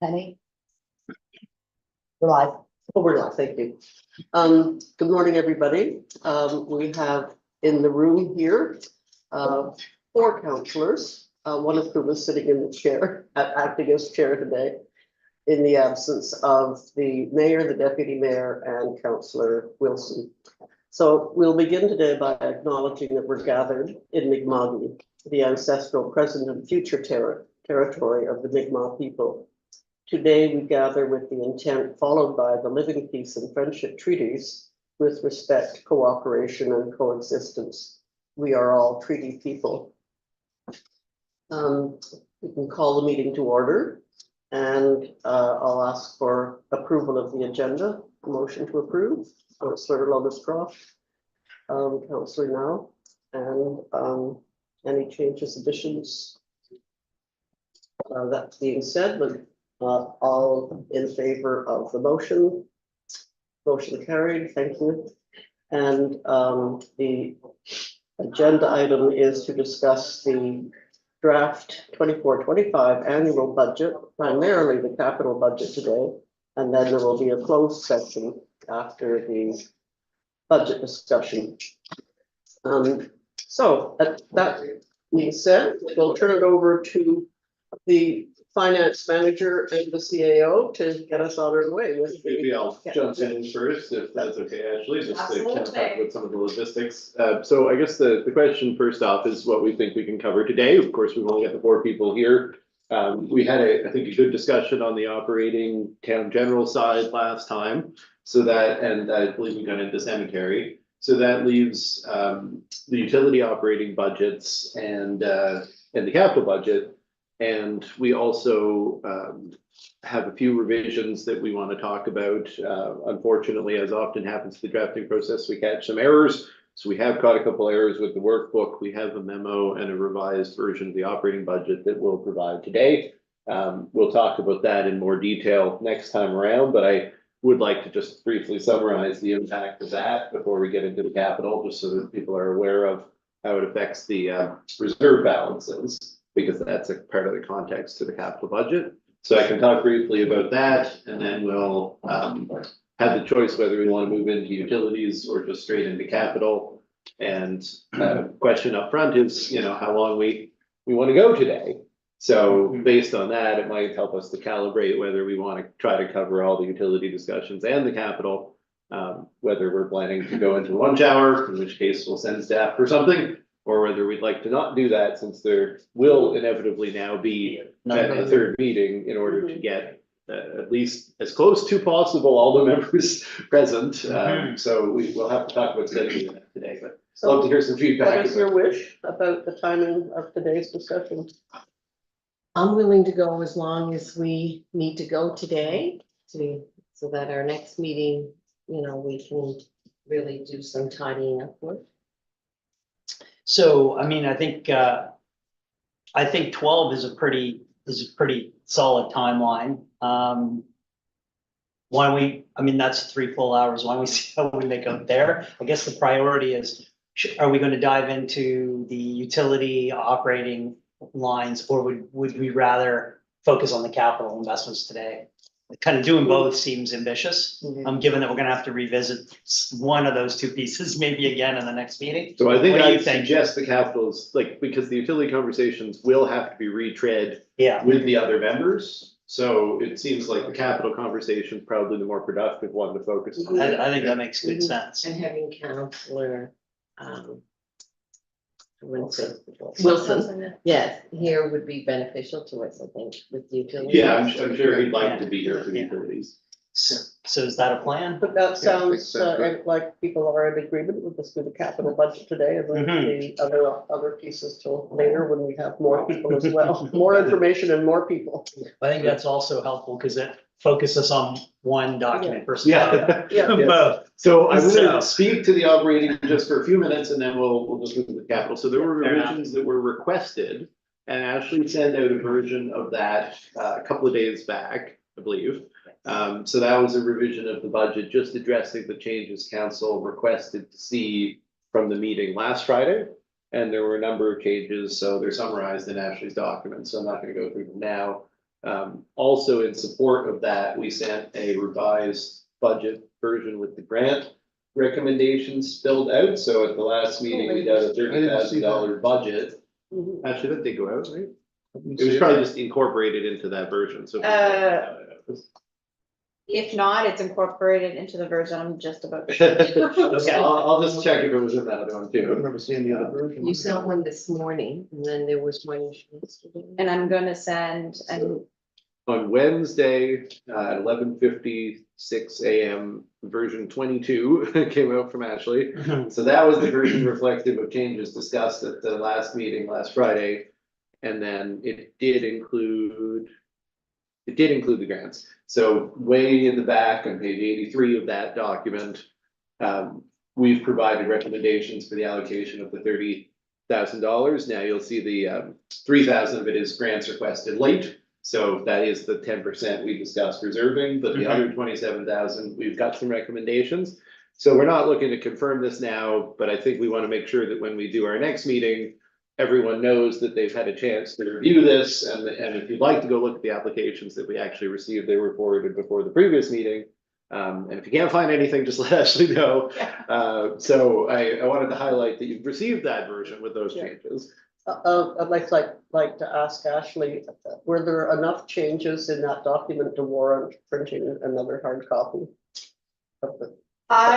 Penny? We're live. Oh, we're live, thank you. Good morning, everybody. We have in the room here, four councillors, one of whom is sitting in the chair, acting as chair today, in the absence of the mayor, the deputy mayor, and Councillor Wilson. So we'll begin today by acknowledging that we're gathered in Mi'kma'ki, the ancestral, present, and future territory of the Mi'kmaq people. Today, we gather with the intent followed by the Living Peace and Friendship Treaties with respect, cooperation, and coexistence. We are all treaty people. We can call the meeting to order, and I'll ask for approval of the agenda. Motion to approve. Councillor Lovis-Croft, Councillor Now, and any changes, additions? That being said, all in favor of the motion. Motion carried, thank you. And the agenda item is to discuss the draft 24-25 annual budget, primarily the capital budget today. And then there will be a closed session after the budget discussion. So that being said, we'll turn it over to the finance manager and the CAO to get us on our way with. Maybe I'll jump in first, if that's okay, Ashley, just to kind of talk about some of the logistics. So I guess the question first off is what we think we can cover today. Of course, we've only got the four people here. We had I think a good discussion on the operating town general side last time. So that, and I believe we got into cemetery. So that leaves the utility operating budgets and the capital budget. And we also have a few revisions that we want to talk about. Unfortunately, as often happens in the drafting process, we catch some errors. So we have caught a couple errors with the workbook. We have a memo and a revised version of the operating budget that we'll provide today. We'll talk about that in more detail next time around, but I would like to just briefly summarize the impact of that before we get into the capital, just so that people are aware of how it affects the reserve balances, because that's a part of the context to the capital budget. So I can talk briefly about that, and then we'll have the choice whether we want to move into utilities or just straight into capital. And question up front is, how long we want to go today. So based on that, it might help us to calibrate whether we want to try to cover all the utility discussions and the capital, whether we're planning to go into lunch hour, in which case we'll send staff for something, or whether we'd like to not do that, since there will inevitably now be a third meeting in order to get at least as close to possible all the members present. So we will have to talk about scheduling that today, but So love to hear some feedback. what is your wish about the timing of today's discussion? I'm willing to go as long as we need to go today so that our next meeting, we can really do some tidying up with. So, I mean, I think 12 is a pretty solid timeline. Why don't we, that's 3 full hours. Why don't we see how we make out there? I guess the priority is, are we going to dive into the utility operating lines, or would we rather focus on the capital investments today? Kind of doing both seems ambitious. Given that we're gonna have to revisit one of those two pieces maybe again in the next meeting. So I think What do you I'd think? suggest the capitals, because the utility conversations will have to be retread Yeah, with the other members. So it seems like the capital conversation is probably the more productive one to focus on. I think that makes good sense. And having Councillor Wilson, yes, here would be beneficial to us, I think, with utilities. Yeah, I'm sure he'd like to be here for the utilities. So is that a plan? But that sounds like people are in agreement with us through the capital budget today, and then the other pieces till later when we have more people as well. More information and more people. I think that's also helpful because it focuses on one document versus Yeah. both. So I'm So- gonna speak to the operating just for a few minutes, and then we'll just move to the capital. So there were revisions that were requested, and Ashley sent out a version of that a couple of days back, I believe. So that was a revision of the budget, just addressing the changes council requested to see from the meeting last Friday. And there were a number of changes, so they're summarized in Ashley's document, so I'm not gonna go through them now. Also in support of that, we sent a revised budget version with the grant recommendations spelled out. So at the last meeting, we got a $30,000 budget. Mhm. Actually, that did go out, right? It was probably just incorporated into that version, so. If not, it's incorporated into the version I'm just about to. Okay, I'll just check if it was in that other one I too. remember seeing the other version. You sent one this morning, and then there was one yesterday. And I'm gonna send, and On Wednesday, at 11:56 AM, version 22 came out from Ashley. So that was the version reflective of changes discussed at the last meeting last Friday. And then it did include the grants. So way in the back on page 83 of that document, we've provided recommendations for the allocation of the $30,000. Now you'll see the 3,000 of it is grants requested late. So that is the 10% we discussed reserving, but the Mhm. other 27,000, we've got some recommendations. So we're not looking to confirm this now, but I think we want to make sure that when we do our next meeting, everyone knows that they've had a chance to review this, and if you'd like to go look at the applications that we actually received, they were forwarded before the previous meeting. And if you can't find anything, just let Ashley know. So I wanted to highlight that you've received that version with those Yeah. changes. I'd like to ask Ashley, were there enough changes in that document to warrant printing another hard copy? Of the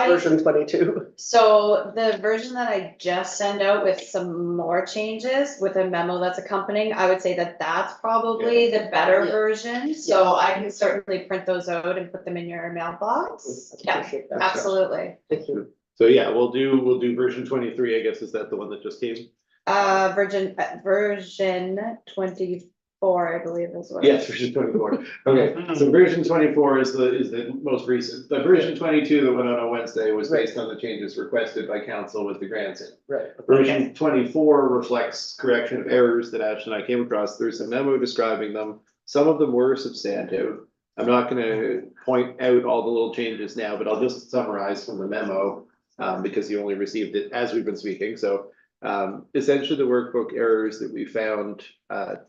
version 22? so the version that I just sent out with some more changes with a memo that's accompanying, I would say that that's probably the better Yeah. version. So I can certainly print those out and put them in your mailbox. Yeah, Appreciate that. absolutely. Thank you. So yeah, we'll do version 23, I guess, is that the one that just came? Version 24, I believe is what. Yes, version 24. Okay, so version 24 is the most recent. The version 22 that went out on Wednesday was based on the changes requested by council with the grants in. Right. Version 24 reflects correction of errors that Ash and I came across. There's a memo describing them. Some of them were substantive. I'm not gonna point out all the little changes now, but I'll just summarize from the memo, because you only received it as we've been speaking. So essentially, the workbook errors that we found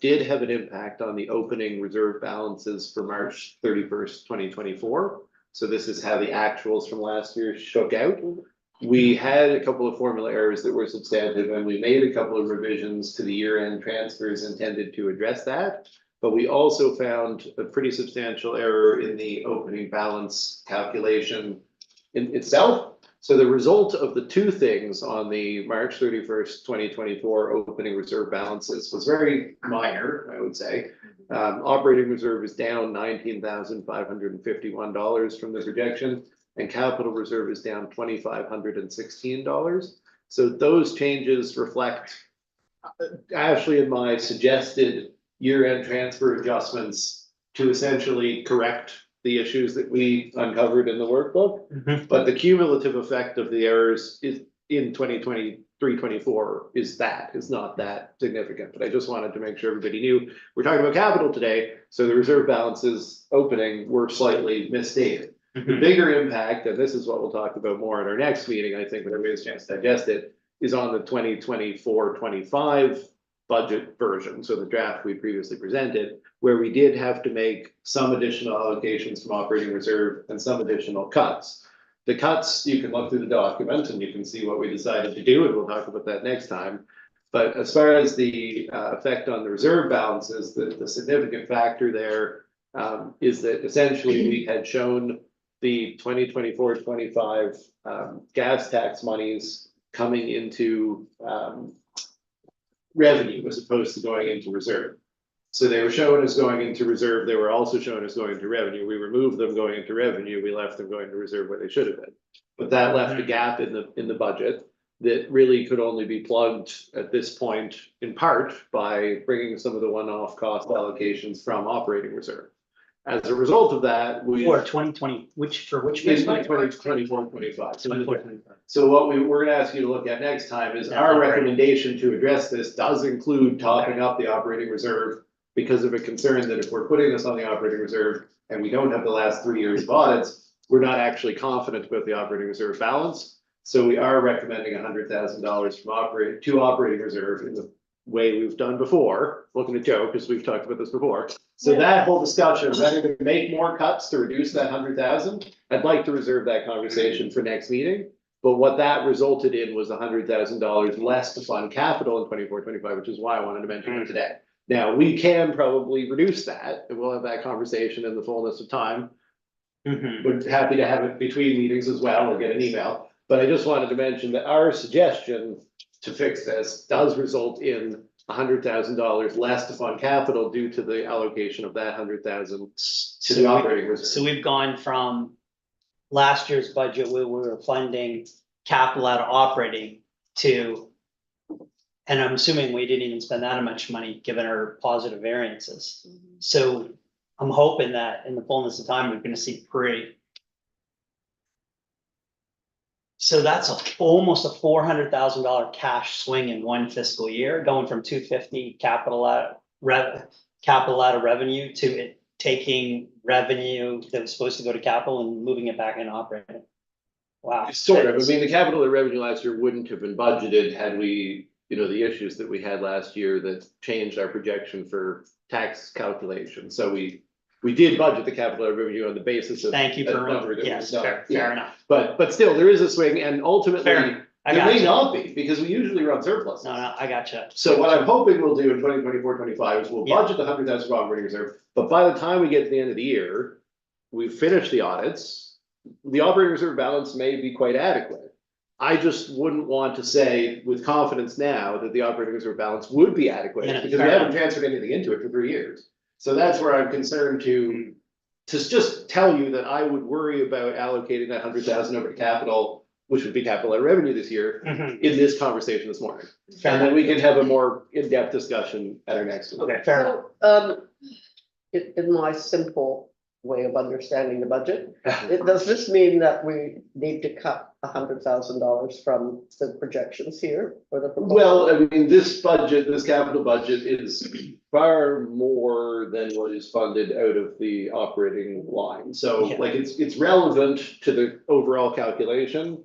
did have an impact on the opening reserve balances for March 31st, 2024. So this is how the actuals from last year shook out. We had a couple of formula errors that were substantive, and we made a couple of revisions to the year-end transfers intended to address that. But we also found a pretty substantial error in the opening balance calculation in itself. So the result of the two things on the March 31st, 2024 opening reserve balances was very minor, I would say. Operating reserve is down $19,551 from the projection, and capital reserve is down $2,516. So those changes reflect Ashley and my suggested year-end transfer adjustments to essentially correct the issues that we uncovered in the workbook. Mhm. But the cumulative effect of the errors is in 2023-24 is not that significant. But I just wanted to make sure everybody knew we're talking about capital today. So the reserve balances opening were slightly misstated. The bigger impact, and this is what we'll talk about more at our next meeting, I think, when everybody has a chance to digest it, is on the 2024-25 budget version, so the draft we previously presented, where we did have to make some additional allocations from operating reserve and some additional cuts. The cuts, you can look through the document and you can see what we decided to do, and we'll talk about that next time. But as far as the effect on the reserve balances, the significant factor there is that essentially we had shown the 2024-25 gas tax monies coming into revenue as opposed to going into reserve. So they were shown as going into reserve. They were also shown as going into revenue. We removed them going into revenue. We left them going to reserve where they should have been. But that left a gap in the budget that really could only be plugged at this point in part by bringing some of the one-off cost allocations from operating reserve. As a result of that, we. For 2020, which? 2024-25. So what we're gonna ask you to look at next time is our recommendation to address this does include topping up the operating reserve because of a concern that if we're putting this on the operating reserve and we don't have the last 3 years of audits, we're not actually confident about the operating reserve balance. So we are recommending $100,000 from operating reserve in the way we've done before, looking at Joe, because we've talked about this before. So that whole discussion, whether to make more cuts to reduce that 100,000, I'd like to reserve that conversation for next meeting. But what that resulted in was $100,000 less to fund capital in 24-25, which is why I wanted to mention it today. Now, we can probably reduce that, and we'll have that conversation in the fullness of time. Mhm. We're happy to have it between meetings as well, or get an email, but I just wanted to mention that our suggestion to fix this does result in $100,000 less to fund capital due to the allocation of that 100,000 to the operating reserve. So we've gone from last year's budget where we were funding capital out of operating to, and I'm assuming we didn't even spend that much money given our positive variances. So I'm hoping that in the fullness of time, we're gonna see pretty. So that's almost a $400,000 cash swing in one fiscal year, going from 250 capital out of revenue to it taking revenue that was supposed to go to capital and moving it back in operating. Wow. Sort of, I mean, the capital and revenue last year wouldn't have been budgeted had we, the issues that we had last year that changed our projection for tax calculation. So we did budget the capital and revenue on the basis of. Thank you a for number that remembering, yes, was done. fair Yeah. enough. But still, there is a swing, and ultimately, Fair. I there got may you. not be, because we usually run surpluses. No, I gotcha. So what I'm hoping we'll do in 2024-25 is we'll Yeah. budget the 100,000 for operating reserve, but by the time we get to the end of the year, we've finished the audits, the operating reserve balance may be quite adequate. I just wouldn't want to say with confidence now that the operating reserve balance would be adequate, Yeah, because we fair haven't enough. transferred anything into it for 3 years. So that's where I'm concerned to just tell you that I would worry about allocating that 100,000 over to capital, which would be capital and revenue this year, Mhm. in this conversation this morning. Fair And then enough. we can have a more in-depth discussion at our next one. Okay, fair enough. So, in my simple way of understanding the budget, does this mean that we need to cut $100,000 from the projections here for the? proposal? Well, I mean, this budget, this capital budget is far more than what is funded out of the operating line. So Yeah. like it's relevant to the overall calculation.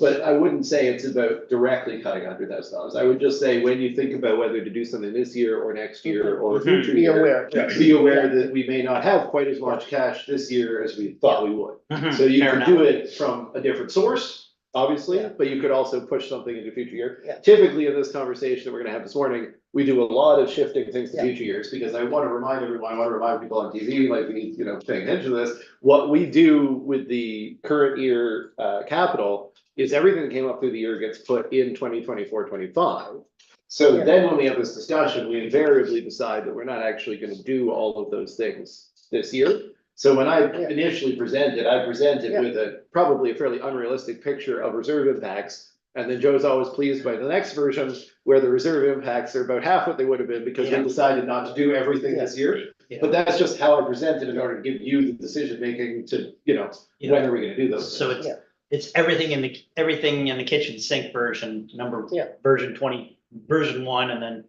But I wouldn't say it's about directly cutting $100,000. I would just say when you think about whether to do something this year or next year or a Mhm. future Be year. aware. Be aware that we may not have quite as much cash this year as we thought we would. Mhm. So you Fair can enough. do it from a different source, obviously, Yeah. but you could also push something into future year. Yeah. Typically, in this conversation that we're gonna have this morning, we do a lot of shifting things to Yeah. future years, because I wanna remind everyone, I wanna remind people on TV, like, we, paying attention to this. What we do with the current year, capital is everything that came up through the year gets put in 2024-25. So Yeah. then when we have this discussion, we invariably decide that we're not actually gonna do all of those things this year. So when I Yeah. initially presented, I presented Yeah. with probably a fairly unrealistic picture of reserve impacts. And then Joe's always pleased by the next version where the reserve impacts are about half what they would have been, because we Yeah. decided not to do everything this year. Yeah. But that's just how I presented in order to give you the decision making to, Yeah. when are we gonna do those? So things. it's everything in the kitchen sink version, Yeah. version 1, and then.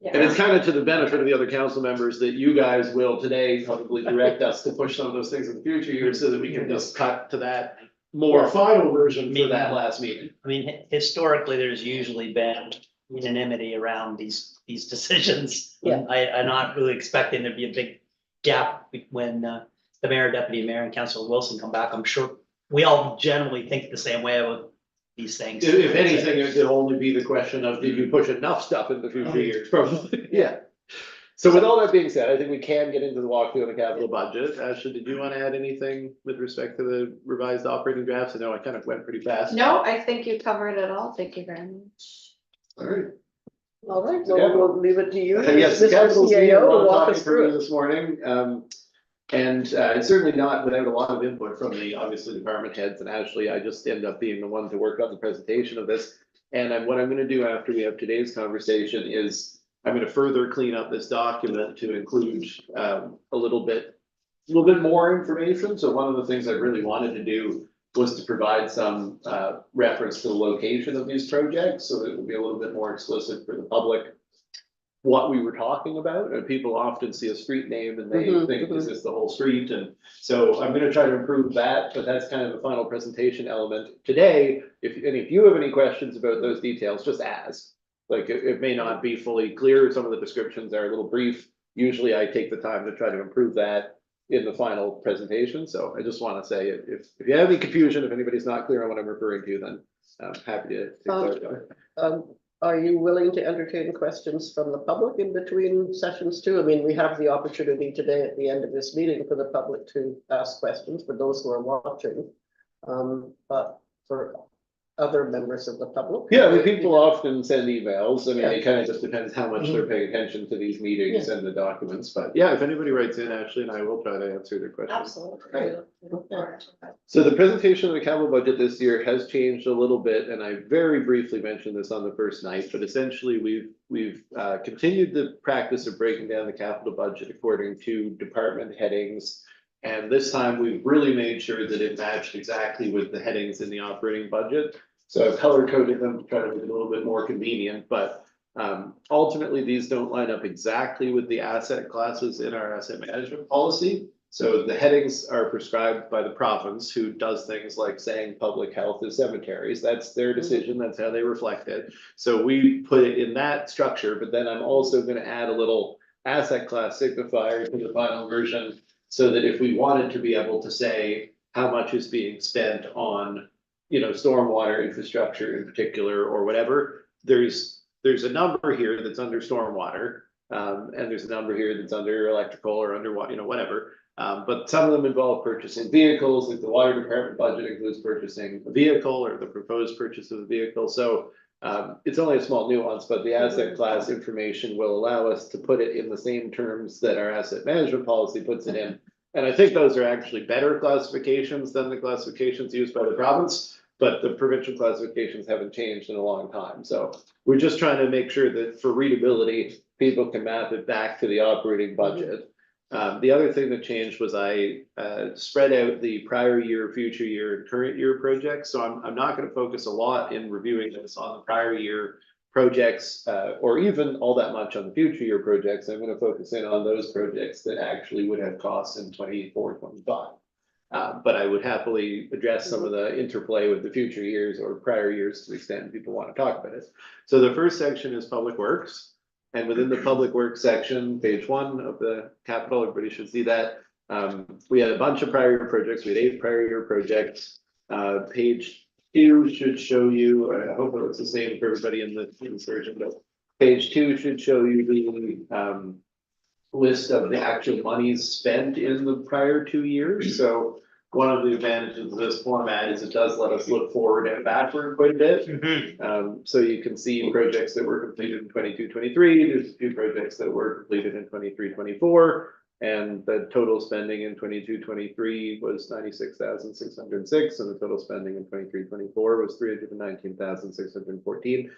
And it's kind of to the benefit of the other council members that you guys will today probably direct us to push some of those things in the future years so that we can just cut to that more Yeah. final version for that last meeting. I mean, historically, there's usually been unanimity around these decisions. Yeah. I'm not really expecting there'd be a big gap when the mayor, deputy mayor, and Councilor Wilson come back. I'm sure we all generally think the same way about these things. If anything, it could only be the question of, did you push enough stuff in the future years, probably, yeah. So with all that being said, I think we can get into the walkthrough on the capital budget. Ashley, did you want to add anything with respect to the revised operating drafts? I know I kind of went pretty fast. No, I think you covered it all. Thank you very much. All right. All right, Yeah. well, we'll leave it to you. Yes, Mr. capital's been a CAO, to lot of walk talking us for me through it. this morning. And it's certainly not without a lot of input from the, obviously, department heads and Ashley. I just end up being the one to work on the presentation of this. And what I'm gonna do after we have today's conversation is I'm gonna further clean up this document to include a little bit more information. So one of the things I really wanted to do was to provide some reference to the location of these projects, so that it would be a little bit more explicit for the public what we were talking about. And people often see a street name and they think, is this the whole street? And so I'm gonna try to improve that, but that's kind of the final presentation element today. If you have any questions about those details, just ask. Like, it may not be fully clear, some of the descriptions are a little brief. Usually I take the time to try to improve that in the final presentation, so I just wanna say, if you have any confusion, if anybody's not clear on what I'm referring to, then I'm happy to clarify. Are you willing to entertain questions from the public in between sessions too? I mean, we have the opportunity today at the end of this meeting for the public to ask questions for those who are watching. But for other members of the public. Yeah, I mean, people often send emails, I mean, it kind of just depends how much they're paying attention to these meetings and the documents, but yeah, if anybody writes in, Ashley and I will try to answer their questions. Absolutely. So the presentation of the capital budget this year has changed a little bit, and I very briefly mentioned this on the first night, but essentially we've continued the practice of breaking down the capital budget according to department headings. And this time we've really made sure that it matched exactly with the headings in the operating budget. So I've color coded them to try to make it a little bit more convenient, but ultimately these don't line up exactly with the asset classes in our asset management policy. So the headings are prescribed by the province, who does things like saying public health is cemeteries. That's their decision. That's how they reflect it. So we put it in that structure, but then I'm also going to add a little asset class signifier to the final version, so that if we wanted to be able to say how much is being spent on, stormwater infrastructure in particular or whatever, there's a number here that's under stormwater. And there's a number here that's under electrical or under whatever. But some of them involve purchasing vehicles, like the water department budget includes purchasing a vehicle or the proposed purchase of a vehicle. So it's only a small nuance, but the asset class information will allow us to put it in the same terms that our asset management policy puts it in. And I think those are actually better classifications than the classifications used by the province, but the provincial classifications haven't changed in a long time. So we're just trying to make sure that for readability, people can map it back to the operating budget. The other thing that changed was I spread out the prior year, future year, and current year projects. So I'm not going to focus a lot in reviewing this on the prior year projects, or even all that much on the future year projects. I'm going to focus in on those projects that actually would have costs in 24, 25. But I would happily address some of the interplay with the future years or prior years to the extent people want to talk about it. So the first section is public works. And within the public works section, page 1 of the capital, everybody should see that. We had a bunch of prior year projects. We had 8 prior year projects. Page 2 should show you, I hope it looks the same for everybody in the version, but page 2 should show you the list of the actual monies spent in the prior 2 years. So one of the advantages of this format is it does let us look forward and backward quite a bit. So you can see projects that were completed in 22-23. There's a few projects that were completed in 23-24. And the total spending in 22-23 was 96,606, and the total spending in 23-24 was 319,614.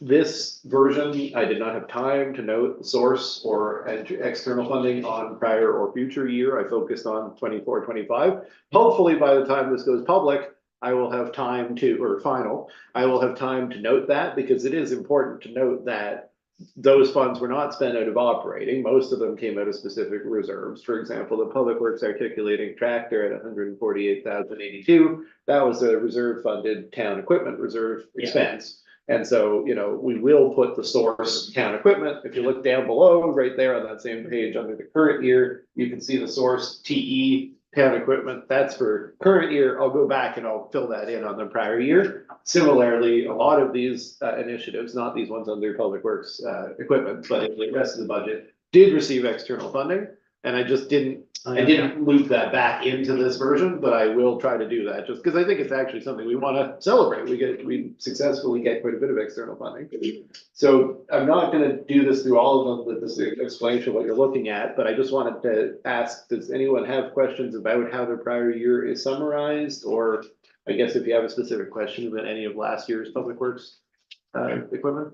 This version, I did not have time to note the source or external funding on prior or future year. I focused on 24-25. Hopefully by the time this goes public, I will have time to, or final, I will have time to note that, because it is important to note that those funds were not spent out of operating. Most of them came out of specific reserves. For example, the Public Works Articulating Tractor at 148,082, that was a reserve funded town equipment reserve expense. And so, we will put the source town equipment. If you look down below, right there on that same page under the current year, you can see the source TE town equipment. That's for current year. I'll go back and I'll fill that in on the prior year. Similarly, a lot of these initiatives, not these ones under public works equipment, but in the rest of the budget, did receive external funding. And I just didn't loop that back into this version, but I will try to do that, just because I think it's actually something we want to celebrate. We successfully get quite a bit of external funding. So I'm not going to do this through all of them with this explanation of what you're looking at, but I just wanted to ask, does anyone have questions about how the prior year is summarized? Or I guess if you have a specific question about any of last year's public works equipment?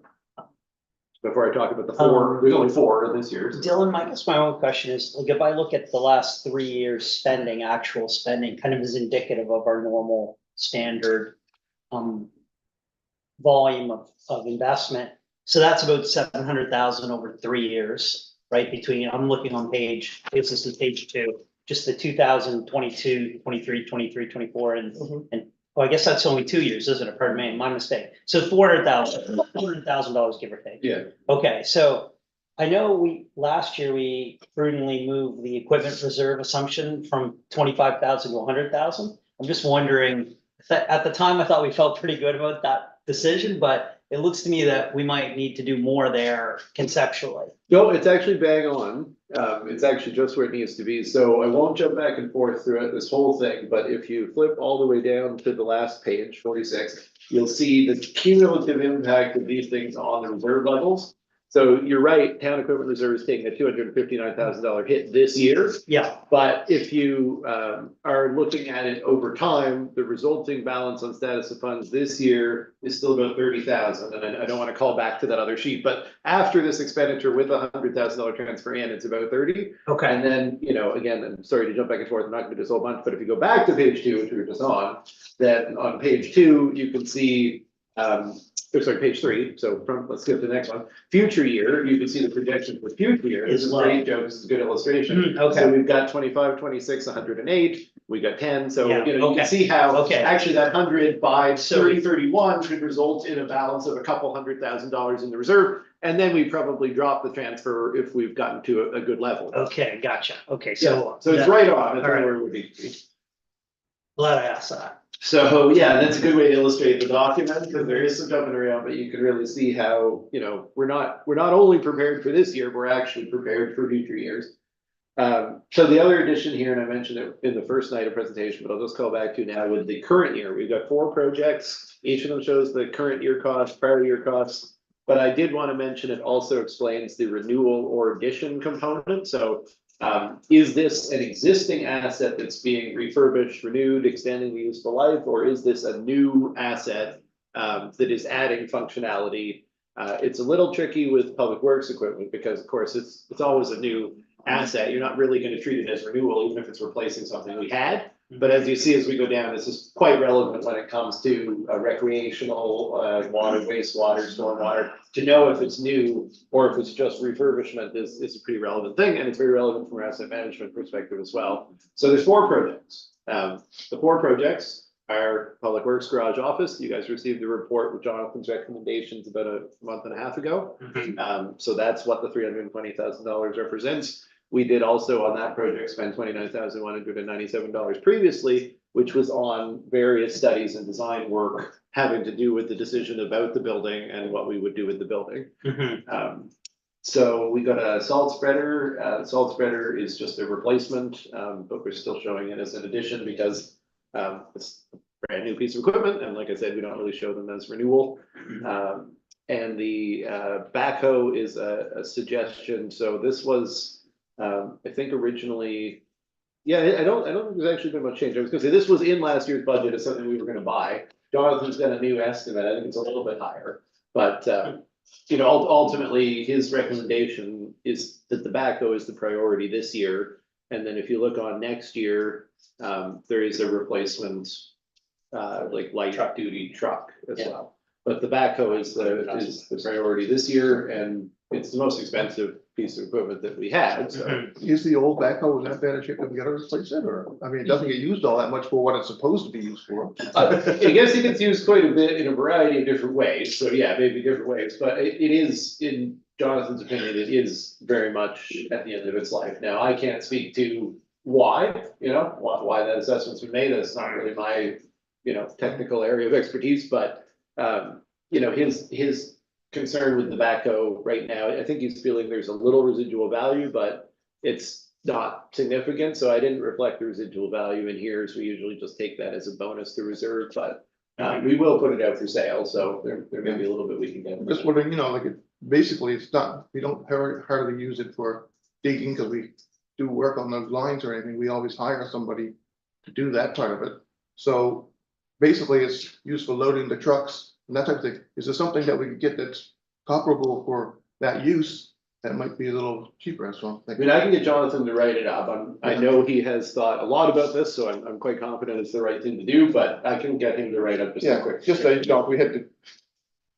Before I talk about the 4, there's only 4 in this year. Dylan, I guess my own question is, like, if I look at the last 3 years spending, actual spending, kind of is indicative of our normal standard volume of investment. So that's about 700,000 over 3 years, right? Between, I'm looking on page, this is page 2, just the 2022, 23, 24, and I guess that's only 2 years, isn't it? Pardon me, my mistake. So $400,000, give or take. Yeah. Okay, so I know last year we prudently moved the equipment reserve assumption from 25,000 to 100,000. I'm just wondering, at the time, I thought we felt pretty good about that decision, but it looks to me that we might need to do more there conceptually. No, it's actually bang on. It's actually just where it needs to be. So I won't jump back and forth throughout this whole thing, but if you flip all the way down to the last page, 46, you'll see the cumulative impact of these things on the reserve levels. So you're right, town equipment reserve is taking a $259,000 hit this year. Yeah, But if you are looking at it over time, the resulting balance on status of funds this year is still about 30,000. And I don't want to call back to that other sheet, but after this expenditure with a $100,000 transfer in, it's about 30. okay, And then, again, I'm sorry to jump back and forth, I'm not gonna do this whole bunch, but if you go back to page 2, which we were just on, then on page 2, you can see, page 3, so let's skip to the next one. Future year, you can see the projection for future year. This is a great joke, this is a good illustration. okay. So we've got 25, 26, 108, we got 10, so, Yeah, you okay. can see how Okay. actually that 100 by So- 3031 could result in a balance of a couple $100,000 in the reserve. And then we probably drop the transfer if we've gotten to a good level. Okay, gotcha. Okay, Yeah, so. so it's that- right on, it's all right right. where it would be. Glad I asked that. So, yeah, that's a good way to illustrate the document, because there is some jumping around, but you can really see how, we're not only prepared for this year, we're actually prepared for future years. So the other addition here, and I mentioned it in the first night of presentation, but I'll just call back to now with the current year, we've got 4 projects. Each of them shows the current year cost, prior year costs. But I did want to mention it also explains the renewal or addition component. So is this an existing asset that's being refurbished, renewed, extending the useful life, or is this a new asset that is adding functionality? It's a little tricky with public works equipment because, of course, it's always a new asset. You're not really going to treat it as renewal, even if it's replacing something we had. But as you see, as we go down, this is quite relevant when it comes to recreational water, wastewater, stormwater. To know if it's new or if it's just refurbishment is a pretty relevant thing, and it's very relevant from an asset management perspective as well. So there's 4 projects. The 4 projects are Public Works Garage Office. You guys received the report with Jonathan's recommendations about a month and a half ago. So that's what the $320,000 represents. We did also on that project spend $29,197 previously, which was on various studies and design work having to do with the decision about the building and what we would do with the building. So we got a salt spreader. Salt spreader is just a replacement, but we're still showing it as an addition because it's a brand new piece of equipment. And like I said, we don't really show them as renewal. And the backhoe is a suggestion. So this was, I think originally, yeah, I don't think there's actually been much change. I was gonna say this was in last year's budget as something we were gonna buy. Jonathan's got a new estimate. I think it's a little bit higher, but ultimately his recommendation is that the backhoe is the priority this year. And then if you look on next year, there is a replacement, like light duty truck as well. But the backhoe is the priority this year, and it's the most expensive piece of equipment that we had, so. Is the old backhoe in that bad shape that we gotta replace it, or, I mean, it doesn't get used all that much for what it's supposed to be used for. I guess it gets used quite a bit in a variety of different ways, so yeah, maybe different ways, but it is, in Jonathan's opinion, it is very much at the end of its life. Now, I can't speak to why, why that assessment's been made, that's not really my, technical area of expertise, but his concern with the backhoe right now, I think he's feeling there's a little residual value, but it's not significant, so I didn't reflect the residual value in here, so we usually just take that as a bonus to reserve, but we will put it out for sale, so there may be a little bit we can get. Just wondering, basically, it's not, we don't hardly use it for digging, because we do work on those lines or anything, we always hire somebody to do that part of it. So basically, it's used for loading the trucks and that type of thing. Is there something that we could get that's comparable for that use that might be a little cheaper as well? I mean, I can get Jonathan to write it up. I know he has thought a lot about this, so I'm quite confident it's the right thing to do, but I can get him to write up just a Yeah, quick. just that, if we had the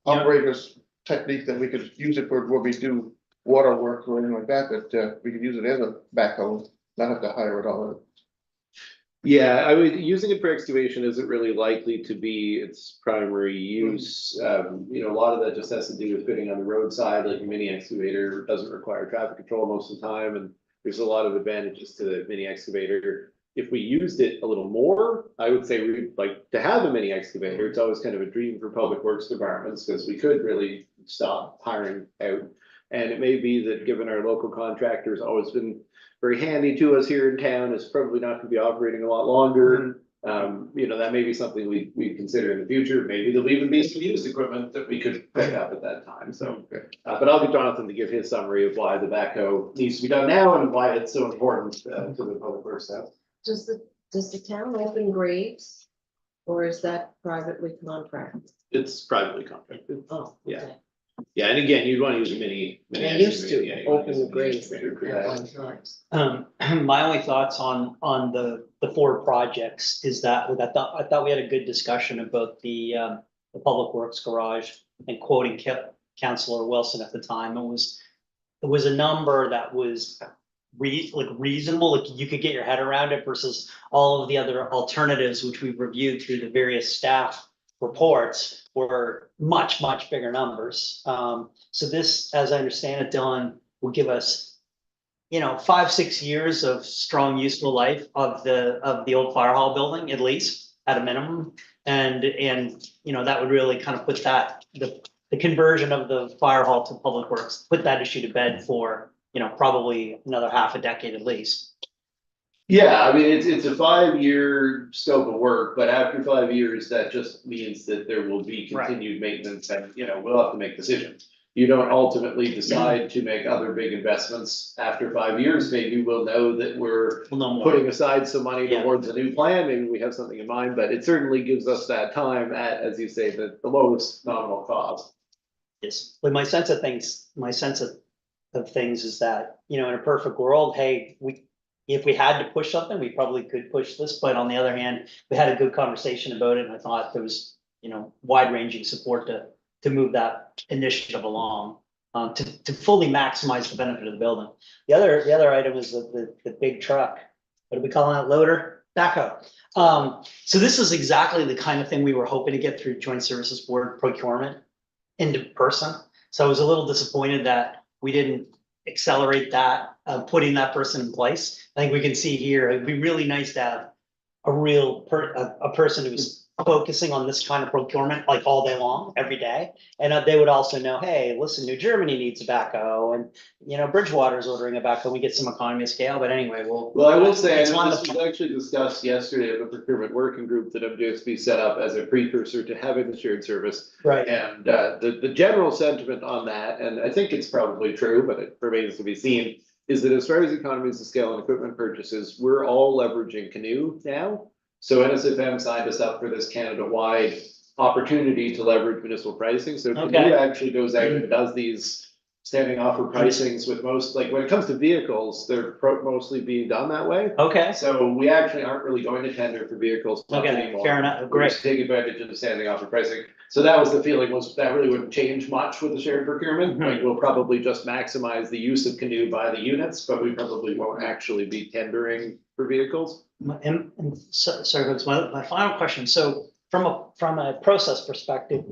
operators technique that we could use it for where we do water work or anything like that, we could use it as a backhoe, not have to hire it all. Yeah, I would, using it for excavation isn't really likely to be its primary use. A lot of that just has to do with fitting on the roadside, like a mini excavator doesn't require traffic control most of the time, and there's a lot of advantages to the mini excavator. If we used it a little more, I would say we'd like to have a mini excavator. It's always kind of a dream for public works departments, because we could really stop hiring out. And it may be that, given our local contractor's always been very handy to us here in town, is probably not gonna be operating a lot longer. That may be something we consider in the future. Maybe there'll even be some used equipment that we could pick up at that time, so. But I'll get Jonathan to give his summary of why the backhoe needs to be done now and why it's so important to the public works staff. Does the town open graves? Or is that privately contracted? It's privately contracted. Oh, Yeah. okay. Yeah, and again, you'd wanna use a mini. They used excavator. Yeah, to you wanna open use a the mini graves at excavator for that. one time. My only thoughts on the four projects is that I thought we had a good discussion about the Public Works garage and quoting Councillor Wilson at the time. It was a number that was reasonable, like you could get your head around it versus all of the other alternatives, which we've reviewed through the various staff reports, were much, much bigger numbers. So this, as I understand it, Dylan, will give us, 5-6 years of strong useful life of the old fire hall building, at least, at a minimum. And that would really kind of put that, the conversion of the fire hall to public works, put that issue to bed for, probably another half a decade at least. Yeah, I mean, it's a 5-year scope of work, but after 5 years, that just means that there will be Right. continued maintenance and, we'll have to make decisions. You don't ultimately decide to make other big investments after 5 years. Maybe we'll know that we're Well, no more. putting aside some money Yeah. towards a new plan. Maybe we have something in mind, but it certainly gives us that time at, as you say, the lowest nominal cost. Yes, but my sense of things is that, in a perfect world, hey, if we had to push something, we probably could push this, but on the other hand, we had a good conversation about it, and I thought there was, wide-ranging support to move that initiative along, to fully maximize the benefit of the building. The other item is the big truck. What do we call that? Loader? Backhoe. So this is exactly the kind of thing we were hoping to get through Joint Services Board procurement into person. So I was a little disappointed that we didn't accelerate that, putting that person in place. I think we can see here, it'd be really nice to have a person who's focusing on this kind of procurement like all day long, every day. And they would also know, hey, listen, New Germany needs a backhoe, and Bridgewater's ordering a backhoe. We get some economy of scale, but anyway, Well, I will say, it's and one this of the- was actually discussed yesterday at the procurement working group that MJSB set up as a precursor to having the shared service. Right. And the general sentiment on that, and I think it's probably true, but it remains to be seen, is that as far as economies of scale and equipment purchases, we're all leveraging Canoe now. So NSFM signed us up for this Canada-wide opportunity to leverage municipal pricing. So Okay. Canoe actually goes out and does these standing offer pricings with most, like when it comes to vehicles, they're mostly being done that way. Okay, So we actually aren't really going to tender for vehicles much okay, anymore. fair enough, We're great. just taking advantage of the standing offer pricing. So that was the feeling, was that really wouldn't change much with the shared procurement. Mhm. Like we'll probably just maximize the use of Canoe by the units, but we probably won't actually be tendering for vehicles. And sorry, folks, my final question. So from a process perspective,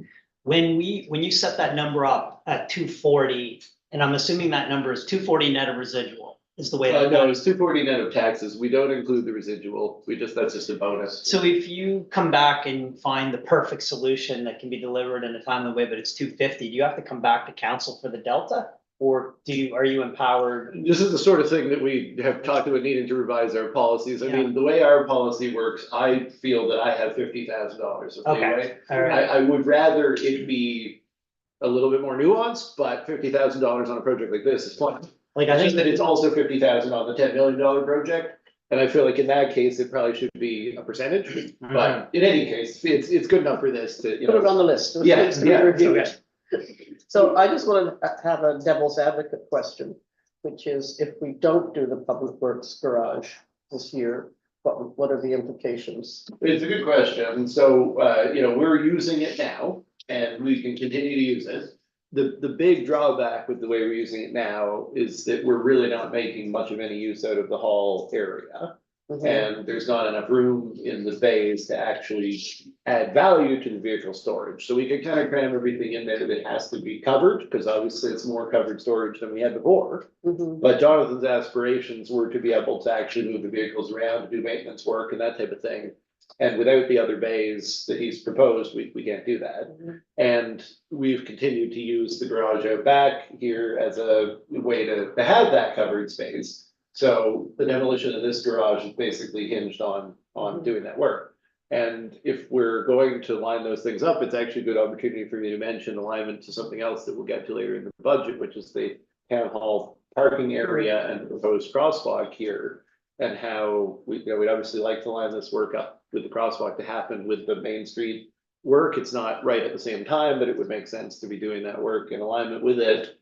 when you set that number up at 240, and I'm assuming that number is 240 net of residual, is the way that. No, it's 240 net of taxes. We don't include the residual. That's just a bonus. So if you come back and find the perfect solution that can be delivered in a timely way, but it's 250, do you have to come back to council for the delta? Or are you empowered? This is the sort of thing that we have talked about needing to revise our policies. I Yeah. mean, the way our policy works, I feel that I have $50,000 of Okay. leeway. All right, I would rather it be a little bit more nuanced, but $50,000 on a project like this is fine. like I It's think just that it's also 50,000 on the $10 million project. And I feel like in that case, it probably should be a percentage, but in any case, it's good enough for this to, Put it on the list. Yeah, It's to be yeah, reviewed. okay. So I just want to have a devil's advocate question, which is if we don't do the public works garage this year, what are the implications? It's a good question. So, we're using it now and we can continue to use it. The big drawback with the way we're using it now is that we're really not making much of any use out of the hall area. And there's not enough room in the bays to actually add value to the vehicle storage. So we could kind of cram everything in there that has to be covered, because obviously it's more covered storage than we had before. Mhm. But Jonathan's aspirations were to be able to actually move the vehicles around, do maintenance work and that type of thing. And without the other bays that he's proposed, we can't do that. And we've continued to use the garage out back here as a way to have that covered space. So the demolition of this garage is basically hinged on doing that work. And if we're going to line those things up, it's actually a good opportunity for me to mention alignment to something else that we'll get to later in the budget, which is the town hall parking area and proposed crosswalk here. And how we'd obviously like to line this work up with the crosswalk to happen with the Main Street work. It's not right at the same time, but it would make sense to be doing that work in alignment with it.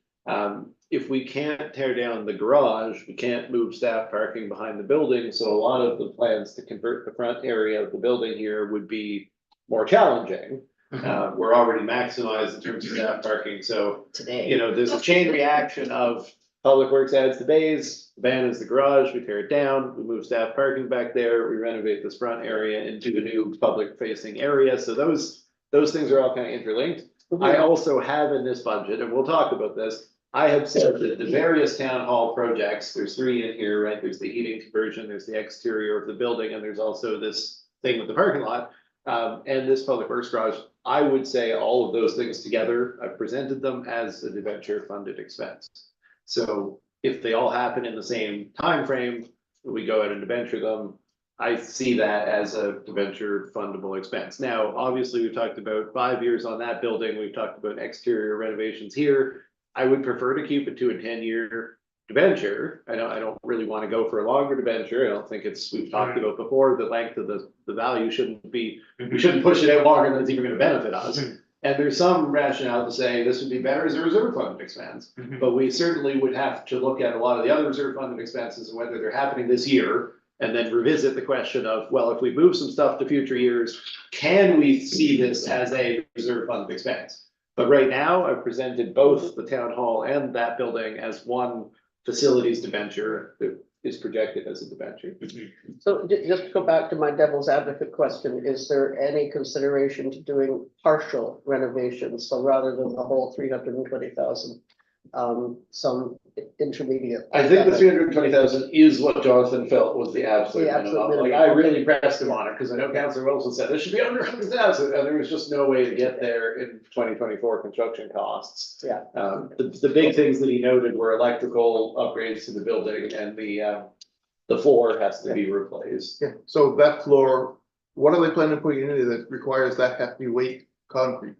If we can't tear down the garage, we can't move staff parking behind the building, so a lot of the plans to convert the front area of the building here would be more challenging. We're already maximized in terms of staff parking, so, Today. there's a chain reaction of Public Works adds the bays, abandons the garage, we tear it down, we move staff parking back there, we renovate this front area into a new public facing area, so those things are all kind of interlinked. I also have in this budget, and we'll talk about this, I have said that the various town hall projects, there's 3 in here, right? There's the heating conversion, there's the exterior of the building, and there's also this thing with the parking lot. And this public works garage, I would say all of those things together, I've presented them as a debenture funded expense. So if they all happen in the same time frame, we go ahead and debenture them. I see that as a debenture fundable expense. Now, obviously, we've talked about 5 years on that building. We've talked about exterior renovations here. I would prefer to keep it to a 10-year debenture. I don't really want to go for a longer debenture. I don't think we've talked about before, the length of the value shouldn't be, we shouldn't push it out longer than it's even going to benefit us. And there's some rationale to say this would be better as a reserve funded expense, but we certainly would have to look at a lot of the other reserve funded expenses and whether they're happening this year. And then revisit the question of, well, if we move some stuff to future years, can we see this as a reserve funded expense? But right now, I've presented both the town hall and that building as one facilities debenture that is projected as a debenture. So just to go back to my devil's advocate question, is there any consideration to doing partial renovations? So rather than the whole 320,000, some intermediate. I think the 320,000 is what Jonathan felt was the absolute The absolute minimum. Like, minimum. I really pressed him on it, because I know Councilor Wilson said this should be under 100,000, and there was just no way to get there in 2024 construction costs. Yeah. The big things that he noted were electrical upgrades to the building, and the floor has to be replaced. Yeah, so that floor, what are they planning to put in it that requires that hefty weight concrete?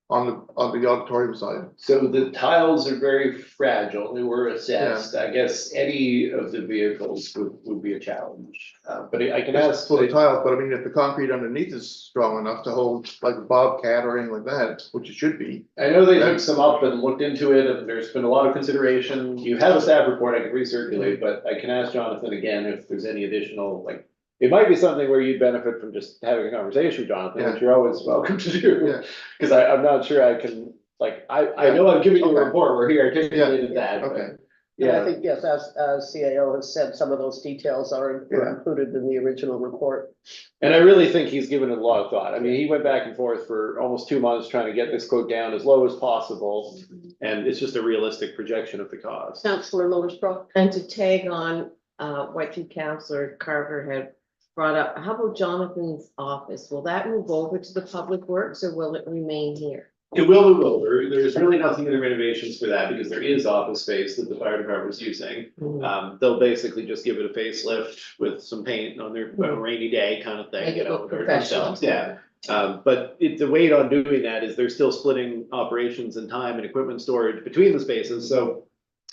On the auditorium side? So the tiles are very fragile, they were assessed, I guess any of the vehicles would be a challenge. But I can ask. For the tiles, but I mean, if the concrete underneath is strong enough to hold like a Bobcat or anything like that, which it should be. I know they took some up and looked into it, and there's been a lot of consideration. You have a staff report I can recirculate, but I can ask Jonathan again if there's any additional, like, it might be something where you'd benefit from just having a conversation with Jonathan, which you're always welcome to do. Yeah. Cause I'm not sure I can, like, I know I'm giving you a Okay. report where he articulated that, but, Okay. And I yeah. think, yes, as CAO has said, some of those details were included in the original report. And I really think he's given it a lot of thought. I mean, he went back and forth for almost 2 months trying to get this quote down as low as possible. And it's just a realistic projection of the cost. Councillor Lowersbrough? And to tag on, what you Councillor Carver had brought up, how about Jonathan's office? Will that move over to the Public Works or will it remain here? It will move over. There's really nothing in the renovations for that because there is office space that the fire department is using. They'll basically just give it a facelift with some paint on their rainy day kind of thing, Make you it know. look or professional. themselves, yeah. But the weight on doing that is they're still splitting operations and time and equipment storage between the spaces, so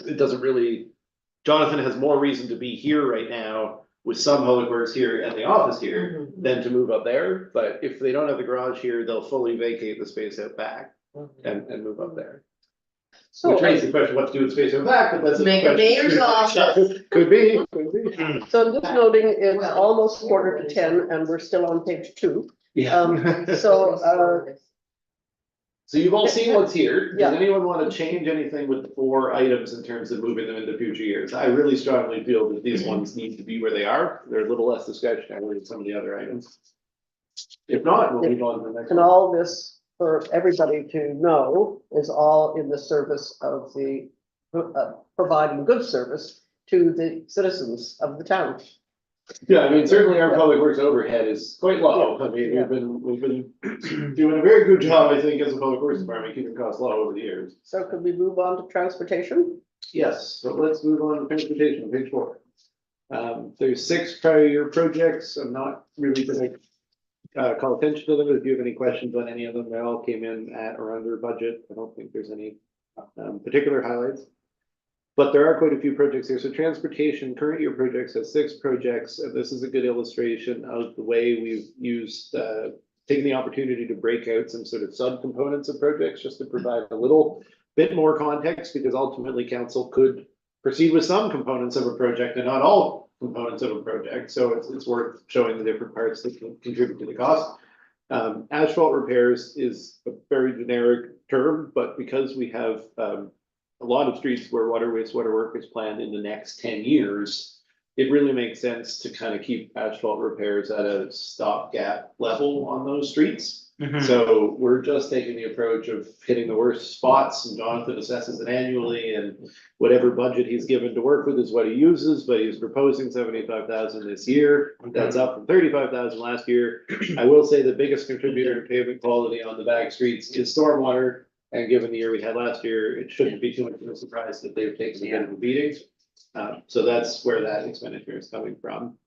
it doesn't really, Jonathan has more reason to be here right now with some public works here and the office here than to move up there. But if they don't have the garage here, they'll fully vacate the space out back and move up there. So, Which raises the question what to do with space out back, but that's. Make a mayor's office. Could be. so I'm just noting it's Well, almost 9:45 and we're still on page 2. Yeah. So, So you've all seen what's here. Does Yeah. anyone want to change anything with the 4 items in terms of moving them into future years? I really strongly feel that these ones need to be where they are. They're a little less discretionary than some of the other items. If not, we'll move on to the next And one. all this, for everybody to know, is all in the service of the, providing good service to the citizens of the town. Yeah, I mean, certainly our public works overhead is quite low. I mean, we've been doing a very good job, I think, as a public works department, keeping costs low over the years. So could we move on to transportation? Yes, so let's move on to transportation, page 4. There's 6 prior year projects. I'm not really gonna call attention to them, but if you have any questions on any of them, they all came in at or under budget. I don't think there's any particular highlights. But there are quite a few projects here. So transportation, current year projects has 6 projects. And this is a good illustration of the way we've used, taken the opportunity to break out some sort of subcomponents of projects, just to provide a little bit more context, because ultimately council could proceed with some components of a project and not all components of a project. So it's worth showing the different parts that can contribute to the cost. Asphalt repairs is a very generic term, but because we have, a lot of streets where water wastewater work is planned in the next 10 years, it really makes sense to kind of keep asphalt repairs at a stopgap level on those streets. So we're just taking the approach of hitting the worst spots, and Jonathan assesses it annually, and whatever budget he's given to work with is what he uses, but he's proposing 75,000 this year. That's up from 35,000 last year. I will say the biggest contributor to pavement quality on the back streets is stormwater. And given the year we had last year, it shouldn't be too much of a surprise that they've taken a bit of a beating. So that's where that expenditure is coming from.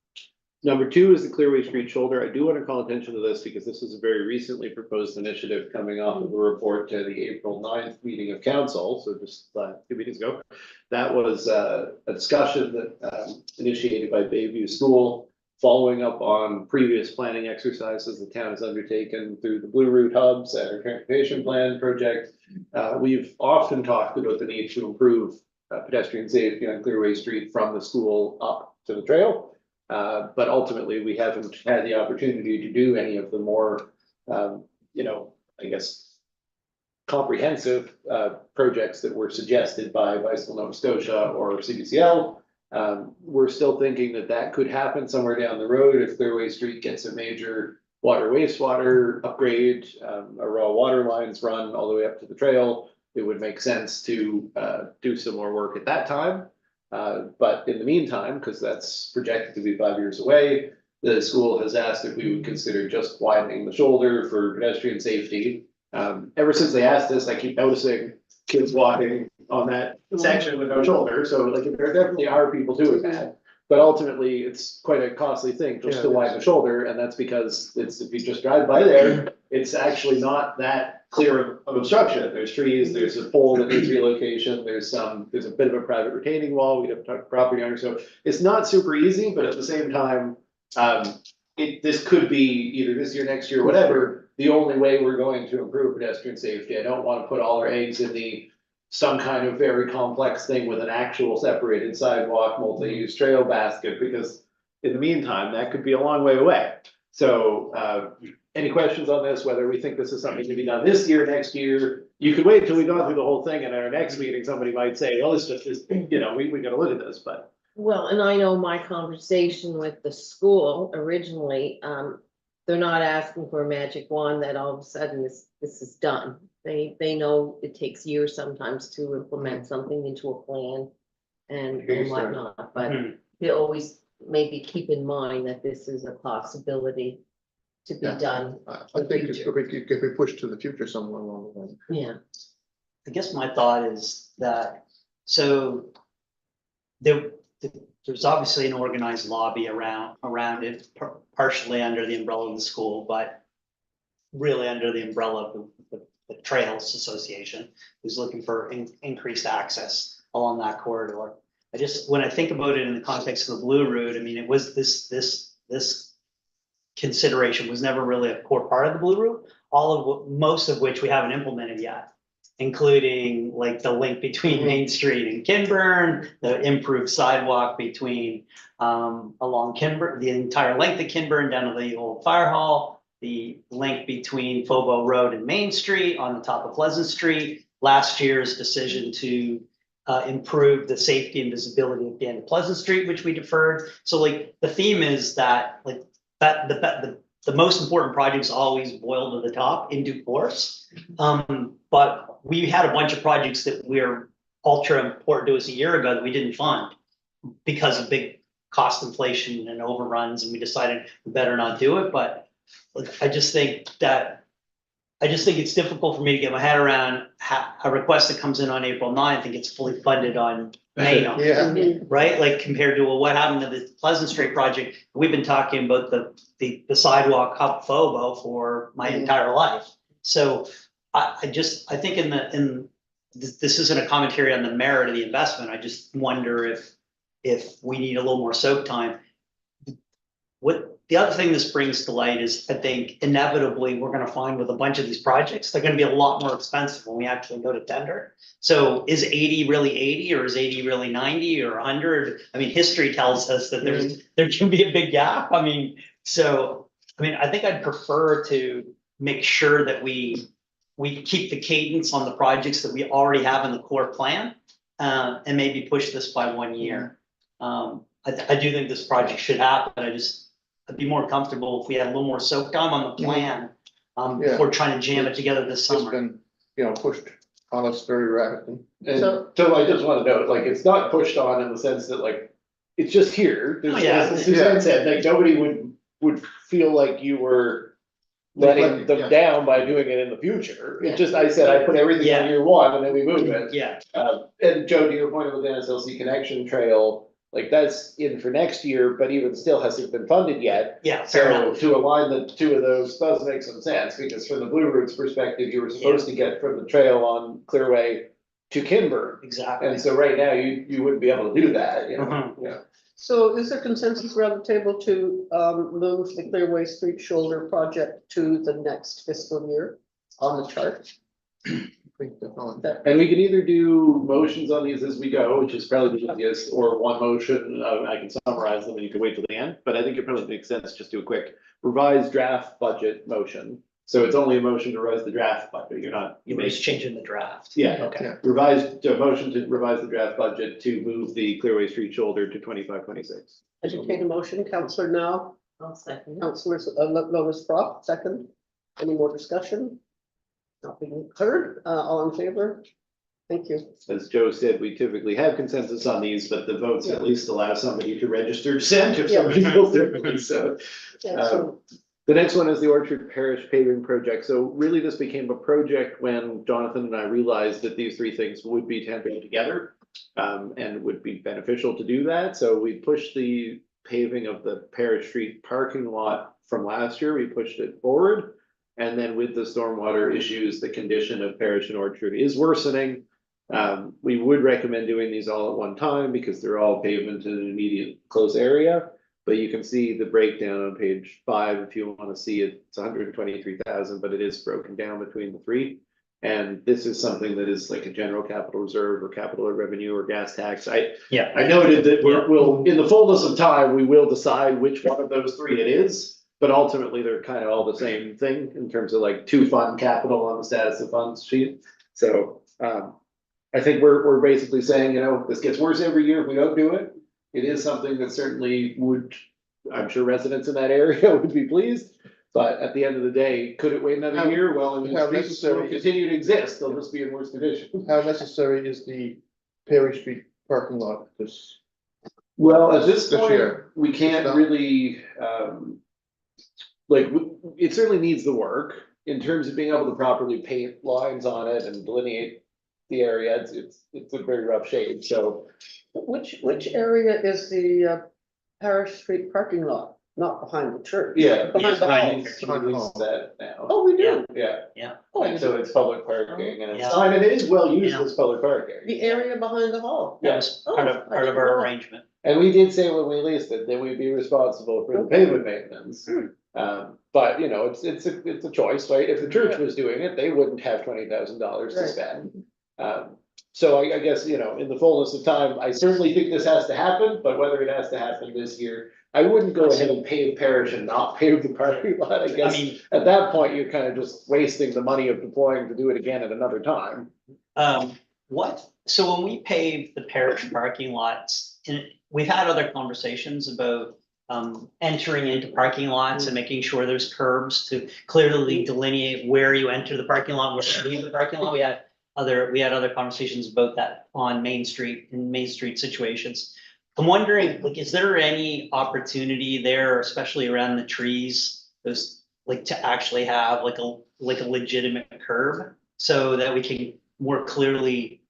Number 2 is the Clearway Street shoulder. I do want to call attention to this because this is a very recently proposed initiative coming off of a report to the April 9th meeting of council. So just 2 meetings ago, that was a discussion that initiated by Bayview School, following up on previous planning exercises the town has undertaken through the Blue Route hubs and our transportation plan project. We've often talked about the need to improve pedestrian safety on Clearway Street from the school up to the trail. But ultimately, we haven't had the opportunity to do any of the more, I guess, comprehensive projects that were suggested by Bicycle Nova Scotia or CBCL. We're still thinking that that could happen somewhere down the road if Clearway Street gets a major water wastewater upgrade, a raw water lines run all the way up to the trail. It would make sense to do some more work at that time. But in the meantime, because that's projected to be 5 years away, the school has asked if we would consider just widening the shoulder for pedestrian safety. Ever since they asked this, I keep noticing kids walking on that section with no shoulder, so like there definitely are people doing that. But ultimately, it's quite a costly thing just to widen the shoulder, and that's because it's, if you just drive by there, it's actually not that clear of obstruction. There's trees, there's a pole that needs relocation, there's a bit of a private retaining wall, we'd have to talk to property owner, so it's not super easy, but at the same time, this could be either this year, next year, whatever, the only way we're going to improve pedestrian safety. I don't want to put all our eggs in some kind of very complex thing with an actual separated sidewalk, multi-use trail basket, because in the meantime, that could be a long way away. So, any questions on this, whether we think this is something to be done this year, next year? You could wait until we go through the whole thing, and at our next meeting, somebody might say, well, it's just, we gotta look at this, but. Well, and I know my conversation with the school originally, they're not asking for a magic wand that all of a sudden this is done. They know it takes years sometimes to implement something into a plan and whatnot, but they always maybe keep in mind that this is a possibility to be done. I think if we push to the future somewhere along the way. Yeah. I guess my thought is that, so there's obviously an organized lobby around it, partially under the umbrella of the school, but really under the umbrella of the Trails Association, who's looking for increased access along that corridor. When I think about it in the context of the Blue Route, I mean, it was this consideration was never really a core part of the Blue Route, most of which we haven't implemented yet, including like the link between Main Street and Kinburn, the improved sidewalk between along Kinburn, the entire length of Kinburn down to the old fire hall, the link between Fobo Road and Main Street on the top of Pleasant Street. Last year's decision to improve the safety and visibility of the end of Pleasant Street, which we deferred. So like the theme is that like that the most important projects always boil to the top in due course. But we had a bunch of projects that were ultra important to us a year ago that we didn't fund because of big cost inflation and overruns, and we decided we better not do it. But I just think it's difficult for me to get my head around a request that comes in on April 9th and gets fully funded on May 9th. Yeah, Right, like compared to what happened to the Pleasant Street project, we've been talking about the sidewalk up Fobo for my entire life. So I think this isn't a commentary on the merit of the investment, I just wonder if we need a little more soak time. What the other thing this brings to light is, I think inevitably we're gonna find with a bunch of these projects, they're gonna be a lot more expensive when we actually go to tender. So is 80 really 80, or is 80 really 90 or 100? I mean, history tells us that there can be a big gap. I mean, I think I'd prefer to make sure that we keep the cadence on the projects that we already have in the core plan, and maybe push this by 1 year. I do think this project should happen. I'd be more comfortable if we had a little more soak time on the plan, before trying to jam it together this it's summer. been, pushed on us very rapidly. And So- so I just wanna note, like, it's not pushed on in the sense that like, it's just here. There's, Oh, yeah. as Suzanne said, like, nobody would feel like you were letting them Yeah. down by doing it in the future. It just, I said, I put everything on Yeah. year one and then we move it. Yeah, And Joe, to your point with the NSLC connection trail, like that's in for next year, but even still hasn't been funded yet. yeah, fair So enough. to align the two of those does make some sense, because from the Blue Roots perspective, you were supposed to get from the trail on Clearway to Kinburn. Exactly. And so right now, you wouldn't be able to do that, you know, Mhm. yeah. So is there consensus around the table to move the Clearway Street Shoulder project to the next fiscal year on the chart? And we can either do motions on these as we go, which is probably the easiest, or one motion, I can summarize them and you can wait till the end, but I think it probably makes sense just do a quick revised draft budget motion. So it's only a motion to revise the draft budget, you You're may just changing the draft. Yeah. Okay. revised, motion to revise the draft budget to move the Clearway Street Shoulder to 25-26. Entertain a motion, Counselor Now, I'll second. Counselors, Lois Brock, second. Any more discussion? Not being heard, all in favor? Thank you. As Joe said, we typically have consensus on these, but the votes at least allow somebody to register dissent if somebody feels differently, so. So, The next one is the Orchard Parish paving project. So really this became a project when Jonathan and I realized that these three things would be taken together. And would be beneficial to do that. So we pushed the paving of the Parish Street parking lot from last year. We pushed it forward. And then with the stormwater issues, the condition of Parish and Orchard is worsening. We would recommend doing these all at one time because they're all pavement in an immediate close area. But you can see the breakdown on page 5 if you want to see it. It's 123,000, but it is broken down between the three. And this is something that is like a general capital reserve or capital revenue or gas tax. I noted that we'll, in the fullness of time, we will decide which one of those three it is. But ultimately, they're kind of all the same thing in terms of like to fund capital on the status of funds sheet. So I think we're basically saying, this gets worse every year if we don't do it. It is something that certainly would, I'm sure residents in that area would be pleased. But at the end of the day, could it wait another year? Well, I mean, how streets necessary will is- continue to exist, they'll just be in worse condition. How necessary is the Perry Street parking lot? This, Well, at this This point, year. we can't not- really, it certainly needs the work in terms of being able to properly paint lines on it and delineate the area. It's a very rough shape, so. which area is the Parish Street parking lot? Not behind the church? Yeah. Behind the behind house? Behind the hall. That now, Oh, we do? yeah, Oh, and so it's public parking and it's Yeah. fine, and it is well used Yeah. as public parking. the area behind the hall? That was part Oh, of, I part of didn't our know that. arrangement. And we did say when we leased it, that we'd be responsible for the Okay. pavement maintenance. But it's a choice, right? If the church was doing it, they wouldn't have $20,000 to Right. spend. So I guess, you know, in the fullness of time, I certainly think this has to happen, but whether it has to happen this year, I wouldn't go ahead and pave Parish and not pave the parking lot, I I guess. mean, At that point, you're kind of just wasting the money of deploying to do it again at another time. so when we pave the parish parking lots, and we've had other conversations about entering into parking lots and making sure there's curbs to clearly delineate where you enter the parking lot, where you leave the parking lot. We had other conversations about that on Main Street, in Main Street situations. I'm wondering, like, is there any opportunity there, especially around the trees, those, like, to actually have like a legitimate curb so that we can more clearly,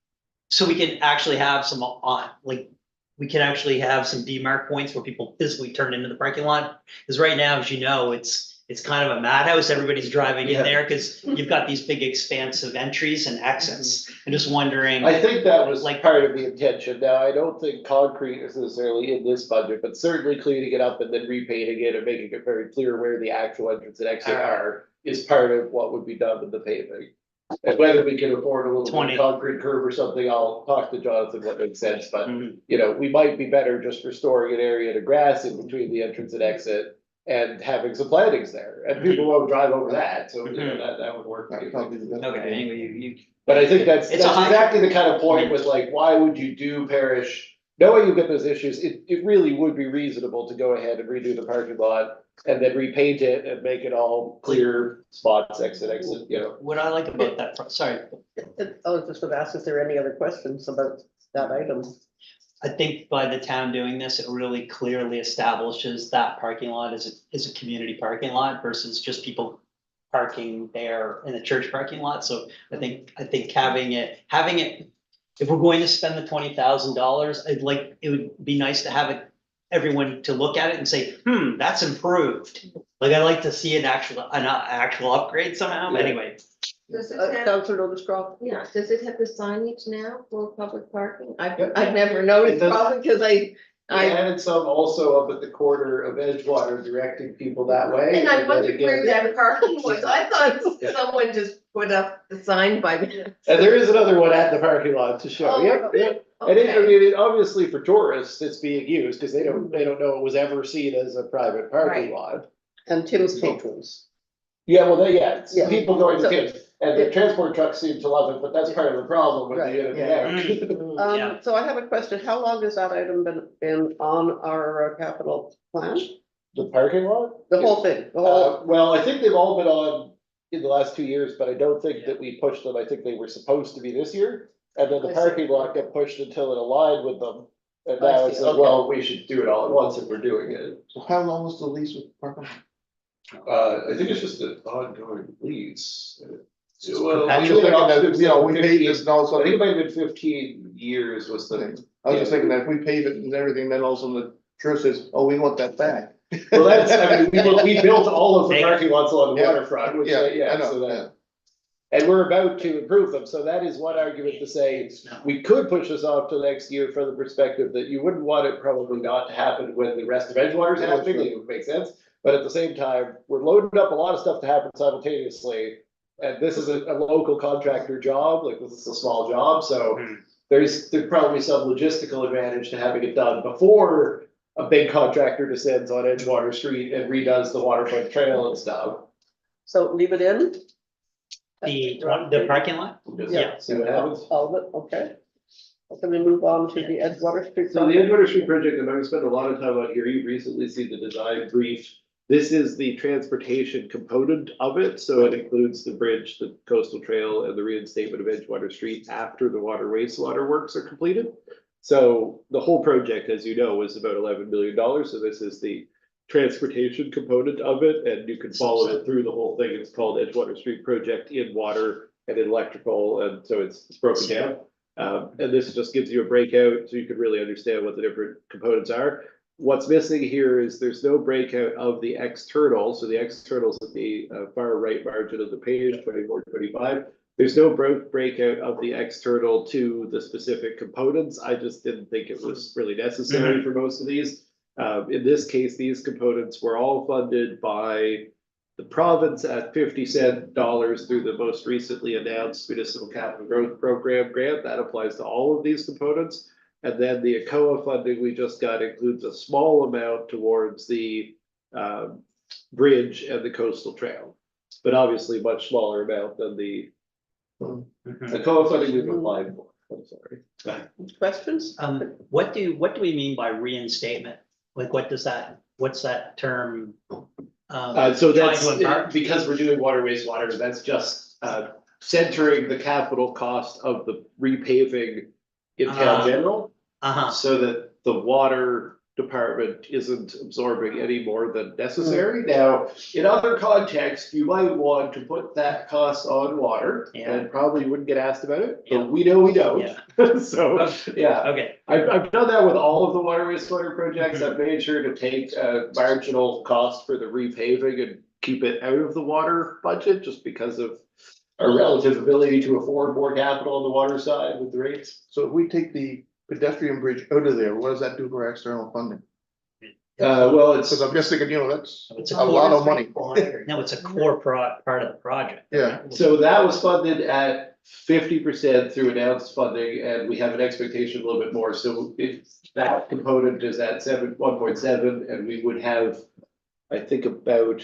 so we can actually have some on, like, we can actually have some demarc points where people physically turn into the parking lot? Because right now, as you know, it's kind of a madhouse. Everybody's driving in there because you've got these big expansive entries and exits. I'm just wondering. I think that was Like- part of the intention. Now, I don't think concrete is necessarily in this budget, but certainly cleaning it up and then repainting it and making it very clear where the actual entrance and exit are is part of what would be done with the paving. And whether we can afford a little bit 20. of concrete curb or something, I'll talk to Jonathan what makes sense, but Mhm. you know, we might be better just restoring an area to grass in between the entrance and exit and having some plantings there, and people won't drive over that, so you know, that would work. That would probably be the best. Okay, anyway, you. But I think that's It's a high- exactly the kind of point with like, why would you do Parish? Knowing you get those issues, it really would be reasonable to go ahead and redo the parking lot and then repaint it and make it all clear spots, exit, you know. What I like about that, sorry, I was just gonna ask if there are any other questions about that item. I think by the town doing this, it really clearly establishes that parking lot is a community parking lot versus just people parking there in the church parking lot. So I think having it, if we're going to spend the $20,000, it would be nice to have it, everyone to look at it and say, that's improved. Like, I'd like to see an actual upgrade somehow, but Yeah. anyway. Does it have, Councillor Oderscroft? yeah, does it have the signage now for public parking? Yep. I've never It noticed, does. probably because I I, added some also up at the corner of Edgewater directing people that way. and I then wondered where again- that parking was. I thought Yeah. someone just put up the sign by the. And there is another one at the parking lot to show, Oh, yep, yep. And I Okay. mean, obviously for tourists, it's being used, because they don't know it was ever seen as a private parking Right. lot. And Tim's patrons. Yeah, well, it's Yeah. people going to So- Tim's, and the transport trucks seem to love it, but that's part of the problem with Right, the in and yeah. out. Yeah. So I have a question. How long has that item been on our capital plan? The parking lot? The whole thing, the whole, Well, I think they've all been on in the last 2 years, but I don't think that we pushed them. I think they were supposed to be this year. And then the I see. parking lot got pushed until it aligned with them. And I now see, it's like, okay. well, we should do it all at once if we're doing it. So how long was the lease with parking? I think it's just an ongoing lease. perpetual. I'm just thinking that, you know, we paid this and all of a I think it sudden, might have been 15 years was the. I was just thinking that if we pave it and everything, then all of a sudden the church says, oh, we want that back. Well, that's, I mean, we built all of the parking lots along the Yeah. waterfront, which, Yeah, I yeah, know, so yeah. that. And we're about to improve them, so that is one argument to say, we could push this off till next year from the perspective that you wouldn't want it probably not to happen when the rest of Edgewater's Yeah, happening, sure. it would make sense. But at the same time, we're loading up a lot of stuff to happen simultaneously. And this is a local contractor job, like this is a small job, so there's probably some logistical advantage to having it done before a big contractor descends on Edgewater Street and redoes the waterfront trail and stuff. so leave it in, The parking lot? Just see what happens. all of it, okay? Can we move on to the Edgewater Street? So the Edgewater Street project, I'm gonna spend a lot of time on here, you've recently seen the design brief. This is the transportation component of it, so it includes the bridge, the coastal trail, and the reinstatement of Edgewater Street after the water wastewater works are completed. So the whole project, as you know, was about $11 million, so this is the transportation component of it, and you can follow it through the whole thing. It's called Edgewater Street Project in water and in electrical, and so it's broken down. And this just gives you a breakout, so you can really understand what the different components are. What's missing here is there's no breakout of the external, so the externals at the far right margin of the page, 24, 25. There's no breakout of the external to the specific components. I just didn't think it was really necessary for most of these. In this case, these components were all funded by the province at 50 dollars through the most recently announced municipal capital growth program grant. That applies to all of these components. And then the ACOA funding we just got includes a small amount towards the bridge and the coastal trail. But obviously much smaller amount than the ACOA funding we've applied for. I'm sorry. Questions? What do we mean by reinstatement? Like, what's that term? So trying that's, to impart? because we're doing water, wastewater, that's just centering the capital cost of the repaving in town general, Uh-huh, so that the water department isn't absorbing any more than necessary. Now, in other contexts, you might want to put that cost on water, Yeah. and probably wouldn't get asked about it, Yeah. but we know we don't. Yeah. So, yeah. okay, I've done that with all of the water wastewater projects. I've made sure to take a marginal cost for the repaving and keep it out of the water budget, just because of our relative ability to afford more capital on the water side with the rates. So if we take the pedestrian bridge out of there, what does that do for external funding? Well, it's, Because I'm just thinking, that's it's a lot of money. no, it's a core part of the project. Yeah. so that was funded at 50% through announced funding, and we have an expectation a little bit more. So if that component is at 1.7, and we would have, I think, about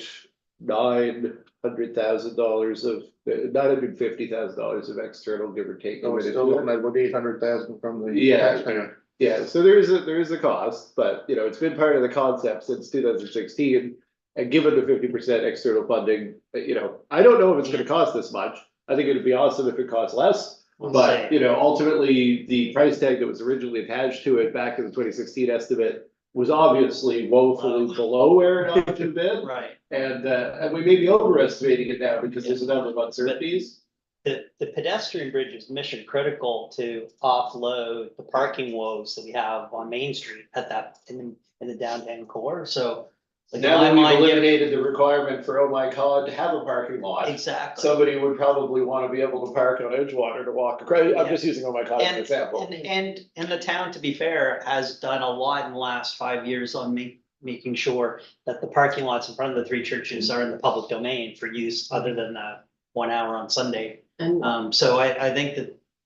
$900,000 of $950,000 of external, give or take. So we're still looking at about 800,000 from the Yeah. taxpayer. Yeah, so there is a cost, but it's been part of the concept since 2016. And given the 50% external funding, I don't know if it's gonna cost this much. I think it'd be awesome if it cost less. We'll But, see. ultimately, the price tag that was originally attached to it back in the 2016 estimate was obviously woefully Wow. below where it ought to have been. Right, And we may be overestimating it now because there's a number of uncertainties. the pedestrian bridge is mission critical to offload the parking woes that we have on Main Street in the downtown core, so. like, in Now my that we've mind, eliminated the requirement for, oh my God, to have a parking lot. Exactly. Somebody would probably wanna be able to park on Edgewater to walk across. I'm just using, oh my God, as an example. And the town, to be fair, has done a lot in the last 5 years on making sure that the parking lots in front of the three churches are in the public domain for use other than 1 hour on Sunday. And So I think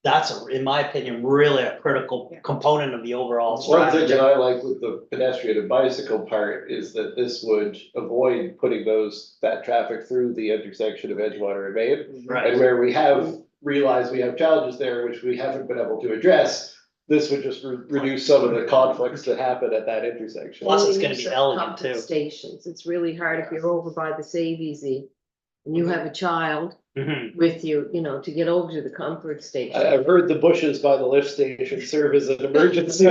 that's, in my opinion, really a critical component of the overall One thing strategy. that I like with the pedestrian and bicycle part is that this would avoid putting that traffic through the intersection of Edgewater and Main. And Right, where we have realized we have challenges there, which we haven't been able to address, this would just reduce some of the conflicts that happen at that intersection. Plus, it's we gonna use be the elegant, comfort too. Stations, it's really hard if you're over by the Save Easy and you have a child Mhm. with you, to get over to the comfort station. I've heard the bushes by the lift station serve as an emergency.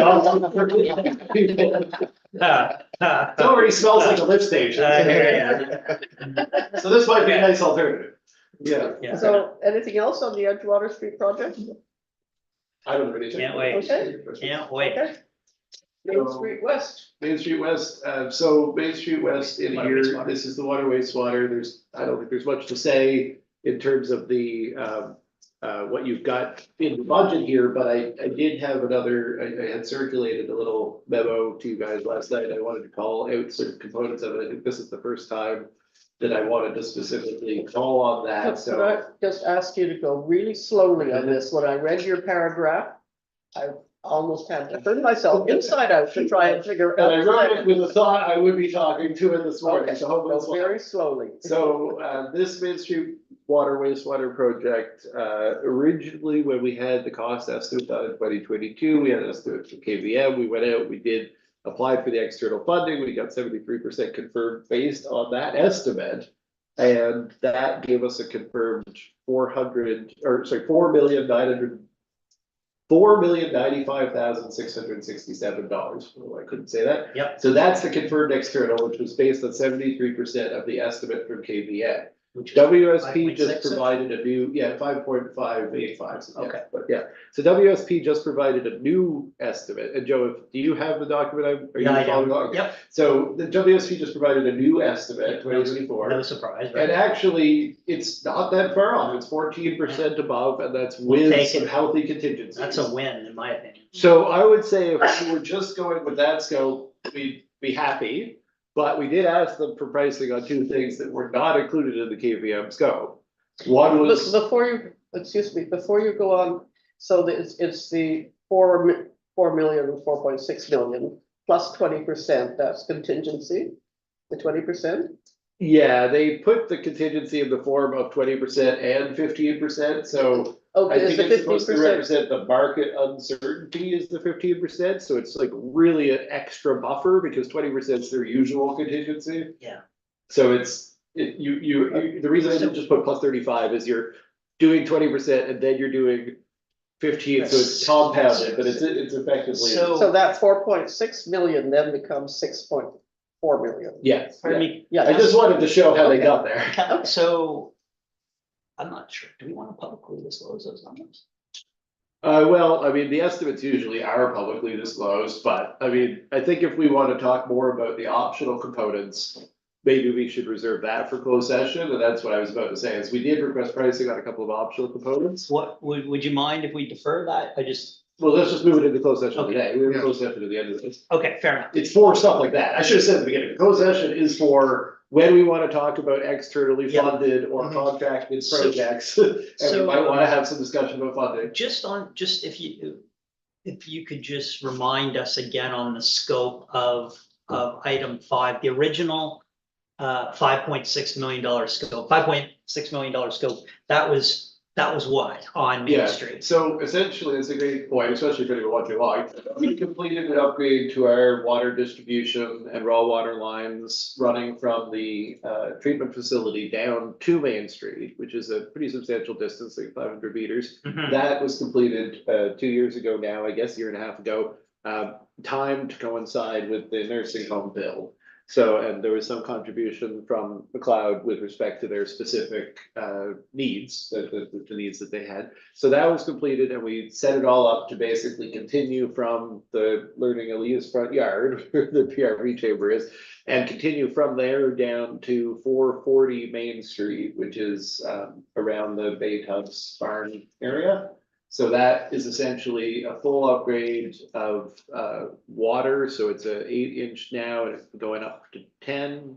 It already smells like a lift station. I hear So this might be a nice alternative. Yeah, Yeah. So anything else on the Edgewater Street project? I don't really. Can't wait. Okay. Can't wait. Okay. Main Street West. Main Street West, so Main Street West in Water, here, wastewater. this is the water wastewater, I don't think there's much to say in terms of the, what you've got in the budget here, but I did have I had circulated a little memo to you guys last night, I wanted to call out certain components of it, I think this is the first time that I wanted to specifically call on that, Could so. I just ask you to go really slowly on this? When I read your paragraph, I almost had to turn myself inside out to try and figure And I wrote it out. with a thought I would be talking to it this morning, Okay, so hopefully. go very slowly. So, this Main Street water wastewater project, originally when we had the cost estimate done in 2022, we had an estimate from KVM, we went out, we did apply for the external funding, we got 73% confirmed based on that estimate. And that gave us a confirmed $4,095,667. Oh, I couldn't say that. Yep. So that's the confirmed external, which was based on 73% of the estimate from KVN. Which is WSP just 5.6? provided a new, 5.585. Okay. But yeah, so WSP just provided a new estimate. And Joe, do you have the document? Are you Yeah, I following do. along? Yep, So the WSP just provided a new estimate, 2024. no surprise, And right? actually, it's not that far off, it's 14% above, and that's We'll with take some it. healthy contingencies. That's a win, in my opinion. So I would say if we were just going with that scope, we'd be happy. But we did ask them for pricing on two things that were not included in the KVM scope. One was, Before you, excuse me, before you go on, so it's the 4.6 million plus 20%, that's contingency, the 20%? yeah, they put the contingency in the form of 20% and 15%, so I Okay, is think the it's supposed to 15%? represent the market uncertainty is the 15%, so it's like really an extra buffer because 20% is their usual contingency. Yeah. So the reason I didn't just put plus 35 is you're doing 20% and then you're doing 15, so it's compounded, but it's effectively. So that 4.6 million then becomes 6.4 million. Yes, Pardon yeah. me, Yeah, I just wanted to show how they got there. so. I'm not sure, do we want to publicly disclose those numbers? Well, I mean, the estimates usually are publicly disclosed, but I mean, I think if we want to talk more about the optional components, maybe we should reserve that for closed session, and that's what I was about to say, is we did request pricing on a couple of optional components. What, would you mind if we defer that? Well, let's just move it into closed session Okay. today. We have a Yeah. closed session at the end of this. Okay, fair enough. It's for stuff like that. I should have said at the beginning, closed session is for when we want to talk about externally Yeah. funded or Mhm. contracted So- projects. And we so- might want to have some discussion about funding. Just if you could just remind us again on the scope of item 5, the original $5.6 million scope, $5.6 million scope, that was what on Main Yeah, Street? so essentially, it's a great point, especially if you're watching live. We completed an upgrade to our water distribution and raw water lines running from the treatment facility down to Main Street, which is a pretty substantial distance, like 500 meters. Mhm. That was completed 2 years ago now, I guess a year and a half ago, timed to coincide with the nursing home bill. So, and there was some contribution from McLeod with respect to their specific needs, the needs that they had. So that was completed and we set it all up to basically continue from the Learning Elias front yard, where the PRV chamber is, and continue from there down to 440 Main Street, which is around the Bay Tubs Barn area. So that is essentially a full upgrade of water, so it's a 8-inch now and it's going up to 10.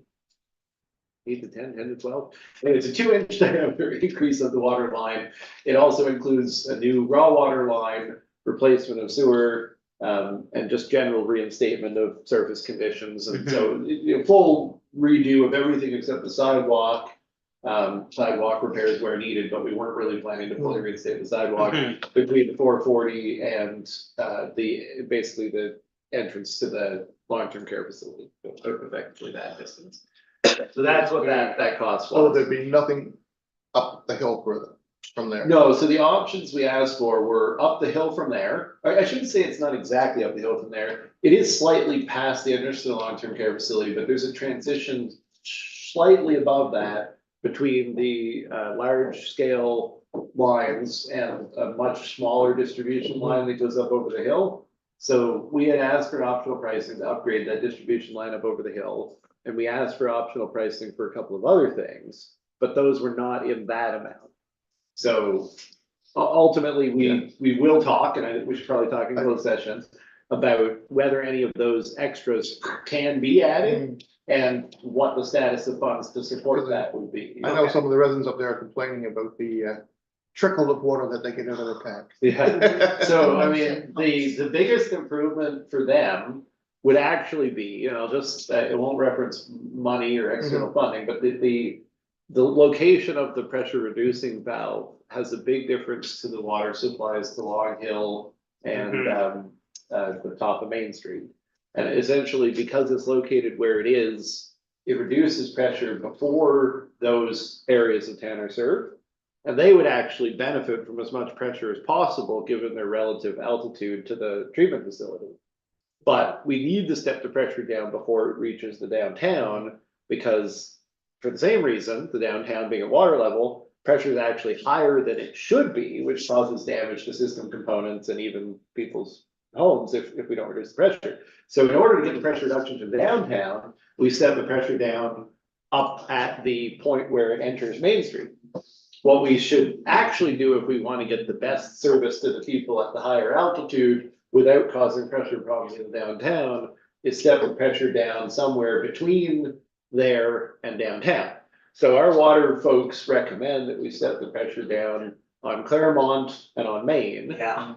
8 to 10, 10 to 12, and it's a 2-inch diameter increase of the water line. It also includes a new raw water line, replacement of sewer, and just general reinstatement of surface conditions, and so a full redo of everything except the sidewalk. Sidewalk repairs where needed, but we weren't really planning to fully reinstate the sidewalk between the 440 and basically the entrance to the long-term care facility, effectively that distance. So that's what that cost So was. there'd be nothing up the hill further from there. No, so the options we asked for were up the hill from there. I shouldn't say it's not exactly up the hill from there. It is slightly past the entrance to the long-term care facility, but there's a transition slightly above that between the large scale lines and a much smaller distribution line that goes up over the hill. So we had asked for optional pricing to upgrade that distribution line up over the hill. And we asked for optional pricing for a couple of other things, but those were not in that amount. So ultimately, we will talk, and I think we should probably talk in closed sessions about whether any of those extras can be added and what the status of funds to support that would be. I know some of the residents up there are complaining about the trickle of water that they get out of the tank. Yeah, so I mean, the biggest improvement for them would actually be, just, it won't reference money or external funding, but the location of the pressure reducing valve has a big difference to the water supplies to Long Hill and the top of Main Street. And essentially, because it's located where it is, it reduces pressure before those areas of town are served. And they would actually benefit from as much pressure as possible, given their relative altitude to the treatment facility. But we need to step the pressure down before it reaches the downtown, because for the same reason, the downtown being at water level, pressure is actually higher than it should be, which causes damage to system components and even people's homes if we don't reduce the pressure. So in order to get the pressure reduction to downtown, we step the pressure down up at the point where it enters Main Street. What we should actually do if we want to get the best service to the people at the higher altitude without causing pressure problems in downtown is step the pressure down somewhere between there and downtown. So our water folks recommend that we set the pressure down on Claremont and on Main. Yeah,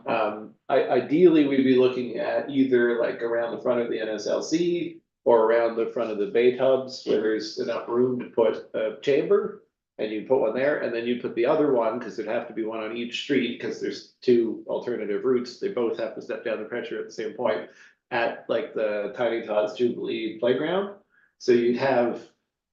Ideally, we'd be looking at either like around the front of the NSLC or around the front of the bay tubs where there's enough room to put a chamber. And you put one there, and then you put the other one, because there'd have to be one on each street, because there's two alternative routes. They both have to step down the pressure at the same point at like the Tiny Tots Jubilee playground. So you'd have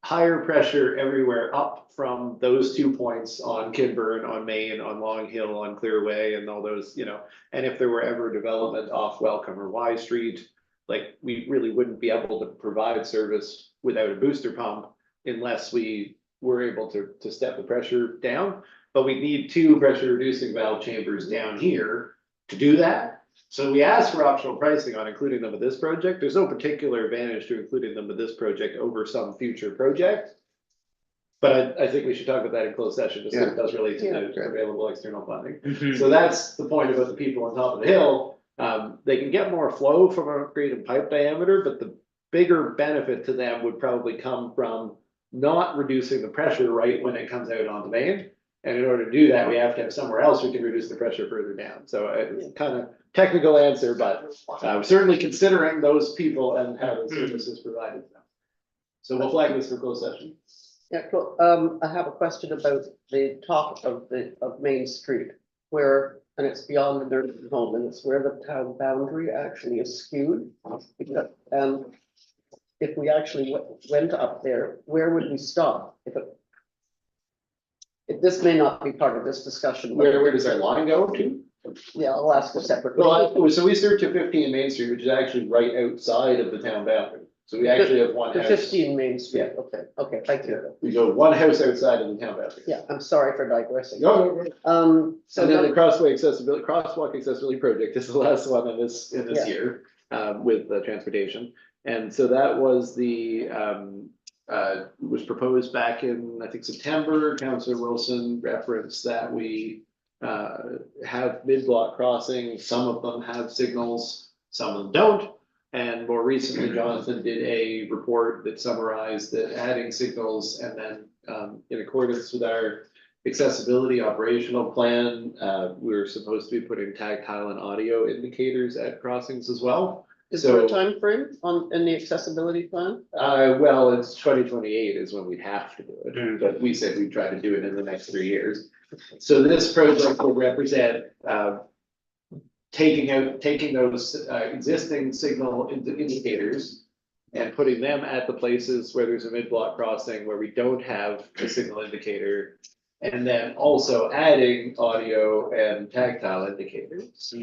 higher pressure everywhere up from those 2 points on Kinburn, on Main, on Long Hill, on Clearway, and all those, you know. And if there were ever development off Welcome or Y Street, like we really wouldn't be able to provide service without a booster pump unless we were able to step the pressure down. But we need 2 pressure reducing valve chambers down here to do that. So we asked for optional pricing on including them with this project. There's no particular advantage to including them with this project over some future project. But I think we should talk about that in closed session, just because it does relate to the available external funding. Mhm. So that's the point about the people on top of the hill. They can get more flow from an upgrade in pipe diameter, but the bigger benefit to them would probably come from not reducing the pressure right when it comes out on the main. And in order to do that, we have to have somewhere else we can reduce the pressure further down. So it's kind of technical answer, but certainly considering those people and how the services provided to them. So we'll flag this for closed session. Yeah, cool. I have a question about the top of Main Street, where, and it's beyond the nursing home, and it's where the town boundary actually is skewed. And if we actually went up there, where would we stop? If this may not be part of this discussion. but- Where does our line go to? Yeah, I'll ask a separate. So we search at 15 Main Street, which is actually right outside of the town boundary. So we actually have one The house. 15 Main Street, okay, thank you. We go one house outside of the town boundary. Yeah, I'm sorry for digressing. No. So And then the now, crosswalk accessibility project is the last one in this Yeah. year, with the transportation. And so that was was proposed back in, I think, September. Councillor Wilson referenced that we have mid-block crossings. Some of them have signals, some of them don't. And more recently, Jonathan did a report that summarized that adding signals, and then in accordance with our accessibility operational plan, we're supposed to be putting tactile and audio indicators at crossings as well. is there a So- time frame in the accessibility plan? Well, it's 2028 is when we'd have to do it, Mm. but we said we'd try to do it in the next 3 years. So this project will represent taking those existing signal indicators and putting them at the places where there's a mid-block crossing where we don't have a signal indicator. And then also adding audio and tactile indicators.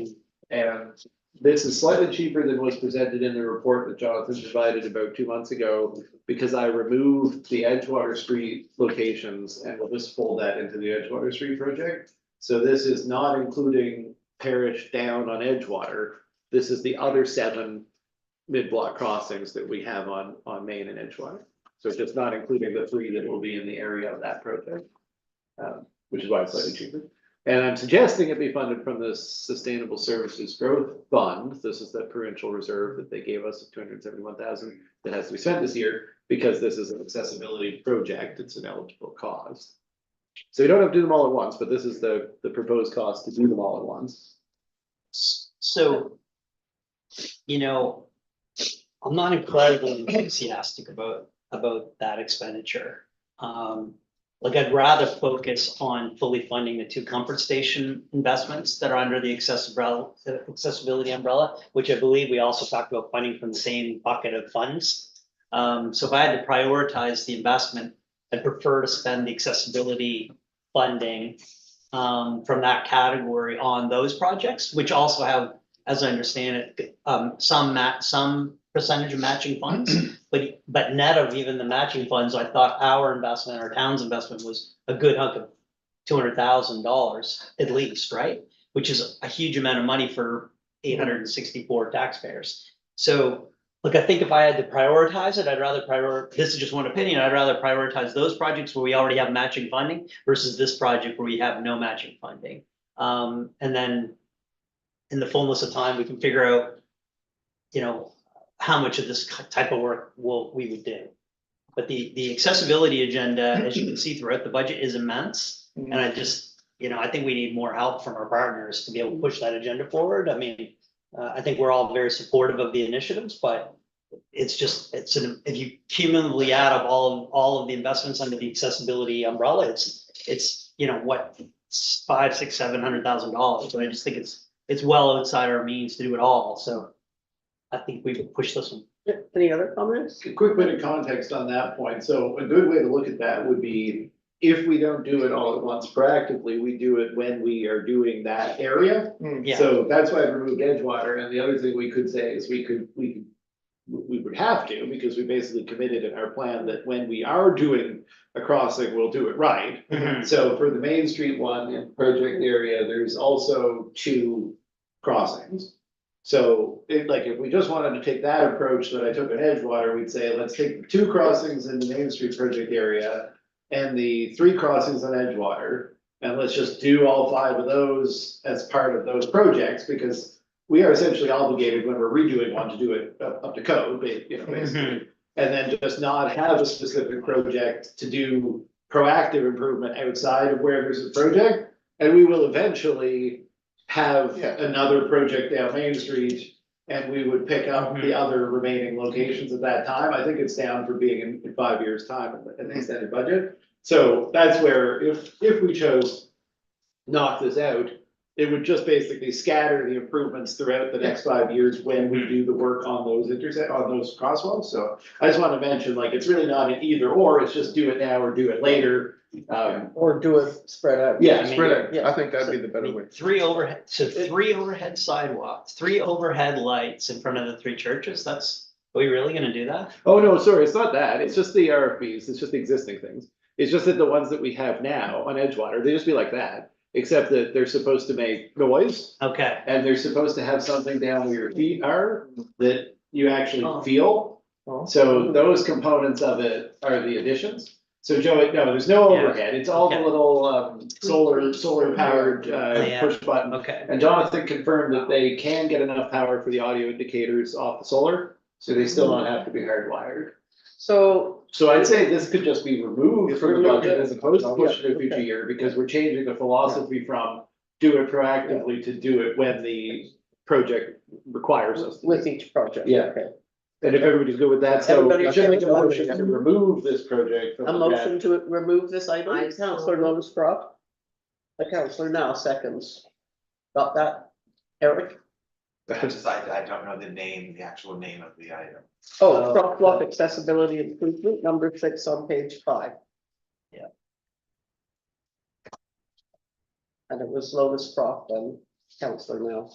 And this is slightly cheaper than was presented in the report that Jonathan provided about 2 months ago, because I removed the Edgewater Street locations and will just fold that into the Edgewater Street project. So this is not including Parish down on Edgewater. This is the other 7 mid-block crossings that we have on Main and Edgewater. So it's just not including the 3 that will be in the area of that project, which is why it's slightly cheaper. And I'm suggesting it be funded from the Sustainable Services Growth Fund. This is the provincial reserve that they gave us of 271,000 that has to be spent this year, because this is an accessibility project. It's an eligible cost. So you don't have to do them all at once, but this is the proposed cost to do them all at once. So, you know, I'm not incredibly enthusiastic about that expenditure. Like, I'd rather focus on fully funding the 2 comfort station investments that are under the accessibility umbrella, which I believe we also talked about funding from the same bucket of funds. So if I had to prioritize the investment, I'd prefer to spend the accessibility funding from that category on those projects, which also have, as I understand it, some percentage of matching funds. But net of even the matching funds, I thought our investment, our town's investment, was a good hunk of $200,000 at least, right? Which is a huge amount of money for 864 taxpayers. So, look, I think if I had to prioritize it, I'd rather this is just one opinion, I'd rather prioritize those projects where we already have matching funding versus this project where we have no matching funding. And then in the fullness of time, we can figure out, you know, how much of this type of work we would do. But the accessibility agenda, as you can see throughout the budget, is immense. And I just, I think we need more help from our partners to be able to push that agenda forward. I mean, I think we're all very supportive of the initiatives, but it's just, if you cumulatively add up all of the investments under the accessibility umbrella, it's, what, $500,000, $600,000, $700,000. So I just think it's well outside our means to do it all. So I think we would push this one. Any other comments? A quick bit of context on that point. So a good way to look at that would be if we don't do it all at once proactively, we do it when we are doing that area. Yeah. So that's why I removed Edgewater. And the other thing we could say is we would have to, because we basically committed in our plan that when we are doing a crossing, we'll do it right. Mhm. So for the Main Street one in project area, there's also 2 crossings. So if we just wanted to take that approach that I took at Edgewater, we'd say, let's take the 2 crossings in the Main Street project area and the 3 crossings on Edgewater, and let's just do all 5 of those as part of those projects, because we are essentially obligated when we're redoing one to do it up to code, basically. And then just not have a specific project to do proactive improvement outside of where there's a project. And we will eventually have Yeah. another project down Main Street, and we would pick up the other remaining locations at that time. I think it's down for being in 5 years' time in the extended budget. So that's where if we chose to knock this out, it would just basically scatter the improvements throughout the next 5 years when we do the work on those on those crosswalks. So I just want to mention, it's really not an either or, it's just do it now or do it later. Or do it spread out? Yeah, I mean, Spread it. I think that'd be the better way. 3 overhead sidewalks, 3 overhead lights in front of the 3 churches. Are we really gonna do that? Oh, no, sorry, it's not that. It's just the RFPs. It's just the existing things. It's just that the ones that we have now on Edgewater, they just be like that, except that they're supposed to make noise Okay, and they're supposed to have something down where your feet are that you actually Oh. feel. So those components of it are the additions. So Joe, no, there's no Yeah. overhead. It's all the Okay. little solar powered Yeah. push button. okay. And Jonathan confirmed that they can get enough power for the audio indicators off the solar, so they still don't have to be hardwired. So, So I'd say this could just be removed from the Remove budget it. as opposed to pushing it to a future Okay. year, because we're changing the philosophy from do it proactively to do it when the project requires us. to do with it. each project? Yeah. Okay. And if everybody's good with that, so Everybody I should make a okay with motion that? to remove this project from A the motion to remove this item, I- Councillor Lotus Crop. The councillor now seconds. Got that, Eric? I don't know the actual name of the item. Oh, crosswalk accessibility improvement, number 6 on page 5. Yeah. And it was Lotus Crop and councillor now.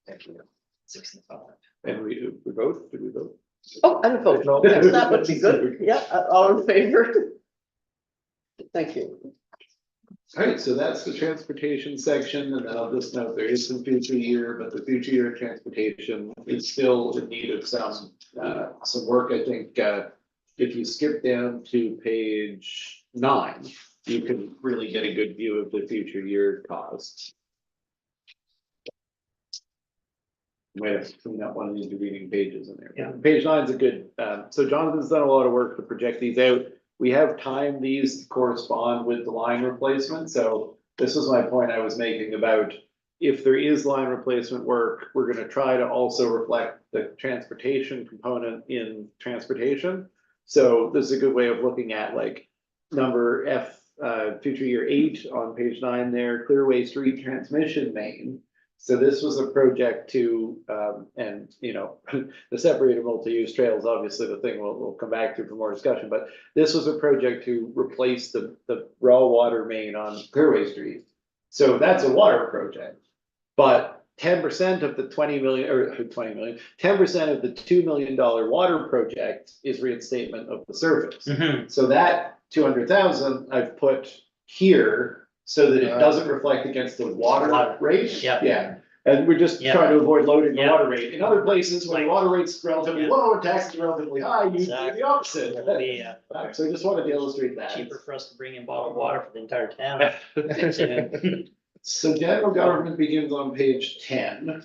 Thank you. 65. And we vote, did we vote? Oh, and a vote, yes, that would be good, yeah, all in favor? Thank you. Alright, so that's the transportation section, and then I'll just note there is some future year, but the future year transportation is still in need of some work, I think, if you skip down to page 9, you can really get a good view of the future year costs. Might have to clean up one of the intervening pages in there. Yeah. Page 9 is a good, so Jonathan's done a lot of work to project these out. We have timed these to correspond with the line replacement, so this is my point I was making about if there is line replacement work, we're gonna try to also reflect the transportation component in transportation. So this is a good way of looking at number F, future year 8 on page 9 there, Clearway Street Transmission Main. So this was a project to, and the separated multi-use trails, obviously the thing we'll come back to for more discussion, but this was a project to replace the raw water main on Clearway Street. So that's a water project, but 10% of the 20 million, or 20 million, 10% of the $2 million water project is reinstatement of the surface. Mhm. So that 200,000 I've put here so that it doesn't reflect against the water rate. Yeah. Yeah, and we're just Yeah. trying to avoid loading the Yeah. water rate. In other places where the water rate's relatively Yeah. low and taxes are relatively high, you do Exactly. the opposite. It'll be So I just wanted to illustrate that. cheaper for us to bring in bottled water for the entire town. So general government begins on page 10.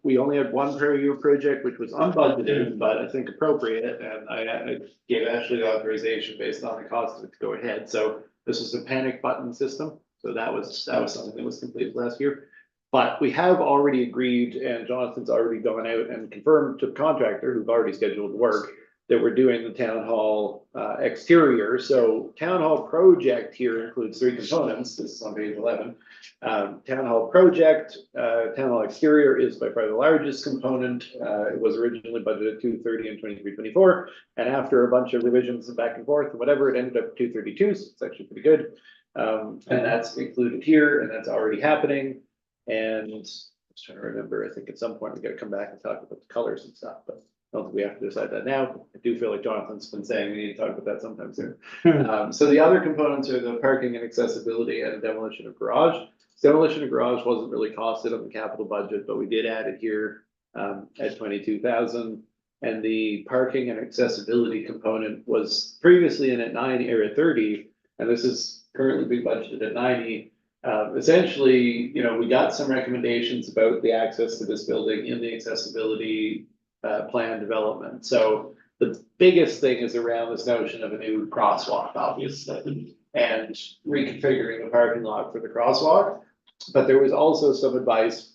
We only had one per year project, which was unbudgeted, but I think appropriate, and I gave Ashley the authorization based on the cost of it to go ahead, so this is a panic button system, so that was something that was completed last year. But we have already agreed, and Jonathan's already gone out and confirmed to the contractor, who've already scheduled work, that we're doing the town hall exterior. So town hall project here includes three components. This is on page 11. Town hall project, town hall exterior is by far the largest component. It was originally budgeted 230 and 23-24, and after a bunch of revisions and back and forth and whatever, it ended up 232. So it's actually pretty good. And that's included here, and that's already happening. And I was trying to remember, I think at some point we gotta come back and talk about the colors and stuff, but I don't think we have to decide that now. I do feel like Jonathan's been saying we need to talk about that sometime soon. So the other components are the parking and accessibility and demolition of garage. Demolition of garage wasn't really costed on the capital budget, but we did add it here at 22,000. And the parking and accessibility component was previously in at 90 or at 30, and this is currently being budgeted at 90. Essentially, you know, we got some recommendations about the access to this building in the accessibility plan development. So the biggest thing is around this notion of a new crosswalk, obviously, and reconfiguring the parking lot for the crosswalk. But there was also some advice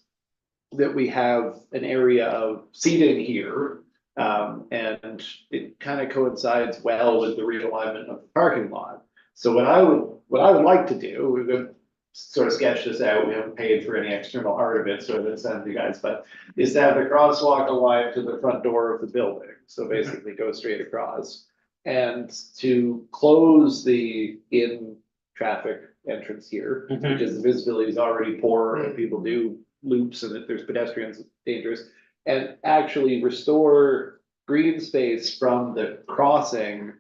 that we have an area of seating here, and it kind of coincides well with the realignment of the parking lot. So what I would like to do, we're going to sort of sketch this out. We haven't paid for any external art of it, so it's sent to you guys, but is to have the crosswalk aligned to the front door of the building. So basically go straight across, and to close the in traffic entrance here, because the visibility is already poor and people do loops and if there's pedestrians, it's dangerous, and actually restore green space from the crossing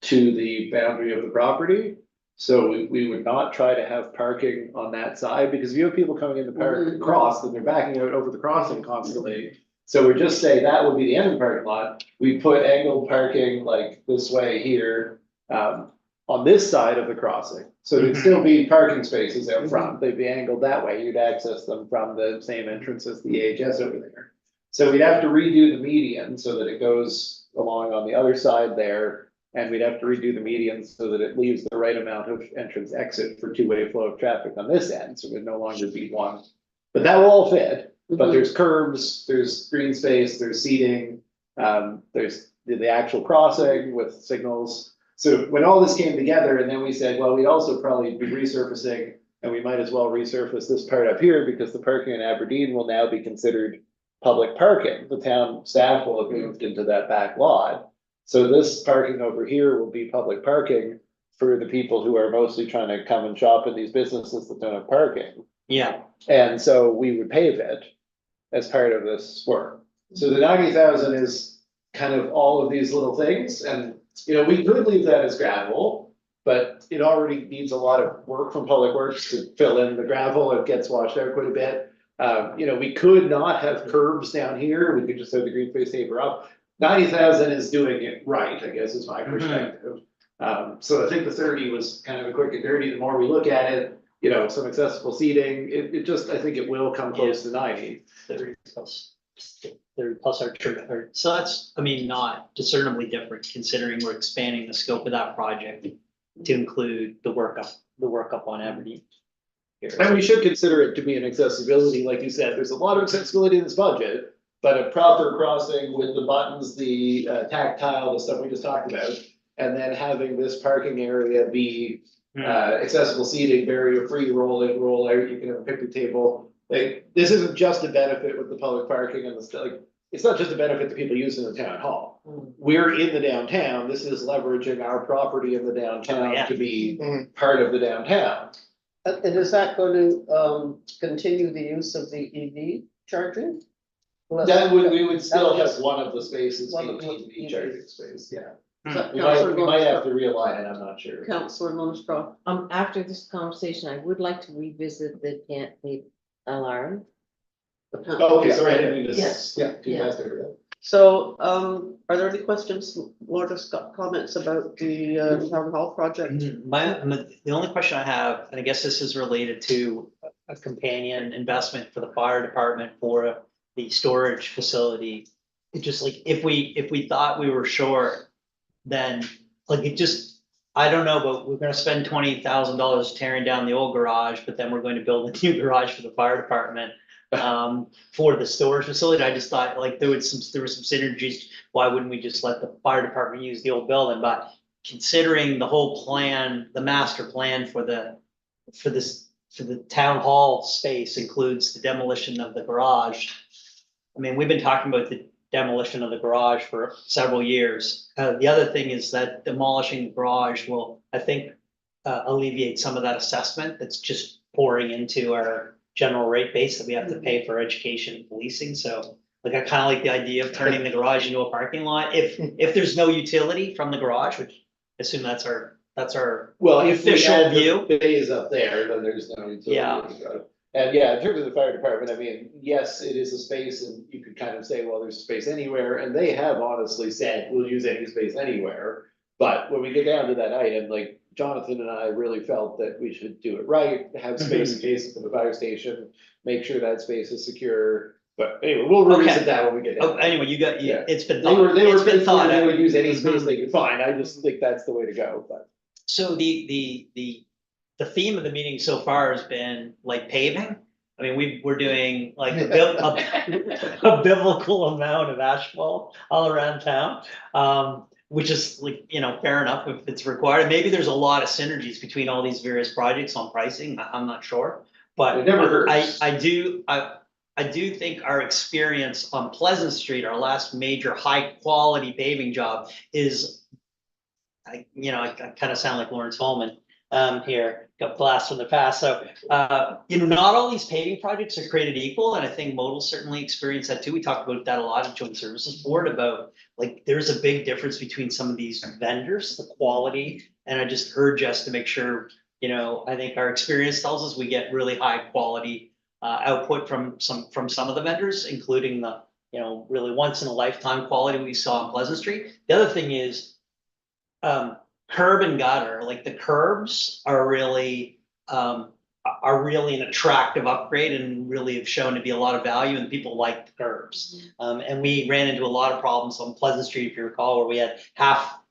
to the boundary of the property. So we would not try to have parking on that side, because if you have people coming in the park cross, then they're backing out over the crossing constantly. So we're just saying that would be the end of the parking lot. We put angled parking like this way here, on this side of the crossing. So there'd still be parking spaces out front. They'd be angled that way. You'd access them from the same entrance as the AHS over there. So we'd have to redo the median so that it goes along on the other side there. And we'd have to redo the median so that it leaves the right amount of entrance exit for two-way flow of traffic on this end, so it would no longer be one. But that will all fit, but there's curbs, there's green space, there's seating, there's the actual crossing with signals. So when all this came together, and then we said, well, we'd also probably be resurfacing, and we might as well resurface this part up here, because the parking in Aberdeen will now be considered public parking. The town staff will have moved into that back lot. So this parking over here will be public parking for the people who are mostly trying to come and shop in these businesses that don't have parking. Yeah. And so we would pave it as part of this work. So the 90,000 is kind of all of these little things, and you know, we could leave that as gravel, but it already needs a lot of work from Public Works to fill in the gravel. It gets washed out quite a bit. You know, we could not have curbs down here. We could just have the green space paper up. 90,000 is doing it right, I guess, is my perspective. So I think the 30 was kind of a quick and dirty. The more we look at it, you know, some accessible seating, it just, I think it will come close to 90. 30 plus our church, so that's, I mean, not discernibly different, considering we're expanding the scope of that project to include the work up on Aberdeen. And we should consider it to be an accessibility, like you said, there's a lot of accessibility in this budget, but a proper crossing with the buttons, the tactile, the stuff we just talked about, and then having this parking area be accessible seating, barrier-free, roll in, roll out, you can have a picnic table. Like, this isn't just a benefit with the public parking and the stuff, like, it's not just a benefit to people using the town hall. We're in the downtown, this is leveraging our property in the downtown to be part of the downtown. And is that going to continue the use of the EV charging? Then we would still have one of the spaces being EV charging space, yeah. We might have to realign it, I'm not sure. Councillor Longstreth. After this conversation, I would like to revisit the alarm. Okay, sorry, I didn't mean to, Yes. yeah, too fast over that. So, are there any questions, Lord, or comments about the town hall project? The only question I have, and I guess this is related to a companion investment for the fire department for the storage facility. It just like, if we thought we were short, then like it just, I don't know, but we're gonna spend $20,000 tearing down the old garage, but then we're going to build a new garage for the fire department. For the storage facility. I just thought like there were some synergies. Why wouldn't we just let the fire department use the old building? But considering the whole plan, the master plan for the town hall space includes the demolition of the garage. I mean, we've been talking about the demolition of the garage for several years. The other thing is that demolishing the garage will, I think, alleviate some of that assessment that's just pouring into our general rate base that we have to pay for education and policing. So like, I kind of like the idea of turning the garage into a parking lot. If there's no utility from the garage, which I assume that's our Well, if we official add view. the bays up there, then there's no utility. Yeah. And yeah, in terms of the fire department, I mean, yes, it is a space and you could kind of say, well, there's space anywhere, and they have honestly said, we'll use any space anywhere. But when we get down to that item, like Jonathan and I really felt that we should do it right, have space in case for the fire station, make sure that space is secure. But anyway, we'll revisit that when we get down. Oh, anyway, Yeah. it's been They were it's been thought they out. would use any space they could find. I just think that's the way to go, but. So the theme of the meeting so far has been like paving. I mean, we're doing like a biblical amount of asphalt all around town. Which is like, fair enough if it's required. Maybe there's a lot of synergies between all these various projects on pricing. I'm not sure. But It never hurts. I do think our experience on Pleasant Street, our last major high quality paving job is, I kind of sound like Lawrence Holman here, got blast from the past. So, not all these paving projects are created equal. And I think Modal certainly experienced that too. We talked about that a lot in Joint Services Board about like, there's a big difference between some of these vendors, the quality. And I just urge us to make sure, I think our experience tells us we get really high quality output from some of the vendors, including the, really once in a lifetime quality we saw on Pleasant Street. The other thing is, curb and gutter, like the curbs are really an attractive upgrade and really have shown to be a lot of value, and people like the curbs. And we ran into a lot of problems on Pleasant Street, if you recall, where we had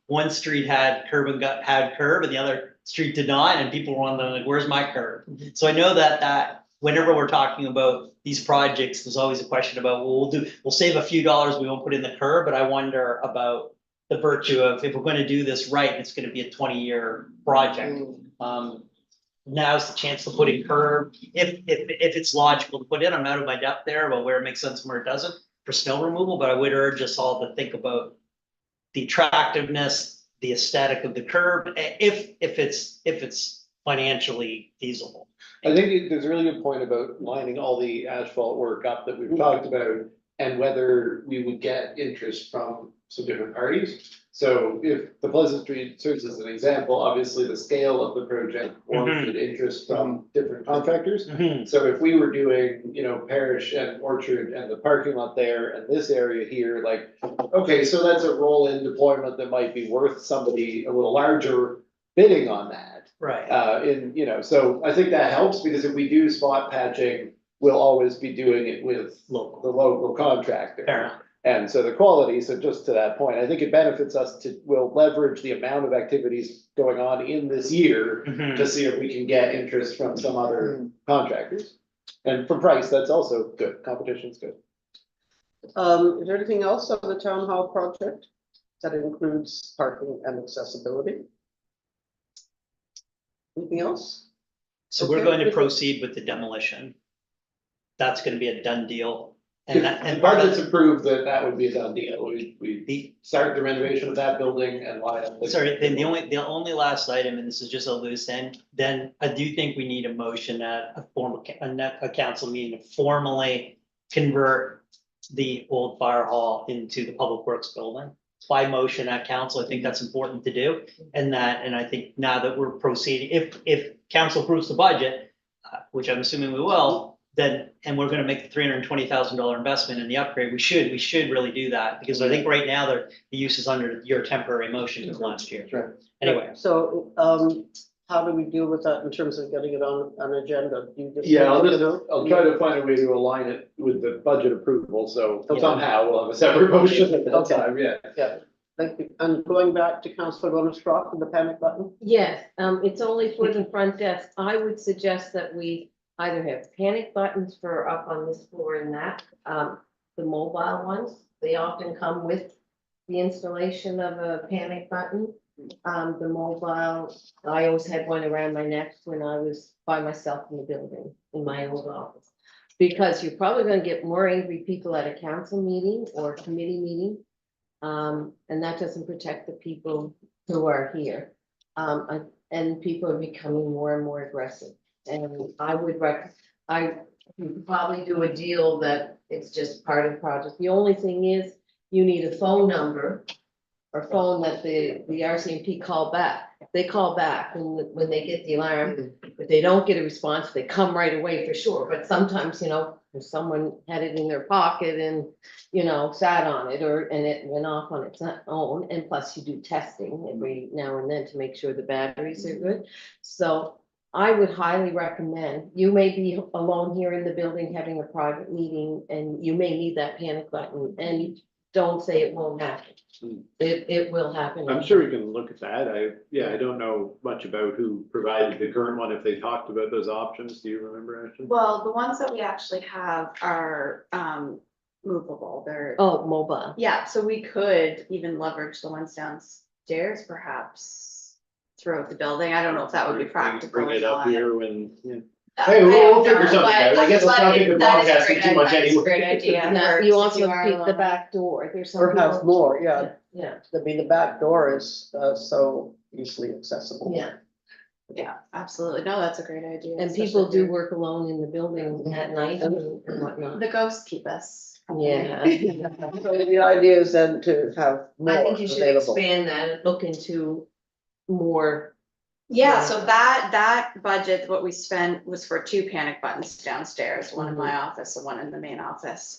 one street had curb and the other street did not, and people were wondering like, where's my curb? So I know that whenever we're talking about these projects, there's always a question about, well, we'll save a few dollars, we won't put in the curb, but I wonder about the virtue of, if we're going to do this right, it's going to be a 20-year project. Now's the chance to put in curb, if it's logical to put in. I'm out of my depth there about where it makes sense and where it doesn't for snow removal, but I would urge us all to think about the attractiveness, the aesthetic of the curb, if it's financially feasible. I think there's a really good point about lining all the asphalt work up that we've talked about and whether we would get interest from some different parties. So if the Pleasant Street serves as an example, obviously the scale of the project warranted interest from different contractors. So if we were doing, Parish and Orchard and the parking lot there and this area here, like, okay, so that's a roll-in deployment that might be worth somebody a little larger bidding on that. Right. So I think that helps, because if we do spot patching, we'll always be doing it with the local contractor. Fair enough. And so the quality, so just to that point, I think it benefits us we'll leverage the amount of activities going on in this year to see if we can get interest from some other contractors. And for price, that's also good. Competition's good. Is there anything else on the town hall project that includes parking and accessibility? Anything else? So we're Okay. going to proceed with the demolition. That's going to be a done deal. And If part budget's of, approved, then that would be a done deal. We start the renovation of that building and line up. sorry, then the only last item, and this is just a loose end, then I do think we need a motion at a council meeting to formally convert the old fire hall into the public works building. By motion at council, I think that's important to do. And I think now that we're proceeding, if council approves the budget, which I'm assuming we will, then, and we're gonna make the $320,000 investment in the upgrade, we should really do that, because I think right now the use is under your temporary motion from last year. Right. Anyway, So, how do we deal with that in terms of getting it on an agenda? Do you just Yeah, take it out? I'll try to find a way to align it with the budget approval, so Okay. somehow we'll have a separate motion at that Okay. time, yeah. Yeah, thank you. And going back to Councillor Lemon and the panic button? Yes, it's only for the front desk. I would suggest that we either have panic buttons for up on this floor and that, the mobile ones. They often come with the installation of a panic button. The mobile, I always had one around my neck when I was by myself in the building, in my old office. Because you're probably gonna get more angry people at a council meeting or committee meeting. And that doesn't protect the people who are here. And people are becoming more and more aggressive. And I would I could probably do a deal that it's just part of the project. The only thing is, you need a phone number or phone that the RCMP call back. They call back when they get the alarm. If they don't get a response, they come right away for sure. But sometimes, you know, if someone had it in their pocket and, you know, sat on it and it went off on its own. And plus you do testing every now and then to make sure the batteries are good. So I would highly recommend, you may be alone here in the building having a private meeting and you may need that panic button, and don't say it won't happen. It will happen. I'm sure we can look at that. I don't know much about who provided the current one, if they talked about those options. Do you remember, Ashley? Well, the ones that we actually have are movable. They're, Oh, mobile. yeah, so we could even leverage the ones downstairs perhaps throughout the building. I don't know if that would be practical. Bring or it up not. here when, yeah. I Hey, we'll don't figure know, something but- out. I guess it's not but in the that is a broadcasting great too much idea. That's a anyway. Great idea. Now, for- you since also are keep the alone. back door. There's some. Or have people- more, yeah. Yeah, I mean, the back door is so easily accessible. yeah. Yeah, absolutely. No, that's a great idea. And especially people if do you're- work alone in the building at night and whatnot. The ghosts keep us. Yeah. So the idea is then to have more I think you should available. expand that and look into more. Yeah, so that budget, what we spent was for 2 panic buttons downstairs, one in my office and one in the main office.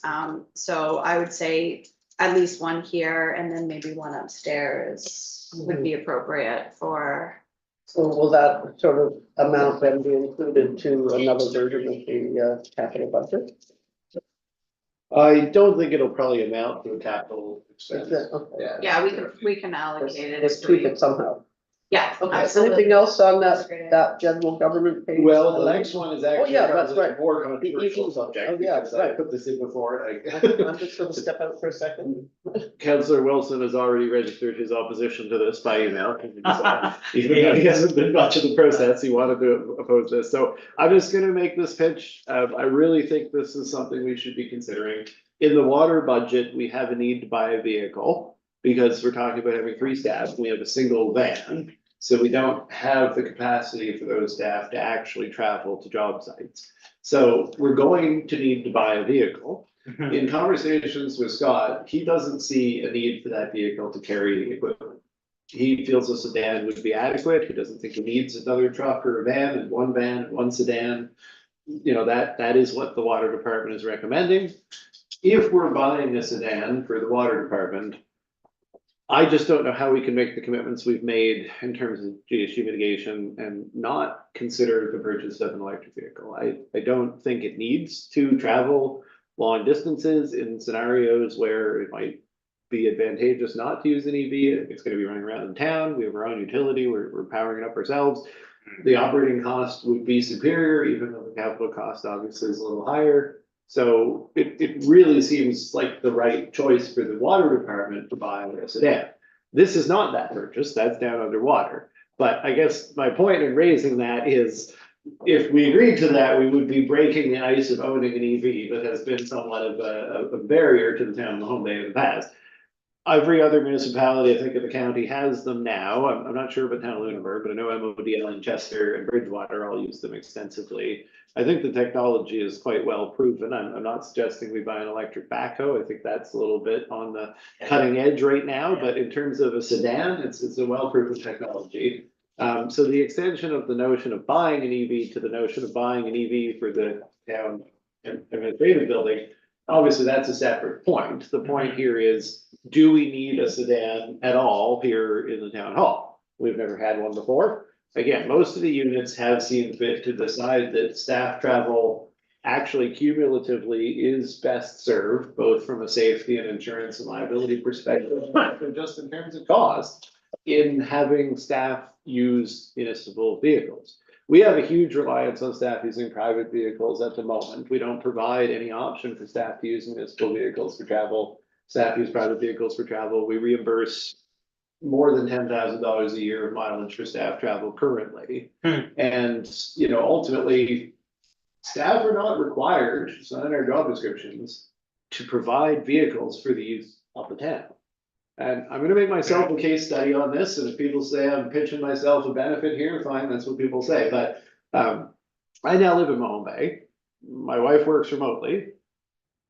So I would say at least one here and then maybe one upstairs would be appropriate for. So will that sort of amount then be included to another version of the capital budget? I don't think it'll probably amount to a capital Is expense. it? Okay. Yeah, we can allocate it. Let's if tweak we- it somehow. Yeah, Okay, absolutely. anything else on That's a great idea. that general government page? Well, the next one is actually yeah, that's probably a right. more controversial subject. Oh, yeah, because I right. put this in before. I'm just gonna step out for a second. Councillor Wilson has already registered his opposition to this by email. Even though he hasn't been much of the process, he wanted to oppose this. So I'm just gonna make this pitch. I really think this is something we should be considering. In the water budget, we have a need to buy a vehicle because we're talking about having 3 staff. And we have a single van. So we don't have the capacity for those staff to actually travel to job sites. So we're going to need to buy a vehicle. In conversations with Scott, he doesn't see a need for that vehicle to carry the equipment. He feels a sedan would be adequate. He doesn't think he needs another truck or a van and one sedan. You know, that is what the water department is recommending. If we're buying a sedan for the water department, I just don't know how we can make the commitments we've made in terms of GHG mitigation and not consider the purchase of an electric vehicle. I don't think it needs to travel long distances in scenarios where it might be advantageous not to use an EV. It's gonna be running around in town. We have our own utility. We're powering it up ourselves. The operating cost would be superior, even though the capital cost obviously is a little higher. So it really seems like the right choice for the water department to buy a sedan. This is not that purchase, that's down underwater. But I guess my point in raising that is, if we agreed to that, we would be breaking the ice of owning an EV that has been somewhat of a barrier to the town of Mahone Bay in the past. Every other municipality, I think, in the county has them now. I'm not sure about town of Lunenburg, but I know MODL and Chester and Bridgewater all use them extensively. I think the technology is quite well proven. I'm not suggesting we buy an electric backhoe. I think that's a little bit on the cutting edge right now, but in terms of a sedan, it's a well proven technology. So the extension of the notion of buying an EV to the notion of buying an EV for the town administrative building, obviously that's a separate point. The point here is, do we need a sedan at all here in the town hall? We've never had one before. again, most of the units have seen fit to decide that staff travel actually cumulatively is best served, both from a safety and insurance and liability perspective, but just in terms of cost, in having staff use municipal vehicles. We have a huge reliance on staff using private vehicles at the moment. We don't provide any option for staff to use municipal vehicles for travel. Staff use private vehicles for travel. We reimburse more than $10,000 a year of mileage for staff travel currently. And, you know, ultimately, staff are not required, it's not in our job descriptions, to provide vehicles for the use of the town. And I'm gonna make myself a case study on this, and if people say I'm pitching myself a benefit here, fine, that's what people say, but I now live in Mahone Bay. My wife works remotely.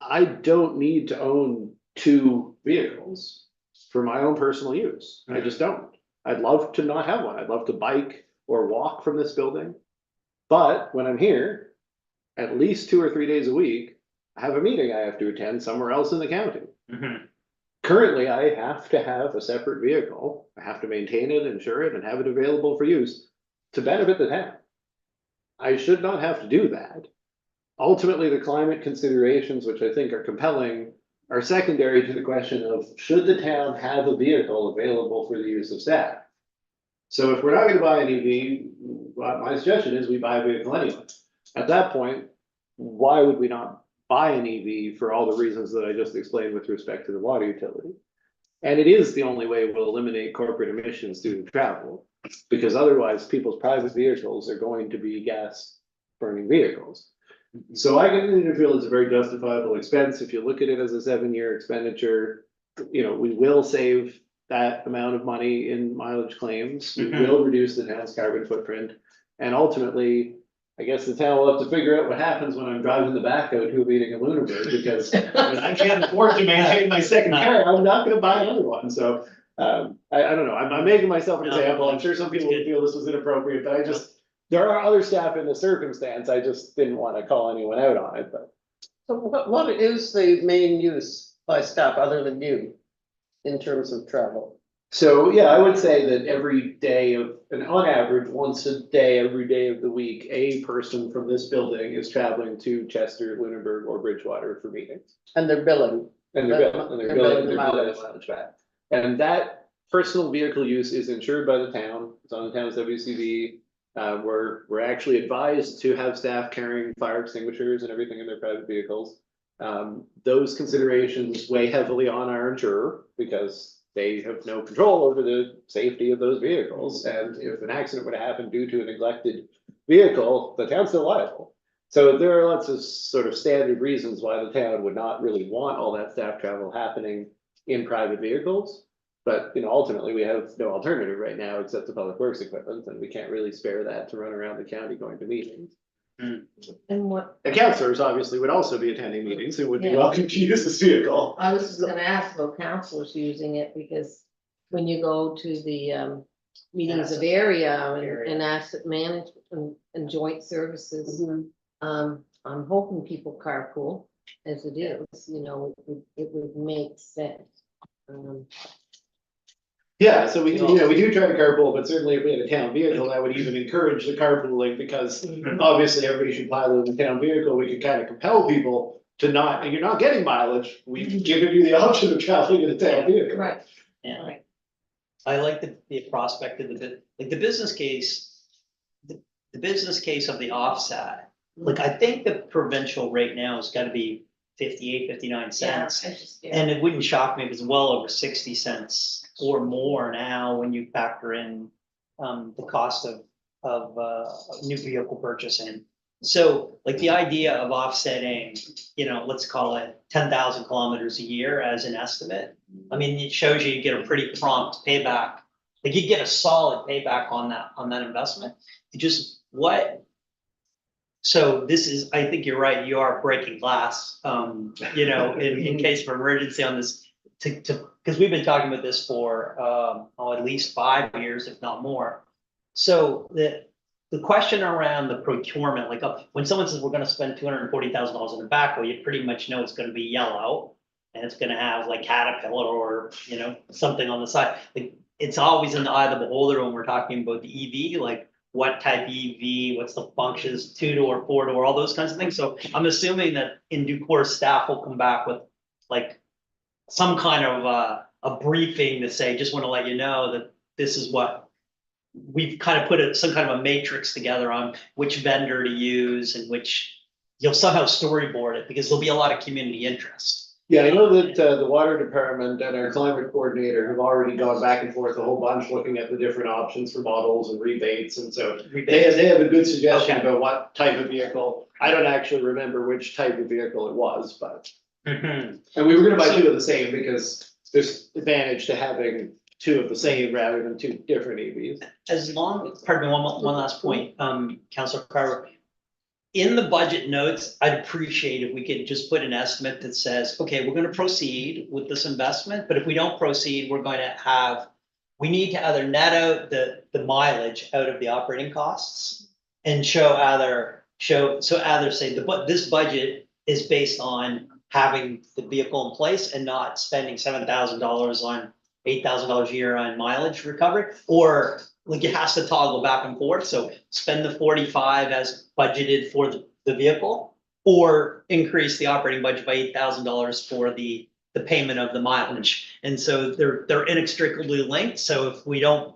I don't need to own 2 vehicles for my own personal use. I just don't. I'd love to not have one. I'd love to bike or walk from this building. But when I'm here, at least 2 or 3 days a week, I have a meeting I have to attend somewhere else in the county. Currently, I have to have a separate vehicle. I have to maintain it, insure it, and have it available for use to benefit the town. I should not have to do that. Ultimately, the climate considerations, which I think are compelling, are secondary to the question of should the town have a vehicle available for the use of staff? So if we're not gonna buy an EV, well, my suggestion is we buy a vehicle anyway. At that point, why would we not buy an EV for all the reasons that I just explained with respect to the water utility? And it is the only way we'll eliminate corporate emissions due to travel, because otherwise people's private vehicles are going to be gas burning vehicles. So I continue to feel it's a very justifiable expense. If you look at it as a 7-year expenditure, you know, we will save that amount of money in mileage claims. We will reduce the town's carbon footprint. And ultimately, I guess the town will have to figure out what happens when I'm driving the backhoe to a meeting in Lunenburg, because when I can't afford to maintain my second car, I'm not gonna buy another one. So I don't know. I'm making myself an example. I'm sure some people would feel this was inappropriate, but I just, there are other staff in the circumstance. I just didn't want to call anyone out on it, but. So what is the main use by staff other than you in terms of travel? So, yeah, I would say that every day of, and on average, once a day, every day of the week, a person from this building is traveling to Chester, Lunenburg, or Bridgewater for meetings. And they're billing. And they're billing the mileage back. And that personal vehicle use is insured by the town. It's on the town's WCV. We're actually advised to have staff carrying fire extinguishers and everything in their private vehicles. Those considerations weigh heavily on our insurer because they have no control over the safety of those vehicles. And if an accident would happen due to a neglected vehicle, the town's still liable. So there are lots of sort of standard reasons why the town would not really want all that staff travel happening in private vehicles. But, you know, ultimately, we have no alternative right now except the public works equipment, and we can't really spare that to run around the county going to meetings. And what, And counselors obviously would also be attending meetings and would be Yeah. welcome to use this vehicle. I was just gonna ask about counselors using it, because when you go to the meetings of area and asset management and joint services, I'm hoping people carpool as it is, you know, it would make sense. Yeah, so we do try to carpool, but certainly if we had a town vehicle, that would even encourage the carpooling, because obviously everybody should pilot in the town vehicle. We could kind of compel people to not, and you're not getting mileage, we've given you the option of traveling in a town vehicle. Right. Yeah, Right. I like the prospect of the business case. The business case of the offset, like I think the provincial rate now has got to be 58, 59 cents. And it wouldn't shock me if it's well over 60 cents or more now when you factor in the cost of new vehicle purchasing. So like the idea of offsetting, you know, let's call it 10,000 kilometers a year as an estimate. I mean, it shows you get a pretty prompt payback. Like you get a solid payback on that investment. It just what. So this is, I think you're right, you are breaking glass, you know, in case of emergency on this, because we've been talking about this for, at least 5 years, if not more. So the question around the procurement, like when someone says we're gonna spend $240,000 on a backhoe, you pretty much know it's gonna be yellow and it's gonna have like Caterpillar or, you know, something on the side. Like it's always in the eye of the beholder when we're talking about the EV, like what type of EV, what's the functions, 2-door, 4-door, all those kinds of things. So I'm assuming that in due course, staff will come back with like some kind of a briefing to say, just want to let you know that this is what we've kind of put some kind of a matrix together on which vendor to use and which you'll somehow storyboard it because there'll be a lot of community interest. Yeah, I know that the water department and our climate coordinator have already gone back and forth a whole bunch, looking at the different options for models and rebates, and so they have a good suggestion Okay. about what type of vehicle. I don't actually remember which type of vehicle it was, but, Mhm. and we were gonna buy two of the same because there's advantage to having two of the same rather than two different EVs. As long, pardon me, one last point, Councilor Carver. In the budget notes, I'd appreciate if we could just put an estimate that says, okay, we're gonna proceed with this investment, but if we don't proceed, we're going to have. We need to either net out the mileage out of the operating costs and either say this budget is based on having the vehicle in place and not spending $7,000 on $8,000 a year on mileage recovery, or like it has to toggle back and forth, so spend the 45 as budgeted for the vehicle, or increase the operating budget by $8,000 for the payment of the mileage. And so they're inextricably linked, so if we don't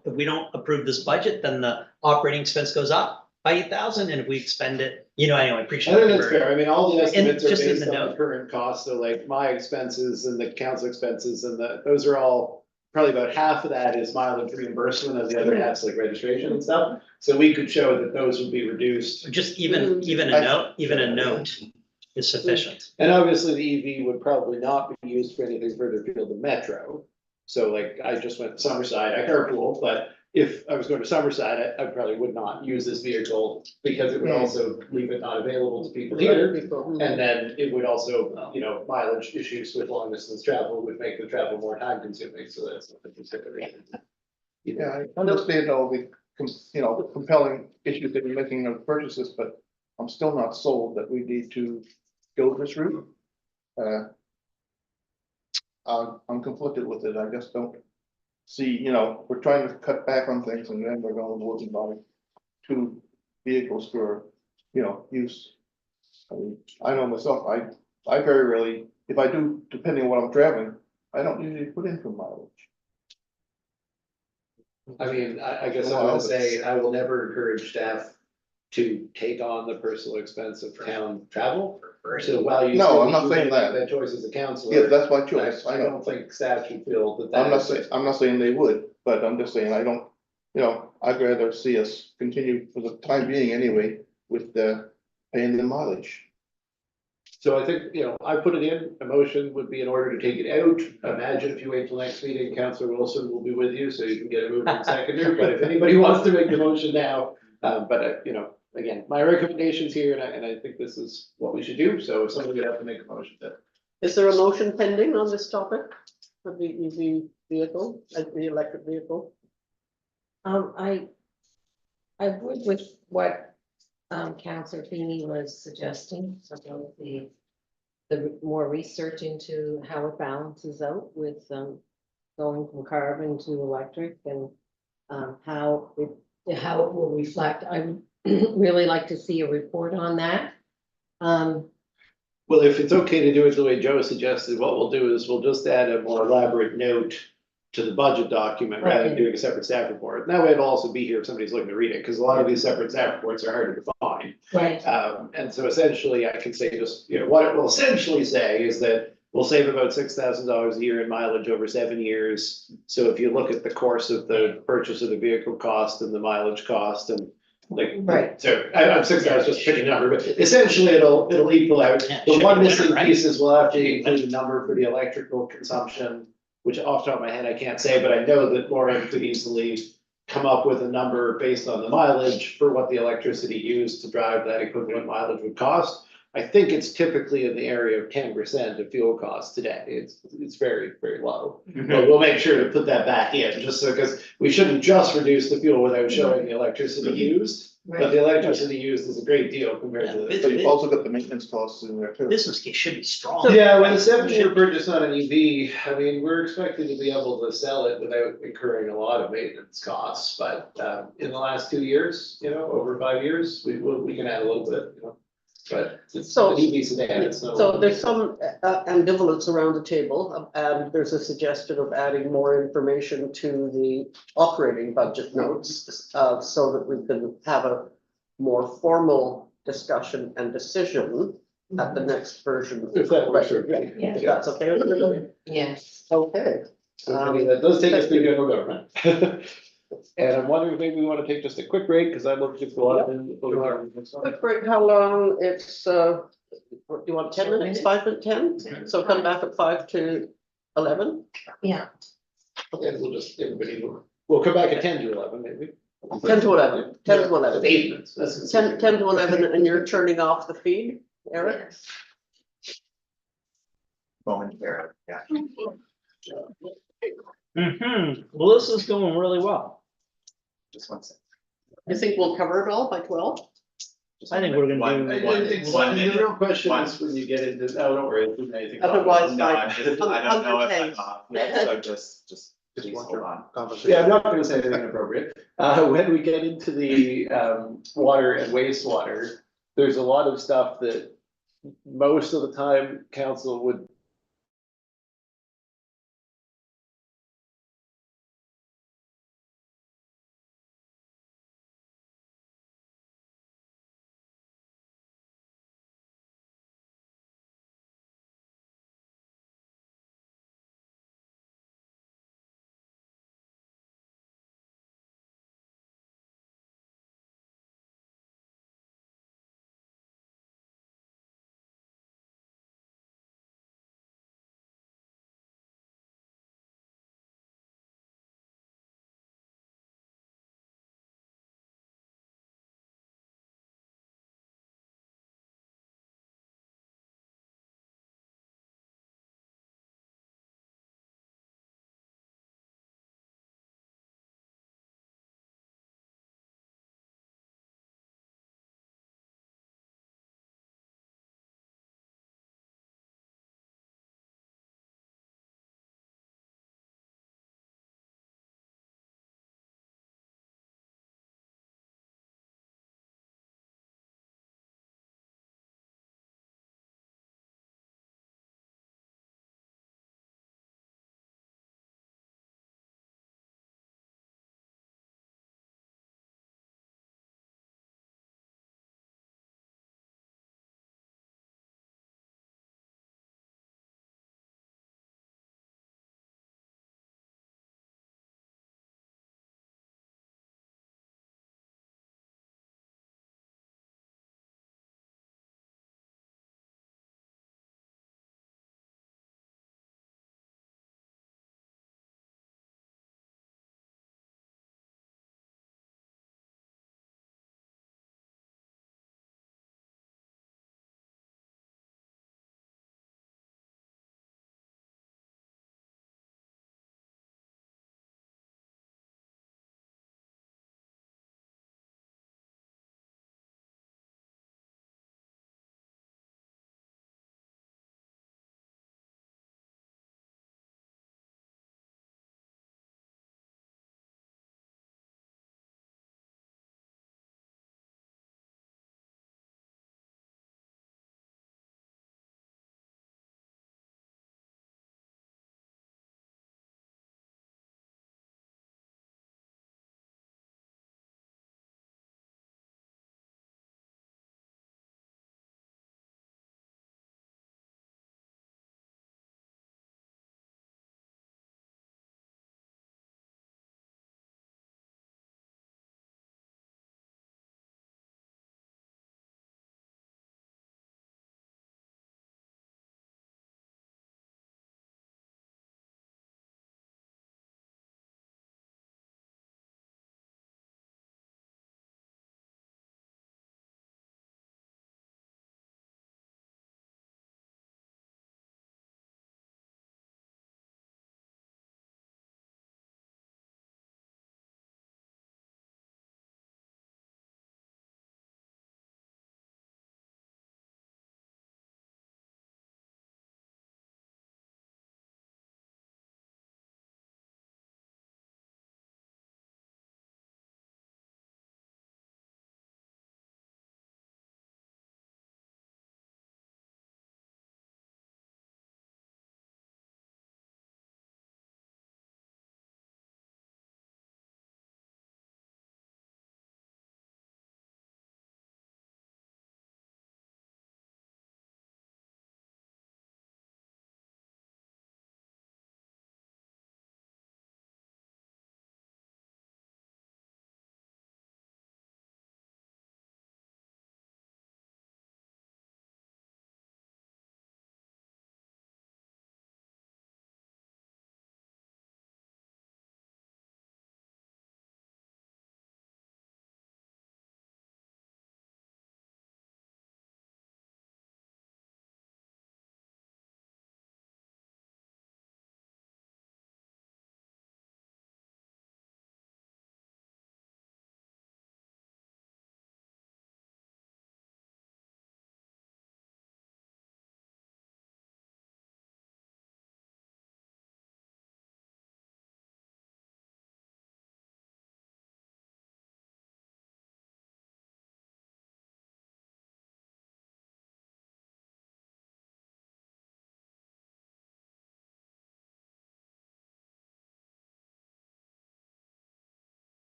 approve this budget, then the operating expense goes up by 8,000, and if we expend it, anyway, I appreciate think it. that's fair. I mean, all the estimates are just in based the on the note. current costs, so like my expenses and the council expenses and those are all. Probably about half of that is mileage reimbursement and the other half's like registration and stuff. So we could show that those would be reduced. Just even a note is sufficient. And obviously the EV would probably not be used for anything further afield than Metro. So like I just went to Summerside, I carpool, but if I was going to Summerside, I probably would not use this vehicle because it would also leave it not available to people here. And then it would also, mileage issues with long distance travel would make the travel more time consuming, so that's something to consider. Yeah, I understand all the, compelling issues that you're making of purchases, but I'm still not sold that we need to go this route. I'm conflicted with it. I just don't see, we're trying to cut back on things and then we're going to buy two vehicles for, use. I mean, I know myself, I very rarely, if I do, depending on what I'm traveling, I don't usually put in for mileage. I mean, I guess I will say, I will never encourage staff to take on the personal expense of town travel. So while you. No, I'm not saying that. That choice as a counselor. Yeah, that's my choice. I don't think staff should feel that. I'm not saying they would, but I'm just saying I don't, I'd rather see us continue for the time being anyway with paying the mileage. So I think, I put it in, a motion would be in order to take it out. Imagine if you wait till next meeting, Councillor Wilson will be with you, so you can get a move in seconder, but if anybody wants to make the motion now, again, my recommendation's here and I think this is what we should do, so if somebody would have to make a motion then. Is there a motion pending on this topic for the EV vehicle, the electric vehicle? I would with what Councillor Feeney was suggesting, about the more research into how it balances out with going from carbon to electric and how it will reflect. I would really like to see a report on that. Well, if it's okay to do it the way Joe suggested, what we'll do is we'll just add a more elaborate note to the budget document rather than doing a separate staff report. And that way it'll also be here if somebody's looking to read it, because a lot of these separate staff reports are harder to find. Right. And so essentially I can say just, what it will essentially say is that we'll save about $6,000 a year in mileage over 7 years. So if you look at the course of the purchase of the vehicle cost and the mileage cost and Right. So I'm 6,000, just pick a number, but essentially it'll equal out. Yeah, The should one be missing better, right? piece is we'll have to include a number for the electrical consumption, which off the top of my head, I can't say, but I know that Lauren could easily come up with a number based on the mileage for what the electricity used to drive that equivalent mileage would cost. I think it's typically in the area of 10% of fuel costs today. It's very, very low. But we'll make sure to put that back in, just so, because we shouldn't just reduce the fuel without showing the electricity used. But the electricity used is a great deal compared to Yeah. But the. you've also got the maintenance costs in there too. Business case should be strong. Yeah, with a 7-year purchase on an EV, I mean, we're expecting to be able to sell it without incurring a lot of maintenance costs, but in the last 2 years, over 5 years, we can add a little bit, But it's So- an EV sedan, it's not. So there's some ambivalence around the table, and there's a suggestion of adding more information to the operating budget notes, so that we can have a more formal discussion and decision at the next version. If that works for everybody. Yeah. If that's okay with everybody? Yes. Okay. I mean, that does take us to the general government. And I'm wondering if maybe we want to take just a quick break, because I'm looking to go out and. Quick break, how long? It's, what, do you want 10 minutes, 5 to 10? So come back at 5 to 11? Yeah. Okay, we'll come back at 10 to 11, maybe. 10 to 11, 10 to 11. 8 minutes. That's 10 to 11, and you're turning off the feed, Eric? Momentarily, yeah. Well, this is going really well. Just one second. You think we'll cover it all by 12? I think we're gonna One- do- one- one The minute. real question One- is when you get into, oh, don't worry, it's anything. Otherwise, No, like, I'm just, I don't know if 100 I'm days. off, so just Just please want hold your on. conversation. Yeah, I'm not gonna say anything inappropriate. When we get into the water and wastewater, there's a lot of stuff that most of the time council would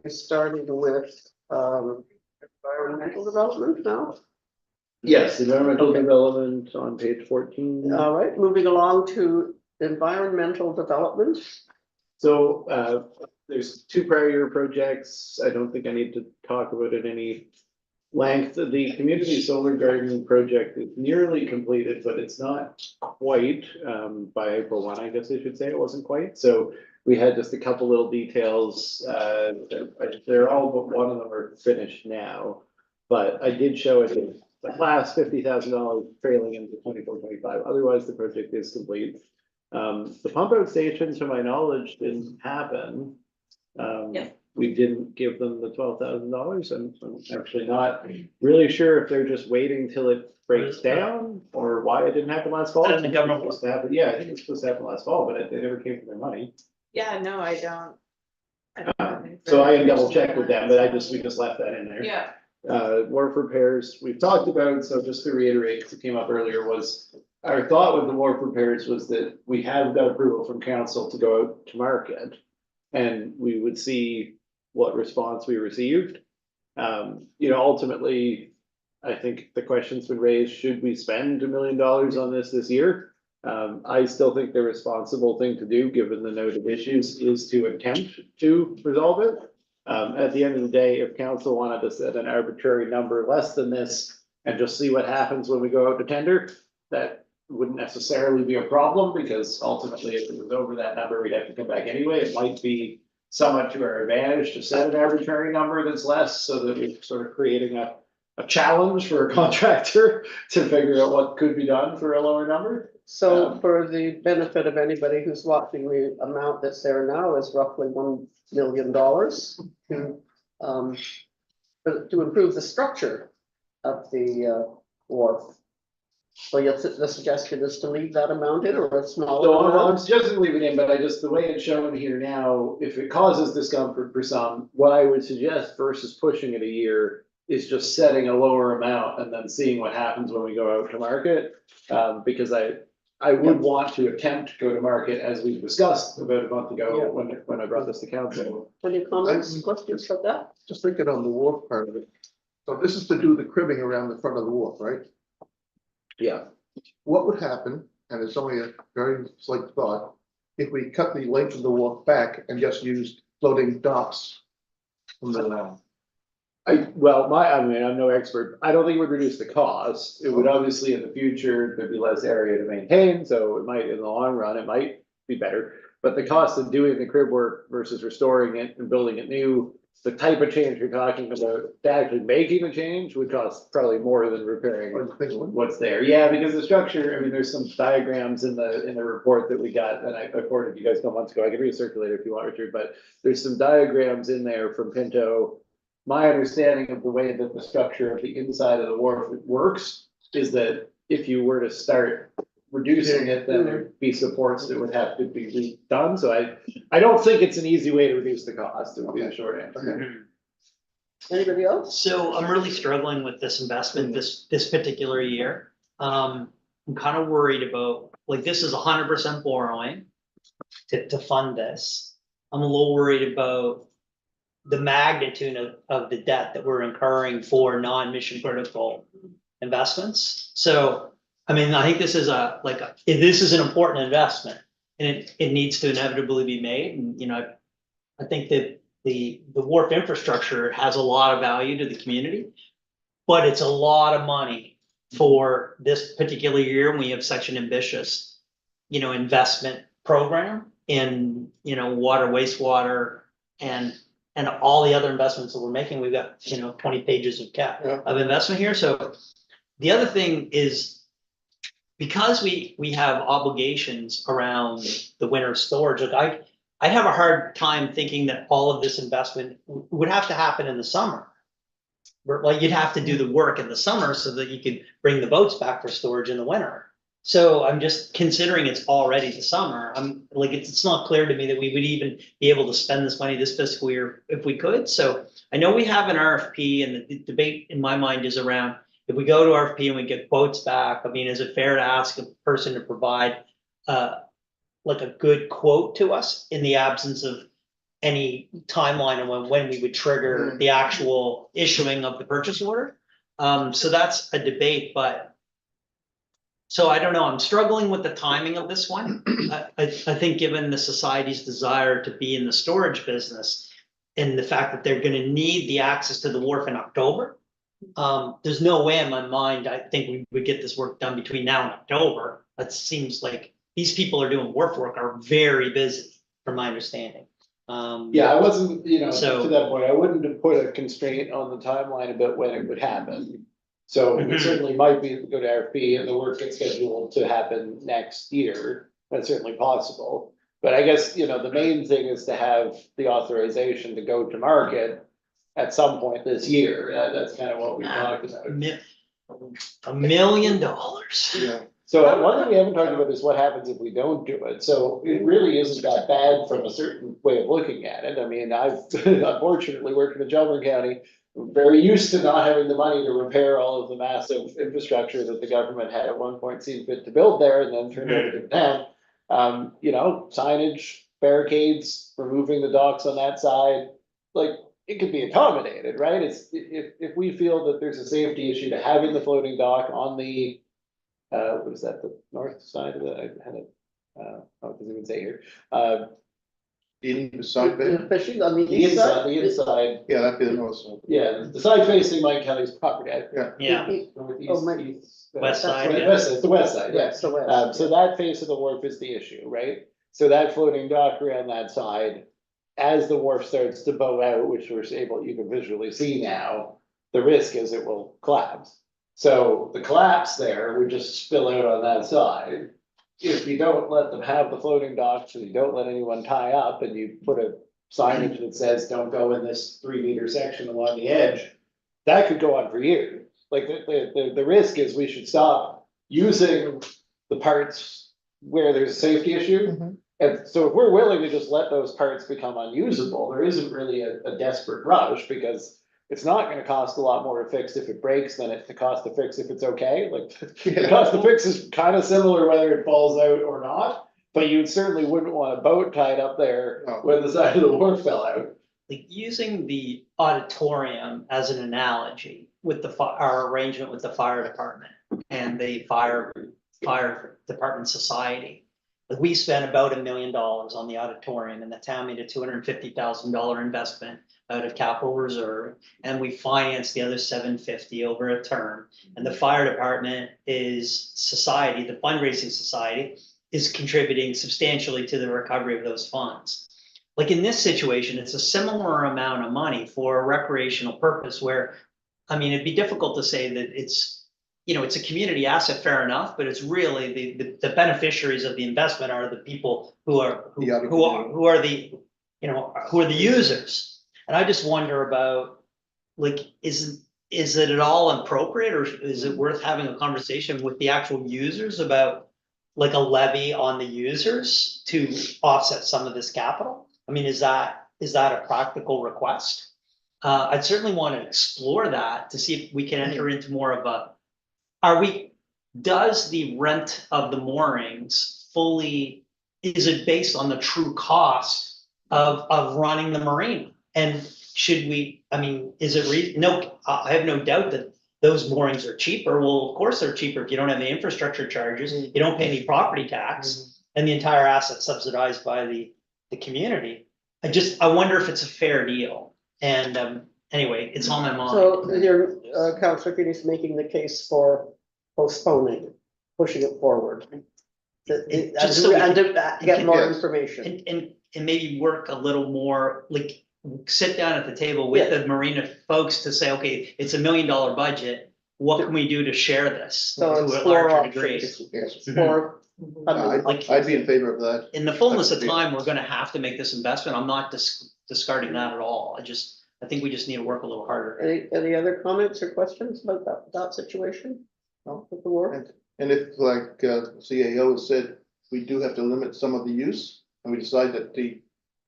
Starting with, environmental development now. Yes, environmental development on page 14. All right, moving along to environmental development. So there's two prior year projects. I don't think I need to talk about it any length. The community solar garden project is nearly completed, but it's not quite by April 1, I guess I should say. It wasn't quite. So we had just a couple little details. They're all but one of them are finished now. But I did show it in the last $50,000 trailing into 24-25. Otherwise, the project is complete. The pump out station, to my knowledge, didn't happen. Yeah. We didn't give them the $12,000. I'm actually not really sure if they're just waiting till it breaks down or why it didn't happen last fall. And the government was to happen. Yeah, I think it's supposed to happen last fall, but they never came for their money. Yeah, no, I don't. have any So I further can double check with them, but information we just left that in there. Yeah, Wharf repairs, we've talked about, so just to reiterate, because it came up earlier, was our thought with the wharf repairs was that we have got approval from council to go out to market. And we would see what response we received. Ultimately, I think the question's been raised, should we spend $1 million on this year? I still think the responsible thing to do, given the noted issues, is to attempt to resolve it. At the end of the day, if council wanted to set an arbitrary number less than this and just see what happens when we go out to tender, that wouldn't necessarily be a problem, because ultimately if it was over that number, we'd have to come back anyway. It might be somewhat to our advantage to set an arbitrary number that's less, so that we're sort of creating a challenge for a contractor to figure out what could be done for a lower number. So for the benefit of anybody who's watching, the amount that's there now is roughly $1 million to improve the structure of the wharf. So yes, the suggestion is to leave that amount in, or a smaller So I'm amount? suggesting leave it in, but the way it's shown here now, if it causes discomfort for some, what I would suggest versus pushing it a year is just setting a lower amount and then seeing what happens when we go out to market. Because I would want to attempt to go to market, as we discussed about a month ago when I brought this to council. Any comments, questions about that? Just thinking on the wharf part of it. So this is to do the cribbing around the front of the wharf, right? Yeah. What would happen, and it's only a very slight thought, if we cut the length of the wharf back and just used floating docks from the land? I'm no expert. I don't think it would reduce the cost. It would obviously in the future, there'd be less area to maintain, so it might, in the long run, it might be better. But the cost of doing the crib work versus restoring it and building it new, the type of change you're talking about, actually making the change would cost probably more than repairing what's there. Yeah, because the structure, there's some diagrams in the report that we got, and I forwarded you guys a couple months ago. I can recirculate it if you want, Richard, but there's some diagrams in there from Pinto. My understanding of the way that the structure of the inside of the wharf works is that if you were to start reducing it, then there'd be supports that would have to be redone. So I don't think it's an easy way to reduce the cost, it would be the short answer. Anybody else? So I'm really struggling with this investment this particular year. I'm kind of worried about, this is 100% borrowing to fund this. I'm a little worried about the magnitude of the debt that we're incurring for non-mission critical investments. So, I think this is this is an important investment, and it needs to inevitably be made. And, I think that the wharf infrastructure has a lot of value to the community, but it's a lot of money for this particular year. And we have such an ambitious, investment program in, water, wastewater, and all the other investments that we're making. We've got, 20 pages of investment here. So the other thing is, because we have obligations around the winter storage, I have a hard time thinking that all of this investment would have to happen in the summer. You'd have to do the work in the summer so that you could bring the boats back for storage in the winter. So I'm just considering it's already the summer. It's not clear to me that we would even be able to spend this money this fiscal year if we could. So I know we have an RFP, and the debate in my mind is around, if we go to RFP and we get quotes back, is it fair to ask a person to provide a good quote to us in the absence of any timeline on when we would trigger the actual issuing of the purchase order. So that's a debate, but. So I don't know, I'm struggling with the timing of this one. I think given the society's desire to be in the storage business and the fact that they're gonna need the access to the wharf in October. There's no way in my mind, I think we would get this work done between now and October. That seems like these people are doing wharf work are very busy, from my understanding. Yeah, I wasn't, you know, So- to that point, I wouldn't have put a constraint on the timeline about when it would happen. So it Mhm. certainly might be to go to RFP and the work gets scheduled to happen next year. That's certainly possible. But I guess, you know, the main thing is to have the authorization to go to market at some point this year. That's kind of what we talked about. $1 million. Yeah, So one thing we haven't talked about is what happens if we don't do it. So it really isn't that bad from a certain way of looking at it. I mean, I've unfortunately worked in Shelburne County. We're very used to not having the money to repair all of the massive infrastructure that the government had at one point seen fit to build there and then turned over to the town. You know, signage, barricades, removing the docks on that side, like, it could be accommodated, right? It's, if we feel that there's a safety issue to having the floating dock on the, what is that, the north side of the, I had it, it doesn't even say here. the side bay, Especially on the The east inside, side. the inside, yeah, that'd be the north side. yeah, the side facing Mike Kelly's property. Yeah, Northeast, Oh, my- east, West side, right, yeah. West side, it's the west side, yeah. Yes, the west. So that face of the wharf is the issue, right? So that floating dock around that side, as the wharf starts to bow out, which we're able, you can visually see now, the risk is it will collapse. So the collapse there would just spill out on that side. If you don't let them have the floating docks, and you don't let anyone tie up, and you put a signage that says, don't go in this 3 meter section along the edge, that could go on for years. Like, the risk is we should stop using the parts where there's a safety issue. Mhm. And so if we're willing to just let those parts become unusable, there isn't really a desperate rush, because it's not gonna cost a lot more to fix if it breaks than it to cost to fix if it's okay, like, the cost to fix is kind of similar whether it falls out or not. But you certainly wouldn't want a boat tied up there No. when the side of the wharf fell out. like using the auditorium as an analogy with our arrangement with the fire department and the fire department society. Like, we spent about $1 million on the auditorium, and the town made a $250,000 investment out of capital reserve, and we financed the other $750,000 over a term. And the fire department society, the fundraising society, is contributing substantially to the recovery of those funds. Like, in this situation, it's a similar amount of money for a recreational purpose where, I mean, it'd be difficult to say that it's, you know, it's a community asset, fair enough, but it's really the beneficiaries of the investment are the people who are the, you know, who are the users. And I just wonder about, like, is it at all appropriate, or is it worth having a conversation with the actual users about like a levy on the users to offset some of this capital? I mean, is that a practical request? I'd certainly want to explore that to see if we can enter into more of a, does the rent of the moorings fully, is it based on the true cost of running the marina? And should we, I mean, is it no, I have no doubt that those moorings are cheaper. Well, of course they're cheaper if you don't have the infrastructure charges, you don't pay any property tax, and the entire asset's subsidized by the community. I wonder if it's a fair deal. And anyway, it's on my mind. So your Councillor Keating's making the case for postponing, pushing it forward. Just so we And can- to get more Yes. information. And maybe work a little more, like, sit down at the table with the marina folks to say, okay, it's $1 million budget. What can we do to share this So to a explore larger degree? options. Yes. Explore. I'd be in favor of that. In the fullness of time, we're gonna have to make this investment. I'm not discarding that at all. I think we just need to work a little harder. Any other comments or questions about that situation? No, with the war? And if, like, CAO said, we do have to limit some of the use, and we decide that the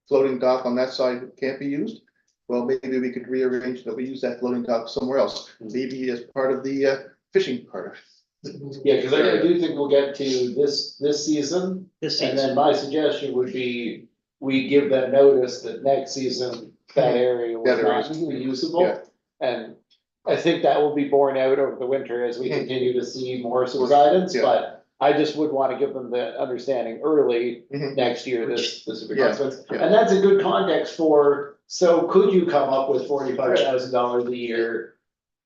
floating dock on that side can't be used, well, maybe we could rearrange that we use that floating dock somewhere else, maybe as part of the fishing part of it. Yeah, because I do think we'll get to this season, This and seems, then my suggestion would be, we give them notice that next season that area will Yeah, there not is. be Yeah. usable. And I think that will be borne out over the winter as we Mhm. continue to see more subsidence, Yeah. but I just would want to give them the understanding early Mhm. next year, this is a Yeah, consequence. yeah. And that's a good context for, so could you come up with $45,000 a year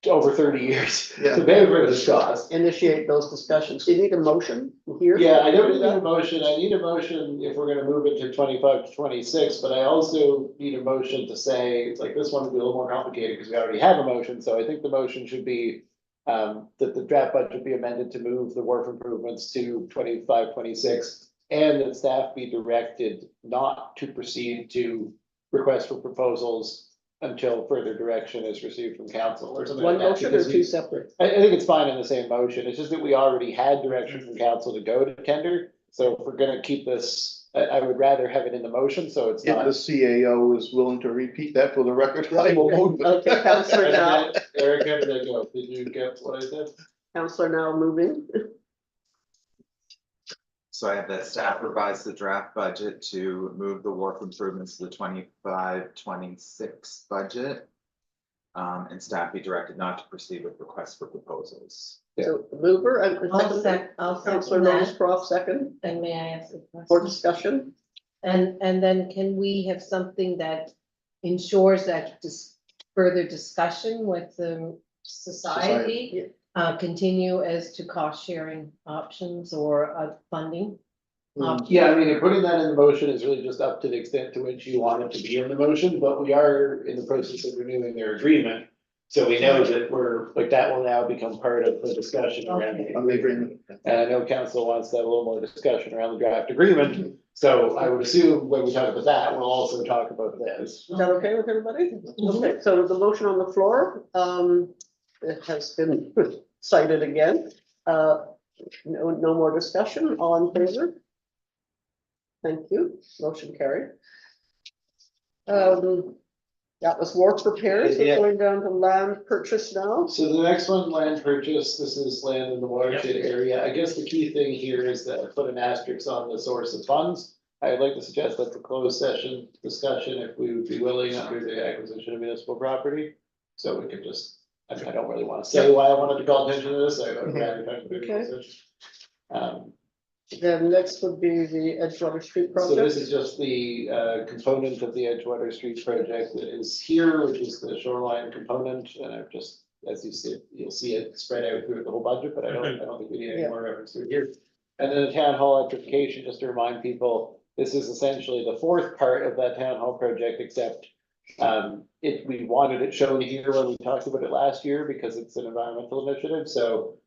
over 30 years Yeah. to pay for this cost? Initiate those discussions. Do you need a motion here? Yeah, I don't need a motion. I need a motion if we're gonna move it to 25 to 26, but I also need a motion to say, like, this one would be a little more complicated because we already have a motion, so I think the motion should be that the draft budget be amended to move the wharf improvements to 25, 26, and that staff be directed not to proceed to request for proposals until further direction is received from council or something like One that. motion or because two we- separate? I think it's fine in the same motion, it's just that we already had direction from council to go to tender, so if we're gonna keep this, I would rather have it in the motion, so it's If the not. CAO is willing to repeat that for the record, I will move it. Okay, Counselor Now, Eric, how did that go? Did you get what I said? Counselor Now moving. So I have that staff revise the draft budget to move the wharf improvements to the 25-26 budget. And staff be directed not to proceed with requests for proposals. So mover, I'll Counselor second Rose that, Croft second, and may I ask a for question? discussion. And then can we have something that ensures that further discussion with the society? Continue as to cost sharing options or funding? options? Yeah, I mean, putting that in the motion is really just up to the extent to which you want it to be in the motion, but we are in the process of renewing their agreement. So we know that we're, like, that will now become part of the discussion around the On the agreement. And I know council wants to have a little more discussion around the draft agreement, so I would assume when we talk about that, we'll also talk about this. Is that okay with everybody? Okay, so the motion on the floor, it has been cited again. No more discussion, all in favor? Thank you, motion carried. That was wharf repairs, we're Yeah. going down to land purchase now. So the next one, land purchase, this is land in the watershed area. I guess the key thing here is that I put an asterisk on the source of funds. I'd like to suggest that's a closed session discussion if we would be willing under the acquisition of municipal property. So we could just, I mean, I don't really want to say why I wanted to call attention to this, I would rather talk about Okay. it. Then next would be the Edgewater Street So this project. is just the component of the Edgewater Street project that is here, which is the shoreline component, and I've just, as you see, you'll see it spread out through the whole budget, but I don't think we need any Yeah. more reference to it here. And then the town hall electrification, just to remind people, this is essentially the fourth part of that town hall project, except we wanted it shown here when we talked about it last year because it's an environmental initiative, so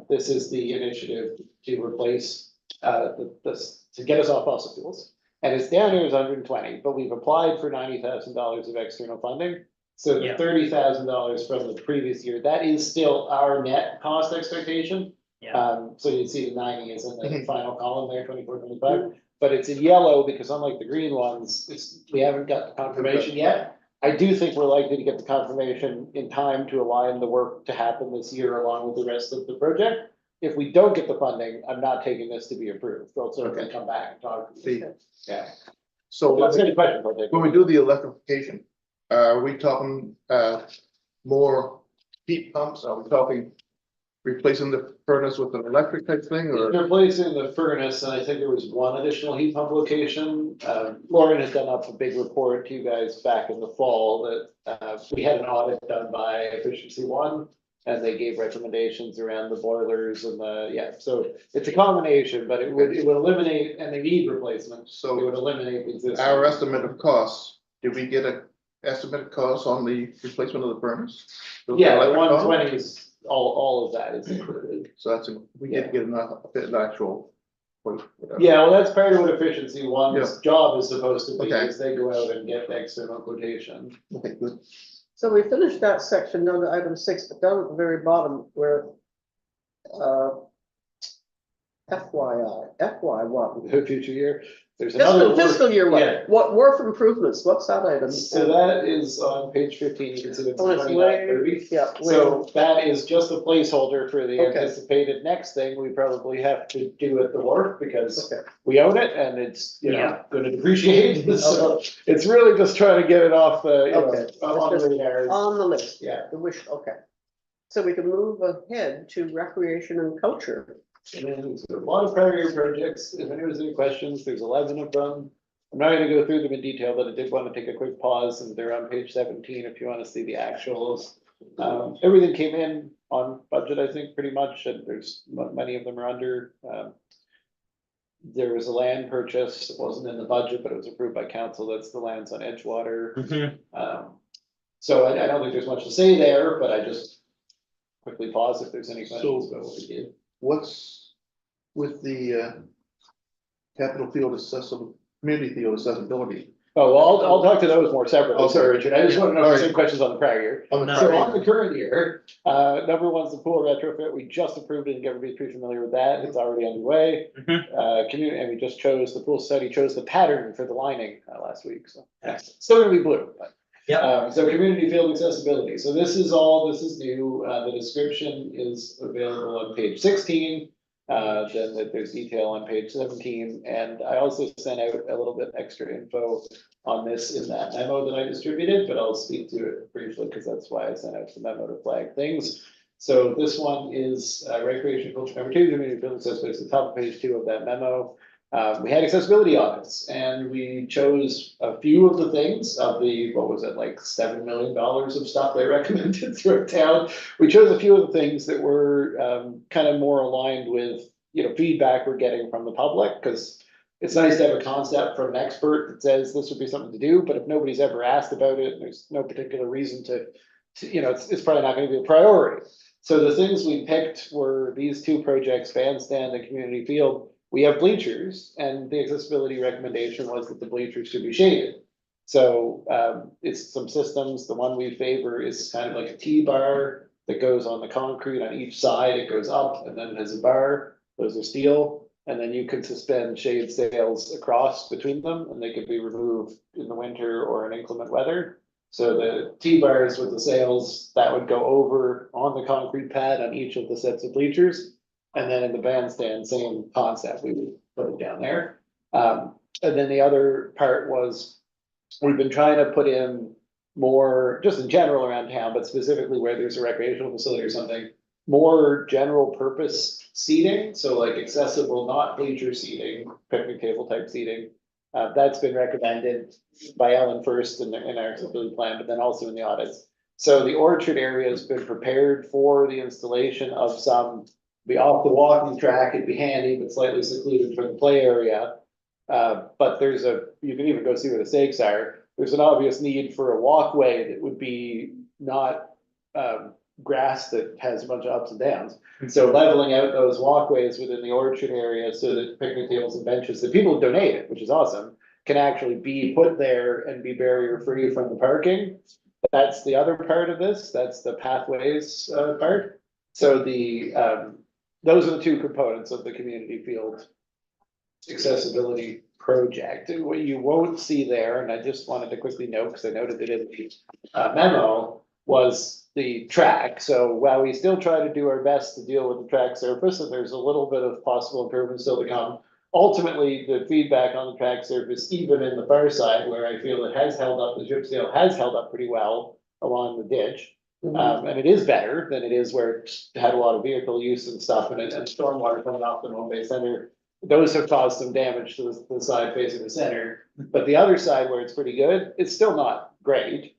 this is the initiative to replace to get us off fossil fuels. And it's down here as 120, but we've applied for $90,000 of external funding. So the Yeah. $30,000 from the previous year, that is still our net cost expectation. Yeah. So you see the 90 is in the final column there, 24, 25, but it's in yellow because unlike the green ones, we haven't got the confirmation yet. I do think we're likely to get the confirmation in time to align the work to happen this year along with the rest of the project. If we don't get the funding, I'm not taking this to be approved. We'll certainly come back and talk. See, Yeah. so That's any question. I'll take. when we do the electrification, are we talking more heat pumps? Are we talking replacing the furnace with an electric type thing or? Replacing the furnace, and I think there was one additional heat pump location. Lauren had done up a big report to you guys back in the fall that we had an audit done by Efficiency One. And they gave recommendations around the boilers and so it's a combination, but it would eliminate, and they need replacement, so it would eliminate the existing. Our estimate of costs, did we get an estimated cost on the replacement of the furnace? Yeah, the electric cost? 120 is, all of that is included. So we did get an actual. whatever. Yeah, well, that's part of what Efficiency One's Yeah. job is supposed to be, Okay. is they go out and get the external quotation. Okay, good. So we finished that section down to item 6, but down at the very bottom where FY what? The future year. there's another. Fiscal year, Yeah. what wharf improvements, what's that item? So that is on page 15, you can see that's Oh, it's 2930. Yeah. So that is just a placeholder for the Okay. anticipated next thing we probably have to do at the wharf, because Okay. we own it and it's, you know, Yeah. gonna depreciate, so it's really just trying to get it off the, you know, Okay. on the radar. On the list, Yeah. the wish, okay. So we can move ahead to recreation and culture. And then there's a lot of prior year projects, if anyone has any questions, there's 11 of them. I'm not gonna go through them in detail, but I did want to take a quick pause, and they're on page 17 if you want to see the actuals. Everything came in on budget, I think, pretty much, and there's many of them are under. There was a land purchase, it wasn't in the budget, but it was approved by council, that's the lands on Edgewater. So I don't think there's much to say there, but I just quickly pause if there's any questions about what we did. What's with the capital field accessible, community field accessibility? Oh, well, I'll talk to those more separately, Okay. sorry, Richard, I just want to know if there's Alright. any questions on the prior year. On the No. So prior- on the current year, number one's the pool retrofit, we just approved it, and everybody's pretty familiar with that, it's already underway. Community, and we just chose, the pool study chose the pattern for the lining last week, so. Still gonna be blue, but. Yep. So community field accessibility, so this is new, the description is available on page 16. Then there's detail on page 17, and I also sent out a little bit extra info on this in that memo that I distributed, but I'll speak to it briefly, because that's why I sent out the memo to flag things. So this one is recreation culture number 2, community field accessibility, it's the top of page 2 of that memo. We had accessibility audits, and we chose a few of the things of the, what was it, like $7 million of stuff they recommended through town. We chose a few of the things that were kind of more aligned with, you know, feedback we're getting from the public, because it's nice to have a concept from an expert that says this would be something to do, but if nobody's ever asked about it, there's no particular reason to you know, it's probably not gonna be a priority. So the things we picked were these 2 projects, bandstand and community field. We have bleachers, and the accessibility recommendation was that the bleachers should be shaded. So it's some systems, the one we favor is kind of like a T-bar that goes on the concrete on each side, it goes up and then has a bar, those are steel. And then you can suspend shade sails across between them, and they could be removed in the winter or in inclement weather. So the T-bars with the sails, that would go over on the concrete pad on each of the sets of bleachers. And then in the bandstand, same concept, we would put it down there. And then the other part was, we've been trying to put in more, just in general around town, but specifically where there's a recreational facility or something, more general purpose seating, so like accessible, not bleacher seating, picnic table type seating. That's been recommended by Ellen first in our accessibility plan, but then also in the audits. So the orchard area has been prepared for the installation of some, be off the walking track, it'd be handy, but slightly secluded from the play area. But you can even go see where the stakes are. There's an obvious need for a walkway that would be not grass that has a bunch of ups and downs. So leveling out those walkways within the orchard area so that picnic tables and benches that people have donated, which is awesome, can actually be put there and be barrier free from the parking. That's the other part of this, that's the pathways part. So those are the 2 components of the community field accessibility project. And what you won't see there, and I just wanted to quickly note, because I noted it in the memo, was the track. So while we still try to do our best to deal with the track surface, and there's a little bit of possible improvement still to come, ultimately the feedback on the track surface, even in the far side where I feel it has held up, the drip seal has held up pretty well along the ditch. And it is better than it is where it had a lot of vehicle use and stuff, and stormwater coming off the Home Bay Center. Those have caused some damage to the side facing the center, but the other side where it's pretty good, it's still not great.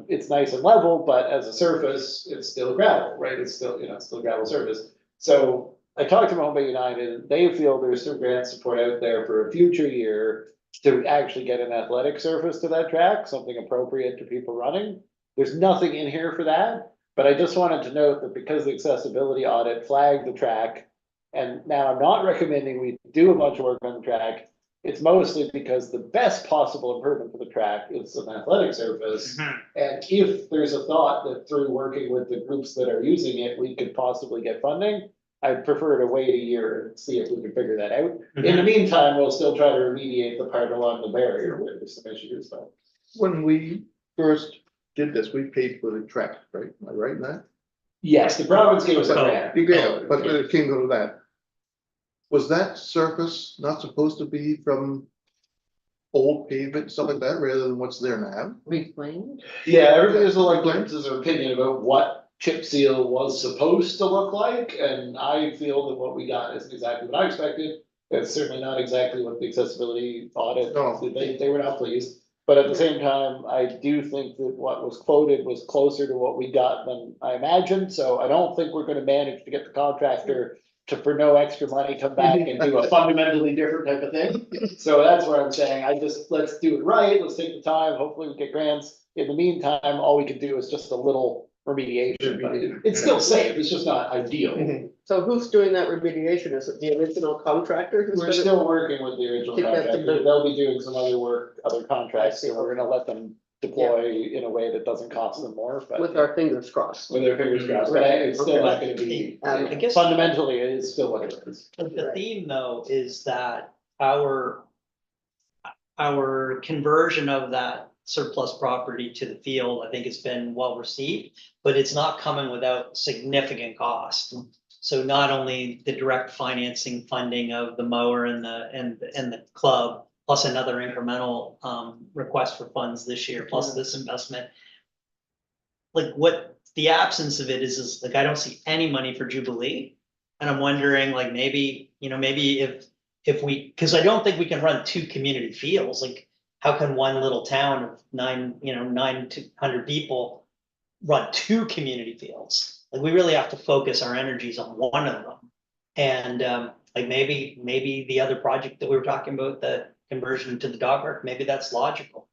It's nice and level, but as a surface, it's still gravel, right? It's still, you know, it's still gravel surface. So I talked to Home Bay United, and they feel there's some grant support out there for a future year to actually get an athletic surface to that track, something appropriate to people running. There's nothing in here for that, but I just wanted to note that because the accessibility audit flagged the track, and now I'm not recommending we do a bunch of work on the track, it's mostly because the best possible improvement for the track is an athletic surface. And if there's a thought that through working with the groups that are using it, we could possibly get funding, I'd prefer to wait a year and see if we can figure that out. In the meantime, we'll still try to remediate the part along the barrier where there's some issues, but. When we first did this, we paid for the track, right? Am I right in that? Yes, the province gave us a grant. Yeah, but when it came to that. Was that surface not supposed to be from old pavement, stuff like that, rather than what's there now? Reclaimed? Yeah, everybody has like differences of opinion about what chip seal was supposed to look like, and I feel that what we got isn't exactly what I expected. It's certainly not exactly what the accessibility audit, No. they were not pleased. But at the same time, I do think that what was quoted was closer to what we got than I imagined, so I don't think we're gonna manage to get the contractor to, for no extra money, come back and do a fundamentally different type of thing. So that's where I'm saying, let's do it right, let's take the time, hopefully we get grants. In the meantime, all we could do is just a little remediation, but it's still safe, it's just not ideal. So who's doing that remediation? Is it the original contractor? who's We're gonna- still working with the original Keep that contractor, together. they'll be doing some other work, other contracts, I see. so we're gonna let them deploy in a way that doesn't cost them more, but. With our fingers crossed. With their fingers crossed, but it's still not gonna be, I guess- fundamentally, it is still what it is. The theme though is that our conversion of that surplus property to the field, I think has been well received, but it's not coming without significant cost. So not only the direct financing funding of the mower and the club, plus another incremental request for funds this year, plus this investment. Like what the absence of it is like, I don't see any money for Jubilee. And I'm wondering like maybe if we, because I don't think we can run two community fields, like how can one little town of 900 people run two community fields? Like we really have to focus our energies on one of them. And like maybe the other project that we were talking about, the conversion to the dog park, maybe that's logical.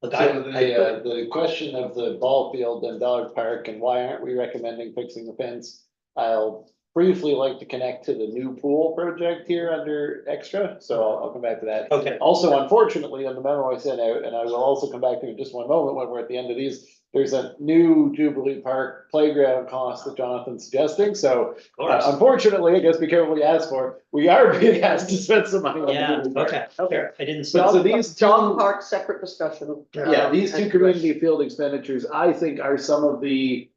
Look, So the question of the ball field and dog park and why aren't we recommending fixing the fence? I'll briefly like to connect to the new pool project here under extra, so I'll come back to that. Okay. Also, unfortunately, on the memo I sent out, and I will also come back to it in just one moment when we're at the end of these, there's a new Jubilee Park playground cost that Jonathan's suggesting, so unfortunately, I guess be careful what you ask for. We are being asked to spend some money on the Yeah, Jubilee Park. okay, I didn't. But so these Dog park, separate discussion. Yeah, these two community field expenditures, I think are some of the,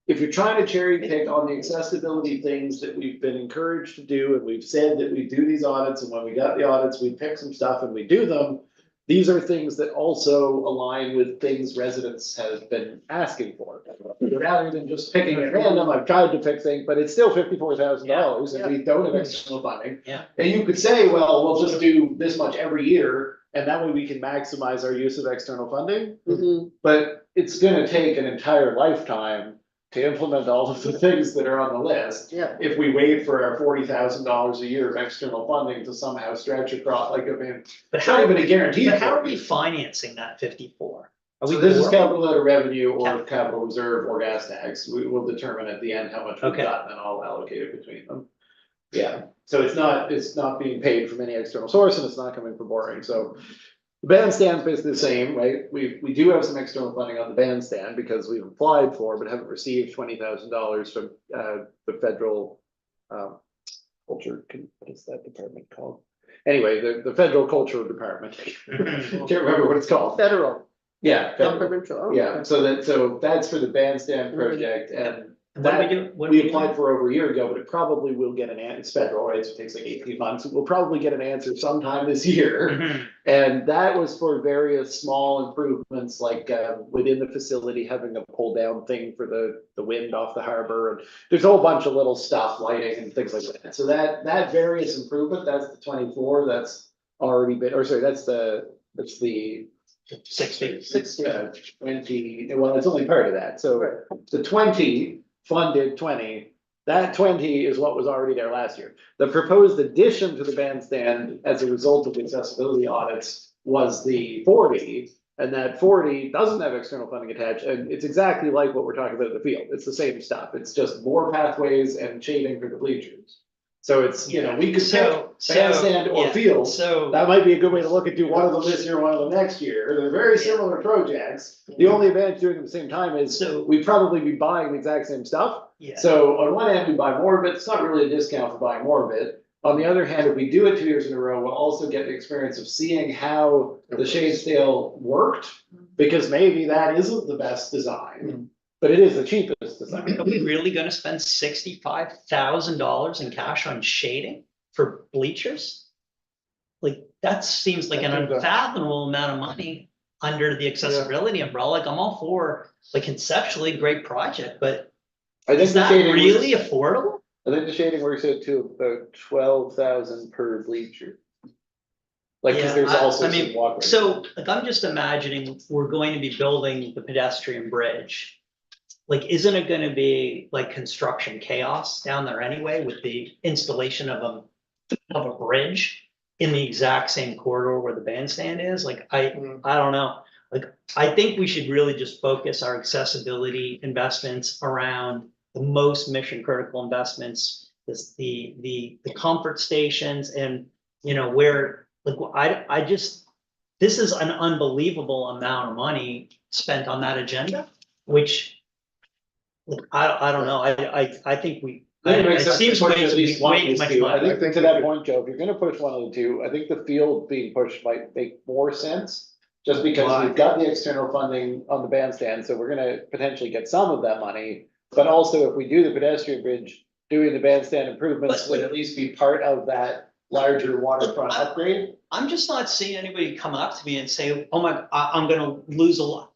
if you're trying to cherry pick on the accessibility things that we've been encouraged to do, and we've said that we do these audits, and when we got the audits, we pick some stuff and we do them. These are things that also align with things residents have been asking for. Rather than just picking at random, I've tried to pick things, but it's still $54,000 and we don't have external funding. Yeah. And you could say, well, we'll just do this much every year, and that way we can maximize our use of external funding. Mhm. But it's gonna take an entire lifetime to implement all of the things that are on the list. Yeah. If we wait for our $40,000 a year of external funding to somehow stretch across, like, I mean, But it's not even a guarantee. But how for are we it. financing that 54? Are we So this is more? capital out of revenue or Capital. capital reserve or gas tax. We will determine at the end how much we've Okay. got and then I'll allocate it between them. Yeah, so it's not being paid from any external source and it's not coming from borrowing, so. The bandstand's basically the same, right? We do have some external funding on the bandstand because we've applied for, but haven't received $20,000 from the federal. Culture, what is that department called? Anyway, the federal cultural department. Can't remember what it's called. Federal, Yeah. not federal. provincial. Oh, Yeah, okay. so that's for the bandstand project and And what do we that do? What do we do? applied for over a year ago, but it probably will get an answer. It's federal, right? So it takes like 18 months. We'll probably get an answer sometime this year. Mhm. And that was for various small improvements, like within the facility, having a pull down thing for the wind off the harbor. And there's a whole bunch of little stuff, lighting and things like that. So that various improvement, that's the 24, that's already been, or sorry, that's the 60. 20, well, it's only part of that. So the 20 funded 20, that 20 is what was already there last year. The proposed addition to the bandstand as a result of the accessibility audits was the 40. And that 40 doesn't have external funding attached, and it's exactly like what we're talking about in the field. It's the same stuff. It's just more pathways and shading for the bleachers. So it's, you know, we could pick So, bandstand or yeah, field. so. That might be a good way to look at do one of them this year, one of them next year. They're very similar projects. The only advantage doing them at the same time is So- we'd probably be buying the exact same stuff. Yeah. So on one hand, we buy more of it. It's not really a discount for buying more of it. On the other hand, if we do it 2 years in a row, we'll also get the experience of seeing how the Shadesdale worked. Because maybe that isn't the best design, but it is the cheapest design. Are we really gonna spend $65,000 in cash on shading for bleachers? Like, that seems like an I think that- unfathomable amount of money under the accessibility umbrella. Like, I'm all for, like, conceptually, great project, but I think is the that shading was- really affordable? I think the shading works out to about 12,000 per bleacher. Like, 'cause Yeah, there's also I mean, some walkway. so, like, I'm just imagining we're going to be building the pedestrian bridge. Like, isn't it gonna be like construction chaos down there anyway with the installation of a bridge in the exact same corridor where the bandstand is? Like, I don't know. Like, I think we should really just focus our accessibility investments around the most mission critical investments. The comfort stations and, you know, where, like, I just, this is an unbelievable amount of money spent on that agenda, which. Look, I don't know, I think we, I think it makes it sense to seems push way at too least one of way too these much two. I money. I think to that point, Joe, if you're gonna push one of the two, I think the field being pushed might make more sense. Just because Why? we've got the external funding on the bandstand, so we're gonna potentially get some of that money. But also, if we do the pedestrian bridge, doing the bandstand improvements But- would at least be part of that larger waterfront upgrade. I'm just not seeing anybody come up to me and say, oh my, I'm gonna lose a lot.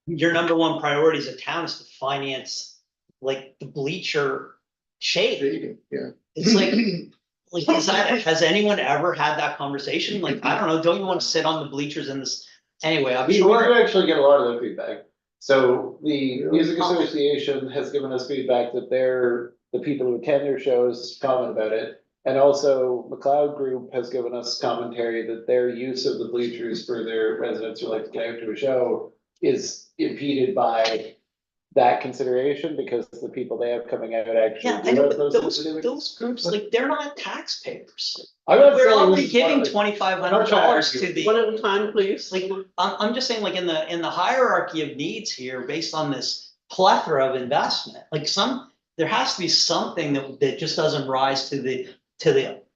Your number one priority as a town is to finance, like, the bleacher shade. Shading, yeah. It's like, is that, has anyone ever had that conversation? Like, I don't know, don't you wanna sit on the bleachers in this? Anyway, I'm We sure. do actually get a lot of that feedback. So the Music Association has given us feedback that the people who attend their shows comment about it. And also McLeod Group has given us commentary that their use of the bleachers for their residents who like to get out to a show is impeded by that consideration because the people they have coming out actually. Yeah, I do know, have but those those sensitivities. groups, like, they're not taxpayers. I'm not We're saying already this is one giving of the- $2,500 to the. One at a time, please. Like, I'm just saying, like, in the hierarchy of needs here, based on this plethora of investment, like there has to be something that just doesn't rise to the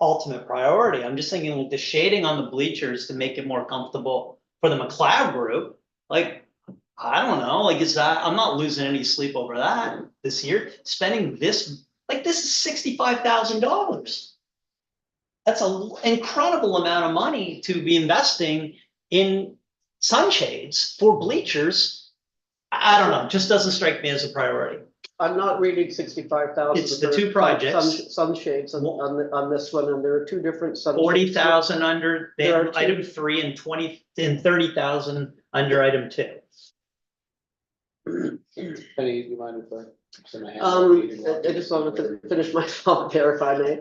ultimate priority. I'm just thinking, like, the shading on the bleachers to make it more comfortable for the McLeod group, like, I don't know, like, is that, I'm not losing any sleep over that this year, spending this, like, this is $65,000. That's an incredible amount of money to be investing in sunshades for bleachers. I don't know, just doesn't strike me as a priority. I'm not reading 65,000. It's the two projects. Sunshades on this one, and there are two different sunshades. 40,000 under There are then two. item 3 and 30,000 under item 2. Penny, do you mind if I? send my hand up? I just wanted to finish my thought there, if I may.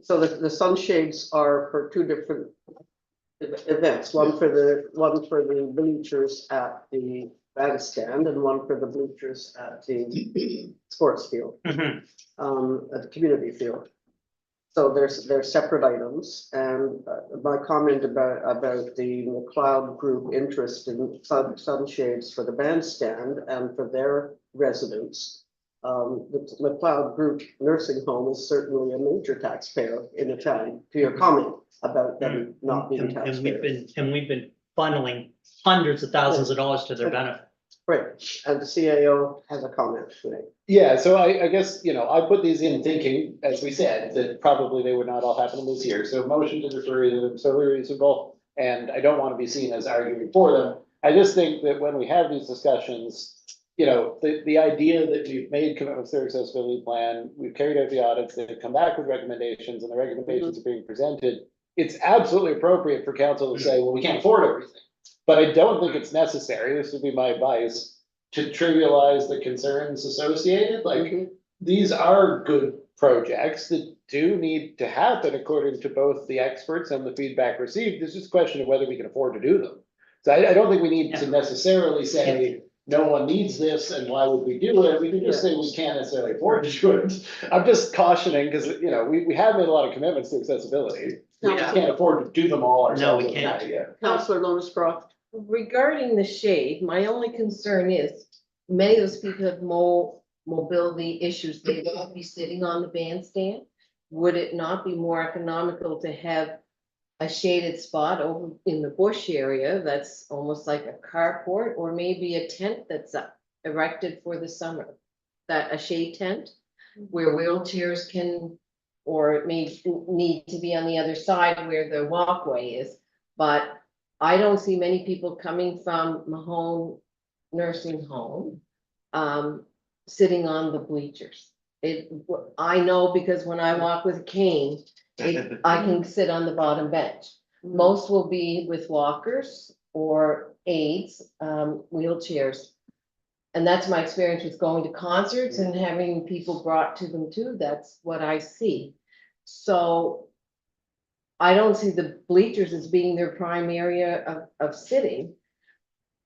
So the sunshades are for two different events, one for the bleachers at the bandstand and one for the bleachers at the sports field, at the community field. So they're separate items, and my comment about the McLeod Group interest in sunshades for the bandstand and for their residents. The McLeod Group nursing home is certainly a major taxpayer in the town, to your comment about them not being taxpayers. And we've been funneling hundreds of thousands of dollars to their benefit. Right, and the CAO has a comment today. Yeah, so I guess, you know, I put these in thinking, as we said, that probably they would not all happen this year. So motion to defer is totally reasonable, and I don't want to be seen as arguing for them. I just think that when we have these discussions, you know, the idea that we've made commitments to their accessibility plan, we've carried out the audits, they've come back with recommendations, and the recommendations are being presented. It's absolutely appropriate for council to say, well, we can't afford everything. But I don't think it's necessary, this would be my advice, to trivialize the concerns associated, like, these are good projects that do need to happen according to both the experts and the feedback received, it's just a question of whether we can afford to do them. So I don't think we need to necessarily say, no one needs this and why would we do it? We can just say we can't necessarily afford to do it. I'm just cautioning, because, you know, we have made a lot of commitments to accessibility. We just can't afford to do them all ourselves. we can't. Counselor Lonescroft. Regarding the shade, my only concern is many of those people have mobility issues. They won't be sitting on the bandstand. Would it not be more economical to have a shaded spot over in the bush area that's almost like a carport, or maybe a tent that's erected for the summer? That a shade tent where wheelchairs can, or it may need to be on the other side where the walkway is. But I don't see many people coming from Mahone Nursing Home, sitting on the bleachers. I know, because when I walk with a cane, I can sit on the bottom bench. Most will be with walkers or aids, wheelchairs. And that's my experience with going to concerts and having people brought to them too. That's what I see. So I don't see the bleachers as being their prime area of sitting.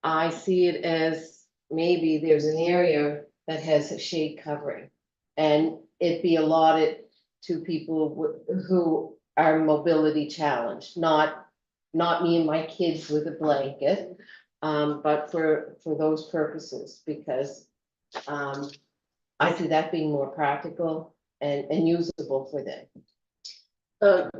I see it as maybe there's an area that has a shade covering, and it be allotted to people who are mobility challenged, not me and my kids with a blanket, but for those purposes, because I see that being more practical and usable for them.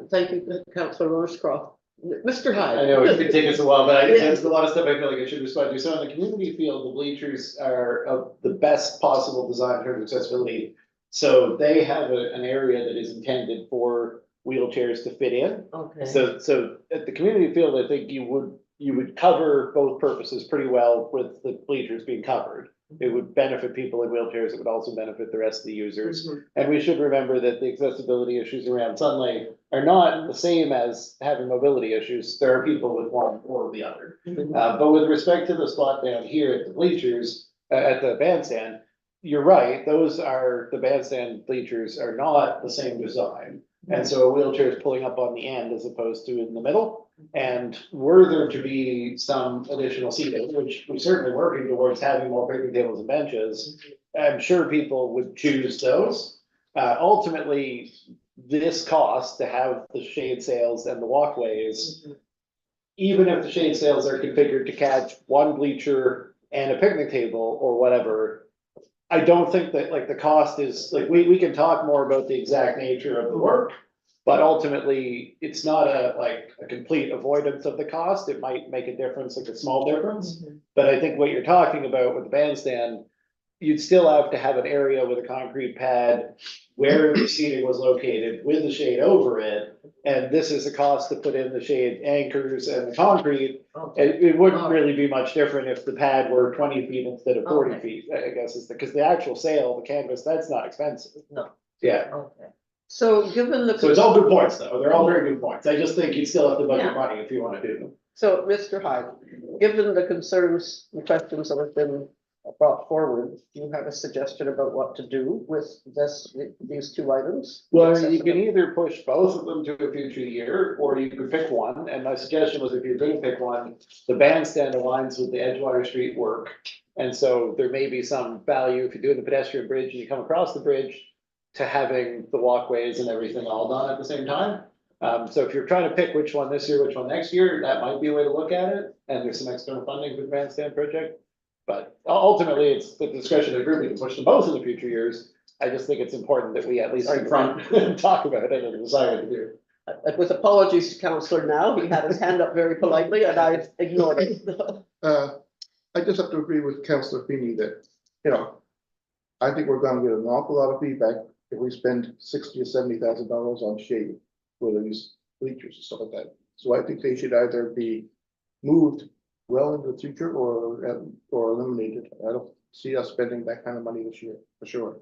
Thank you, Councillor Lonescroft. Mr. Hyde. I know it could take us a while, but Yeah. there's a lot of stuff I feel like I should respond to. So in the community field, the bleachers are of the best possible design in terms of accessibility. So they have an area that is intended for wheelchairs to fit in. Okay. So at the community field, I think you would cover both purposes pretty well with the bleachers being covered. It would benefit people in wheelchairs. It would also benefit the rest of the users. And we should remember that the accessibility issues around Sunlight are not the same as having mobility issues. There are people with one or the other. But with respect to the spot down here at the bleachers, at the bandstand, you're right, the bandstand bleachers are not the same design. And so a wheelchair is pulling up on the end as opposed to in the middle. And were there to be some additional seating, which we're certainly working towards having more picnic tables and benches, I'm sure people would choose those. Ultimately, this cost to have the shade sails and the walkways, even if the shade sails are configured to catch one bleacher and a picnic table or whatever, I don't think that, like, the cost is, like, we can talk more about the exact nature of the work, but ultimately, it's not a complete avoidance of the cost. It might make a difference, like a small difference. But I think what you're talking about with the bandstand, you'd still have to have an area with a concrete pad where the seating was located with the shade over it. And this is the cost to put in the shade anchors and the concrete. It wouldn't really be much different if the pad were 20 feet instead of 40 feet, I guess, is because the actual sail, the canvas, that's not expensive. No. Yeah. Okay. So given the. So it's all good points, though. They're all very good points. I just think you'd still have to budget Yeah. money if you want to do them. So, Mr. Hyde, given the concerns and questions that have been brought forward, do you have a suggestion about what to do with these two items? Well, you can either push both of them to a future year, or you could pick one. And my suggestion was, if you're going to pick one, the bandstand aligns with the Edgewater Street work. And so there may be some value if you're doing the pedestrian bridge and you come across the bridge to having the walkways and everything all done at the same time. So if you're trying to pick which one this year, which one next year, that might be a way to look at it. And there's some external funding for the bandstand project. But ultimately, it's the discretion of the group. We can push them both in the future years. I just think it's important that we at least in front talk about it and decide what to do. With apologies to Councillor Now, he had his hand up very politely and I ignored it. I just have to agree with Councillor Feeney that, you know, I think we're gonna get an awful lot of feedback if we spend $60,000 or $70,000 on shade for these bleachers and stuff like that. So I think they should either be moved well into the future or eliminated. I don't see us spending that kind of money this year, for sure.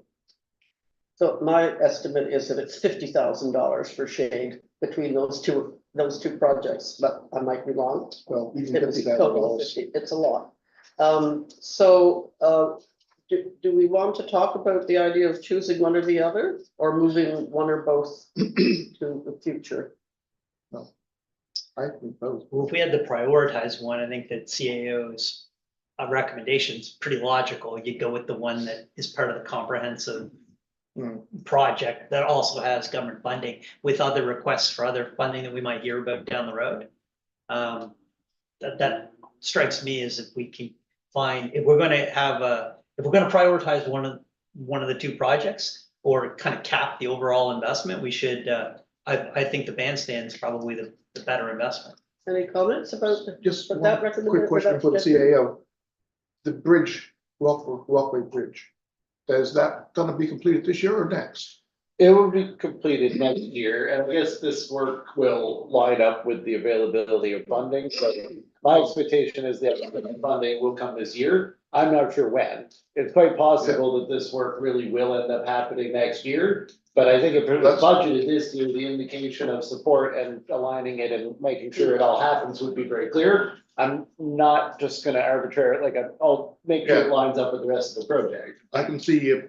So my estimate is that it's $50,000 for shade between those two projects, but I might be wrong. Well, even It was a total of $50,000. 50. It's a lot. Do we want to talk about the idea of choosing one or the other, or moving one or both to the future? I think both. Well, if we had to prioritize one, I think that CAO's a recommendation's pretty logical. You go with the one that is part of the comprehensive project that also has government funding with other requests for other funding that we might hear about down the road. That strikes me as if we can find, if we're gonna prioritize one of the two projects or kind of cap the overall investment, we should, I think the bandstand's probably the better investment. Any comments about Just But one that recommended- quick question for the that suggestion- CAO. The bridge, walkway bridge, is that gonna be completed this year or next? It will be completed next year, and I guess this work will line up with the availability of funding, so my expectation is that the funding will come this year. I'm not sure when. It's quite possible that this work really will end up happening next year, but I think if it was budgeted this year, the indication of support and aligning it and making sure it all happens would be very clear. I'm not just gonna arbitrarily, I'll make sure it lines up with the rest of the project. I can see you,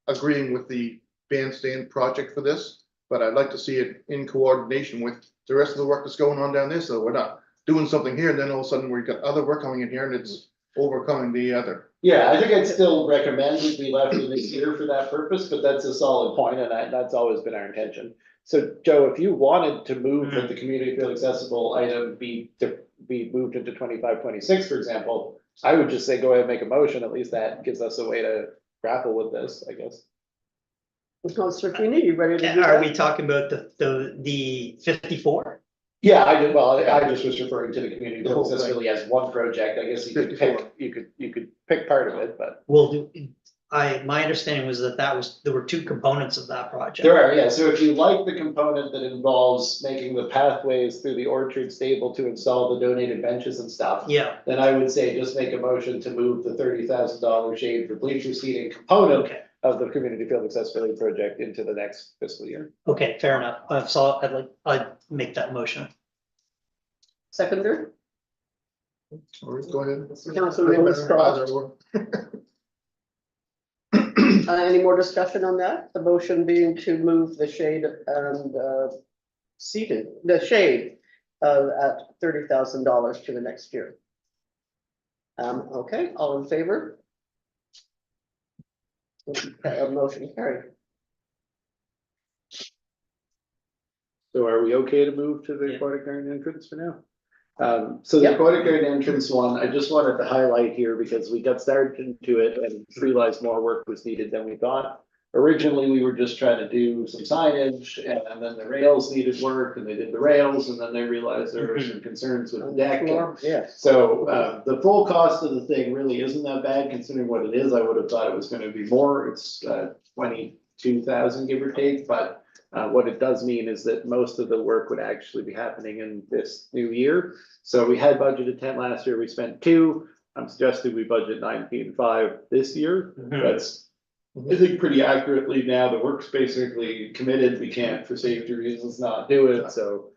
agreeing with the bandstand project for this, but I'd like to see it in coordination with the rest of the work that's going on down there, so we're not doing something here and then all of a sudden we've got other work coming in here and it's overcoming the other. Yeah, I think I'd still recommend it be left in this year for that purpose, but that's a solid point, and that's always been our intention. So Joe, if you wanted to move that the community feel accessible item be moved into 25-26, for example, I would just say go ahead and make a motion, at least that gives us a way to grapple with this, I guess. Councillor Feeney, you ready to do Are that? we talking about the 54? Yeah, I just was referring to the community feel whole thing. accessibility as one project, I guess you could 54. pick, you could pick part of it, but. My understanding was that there were two components of that project. There are, yeah, so if you like the component that involves making the pathways through the orchard stable to install the donated benches and stuff. Yeah, Then I would say just make a motion to move the $30,000 shade for bleacher seating component okay, of the community field accessibility project into the next fiscal year. okay, fair enough. So I'd make that motion. Seconder? All right, go ahead. Councillor Lewis Cross. Any more discussion on that? The motion being to move the shade and the shade at $30,000 to the next year. Okay, all in favor? Motion carried. So are we okay to move to the Yeah. aquatic garden entrance for now? So the Yep. aquatic garden entrance one, I just wanted to highlight here because we got started into it and realized more work was needed than we thought. Originally, we were just trying to do some signage and then the rails needed work and they did the rails and then they realized there were some concerns with the deck. Yes. So the full cost of the thing really isn't that bad considering what it is. I would have thought it was gonna be more. It's 22,000 give or take, but what it does mean is that most of the work would actually be happening in this new year. So we had budgeted 10 last year, we spent 2. I'm suggesting we budget 19.5 this year. That's, I think, pretty accurately now. The work's basically committed. We can't, for safety reasons, not do it, so.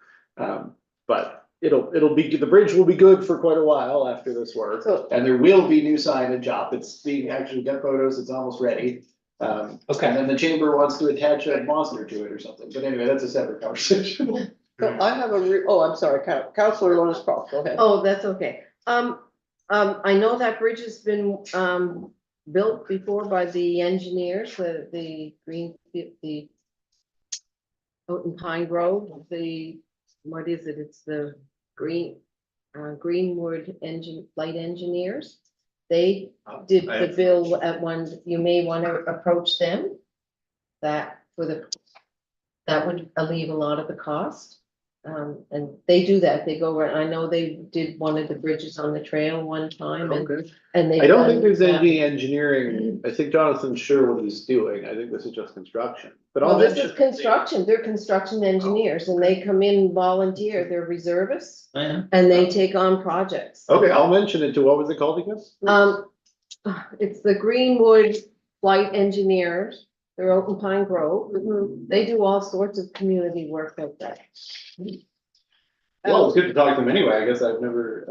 But it'll be, the bridge will be good for quite a while after this work. So- And there will be new signage up. It's being actually got photos, it's almost ready. Okay. And then the chamber wants to attach a monster to it or something, but anyway, that's a separate conversation. So I have I'm sorry, Councillor Lewis Cross, go ahead. Oh, that's okay. I know that bridge has been, built before by the engineers, the out in Pine Grove, what is it? It's the Greenwood Light Engineers. They did the bill at one, you may want to approach them. That would alleviate a lot of the cost. And they do that, they go around, I know they did one of the bridges on the trail one time and they. I don't think there's any engineering. I think Jonathan's sure what he's doing. I think this is just construction, but Well, I'll this mention. is construction, they're construction engineers and they come in and volunteer, they're reservists and they take on projects. Okay, I'll mention it to, what was it called again? It's the Greenwood Light Engineers, they're out in Pine Grove, they do all sorts of community work out there. Well, it's good to talk to them anyway. I guess I've never,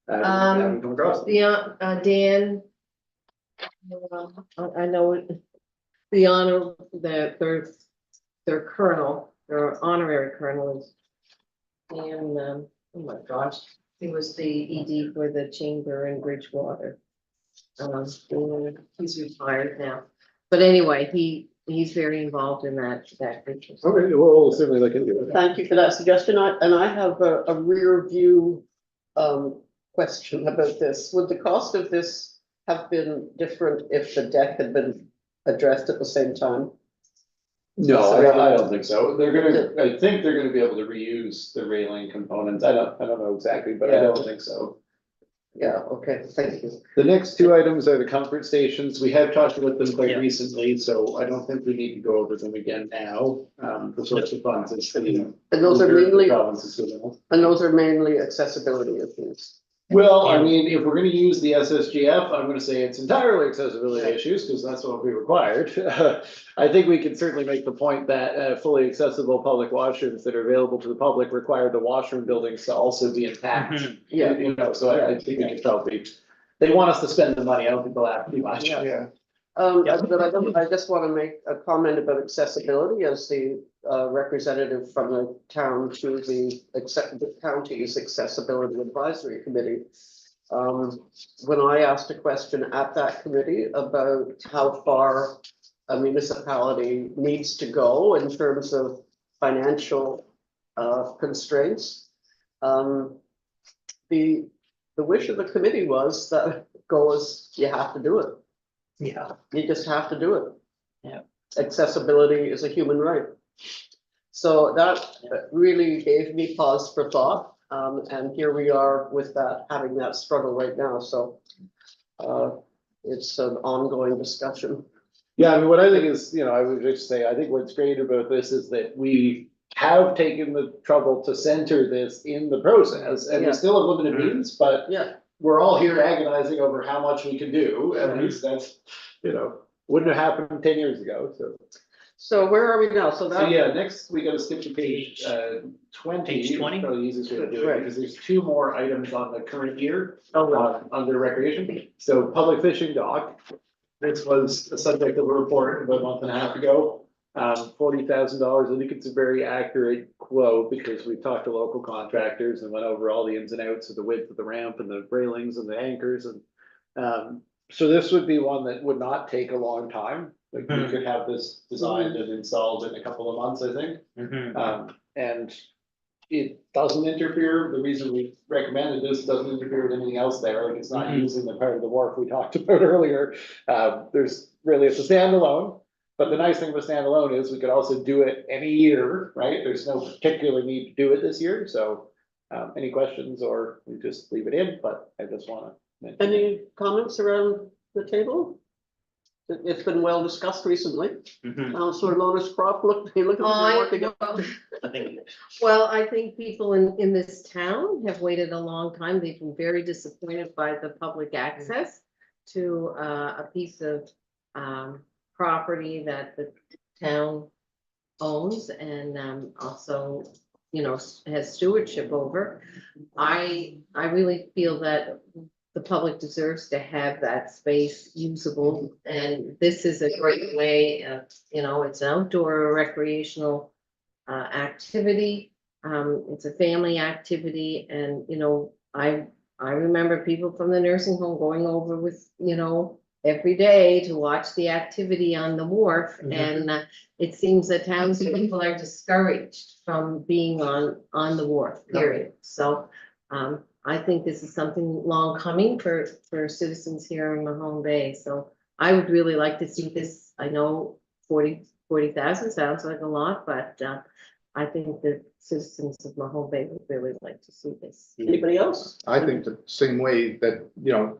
haven't come across them. Dan. I know the honor, that their colonel, their honorary colonel is. And, oh my gosh, He was the ED for the chamber in Bridgewater. And he's retired now, but anyway, he's very involved in that business. Okay, we'll certainly look into it. Thank you for that suggestion. I have a rear view question about this. Would the cost of this have been different if the deck had been addressed at the same time? No, I don't think so. I think they're gonna be able to reuse the railing components. I don't know exactly, but I don't think so. Yeah, okay, thank you. The next two items are the comfort stations. We have talked about them quite Yeah. recently, so I don't think we need to go over them again now. The source of funds is for the. And those are mainly, Provinces with them. and those are mainly accessibility issues. Well, I mean, if we're gonna use the SSGF, I'm gonna say it's entirely accessibility issues, because that's what we required. I think we can certainly make the point that fully accessible public washrooms that are available to the public require the washroom buildings to also be intact. Mhm. Yeah. You know, so I think we can probably, they want us to spend the money, I don't think they'll have to do much. Yeah, But I just want to make a comment about accessibility as the representative from the town to the county's accessibility advisory committee. When I asked a question at that committee about how far a municipality needs to go in terms of financial constraints, the wish of the committee was that you have to do it. Yeah. You just have to do it. Yeah. Accessibility is a human right. So that really gave me pause for thought. And here we are with that, having that struggle right now. So it's an ongoing discussion. Yeah, I mean, what I think is, I would just say, I think what's great about this is that we have taken the trouble to center this in the process, and we Yeah. still have limited means, but Yeah. we're all here agonizing over how much we can do, at Mhm. least that's, wouldn't have happened 10 years ago, so. So where are we now? So So that, yeah, next we gotta skip to page 20. Page 20? Probably the easiest way to do it, Right. because there's two more items on the current year. Oh, right. Under recreation, so public fishing dock. This was a subject of a report about a month and a half ago. $40,000, I think it's a very accurate quote, because we talked to local contractors and went over all the ins and outs of the width of the ramp and the railings and the anchors and. So this would be one that would not take a long time, like we Mhm. could have this designed and installed in a couple of months, I think. Mhm. And it doesn't interfere, the reason we recommended this doesn't interfere with anything else there, like it's not Mhm. using the part of the wharf we talked about earlier. There's really, it's a standalone, but the nice thing with standalone is we could also do it any year, right? There's no particular need to do it this year, so. Any questions, or we just leave it in, but I just wanna mention. any comments around the table? It's been well discussed recently. Mhm. Councillor Lotus Croft, look at me working up. I think. Well, I think people in this town have waited a long time. They've been very disappointed by the public access to a piece of property that the town owns and also, has stewardship over. I really feel that the public deserves to have that space usable, and this is a great way of, it's an outdoor recreational activity. It's a family activity, and, I remember people from the nursing home going over with, every day to watch the activity on the wharf, Mhm. and it seems that townspeople are discouraged from being on the wharf, period. So, I think this is something long coming for citizens here in Mahone Bay, so I would really like to see this. I know 40,000 sounds like a lot, but I think the citizens of Mahone Bay would really like to see this. Anybody else? I think the same way that,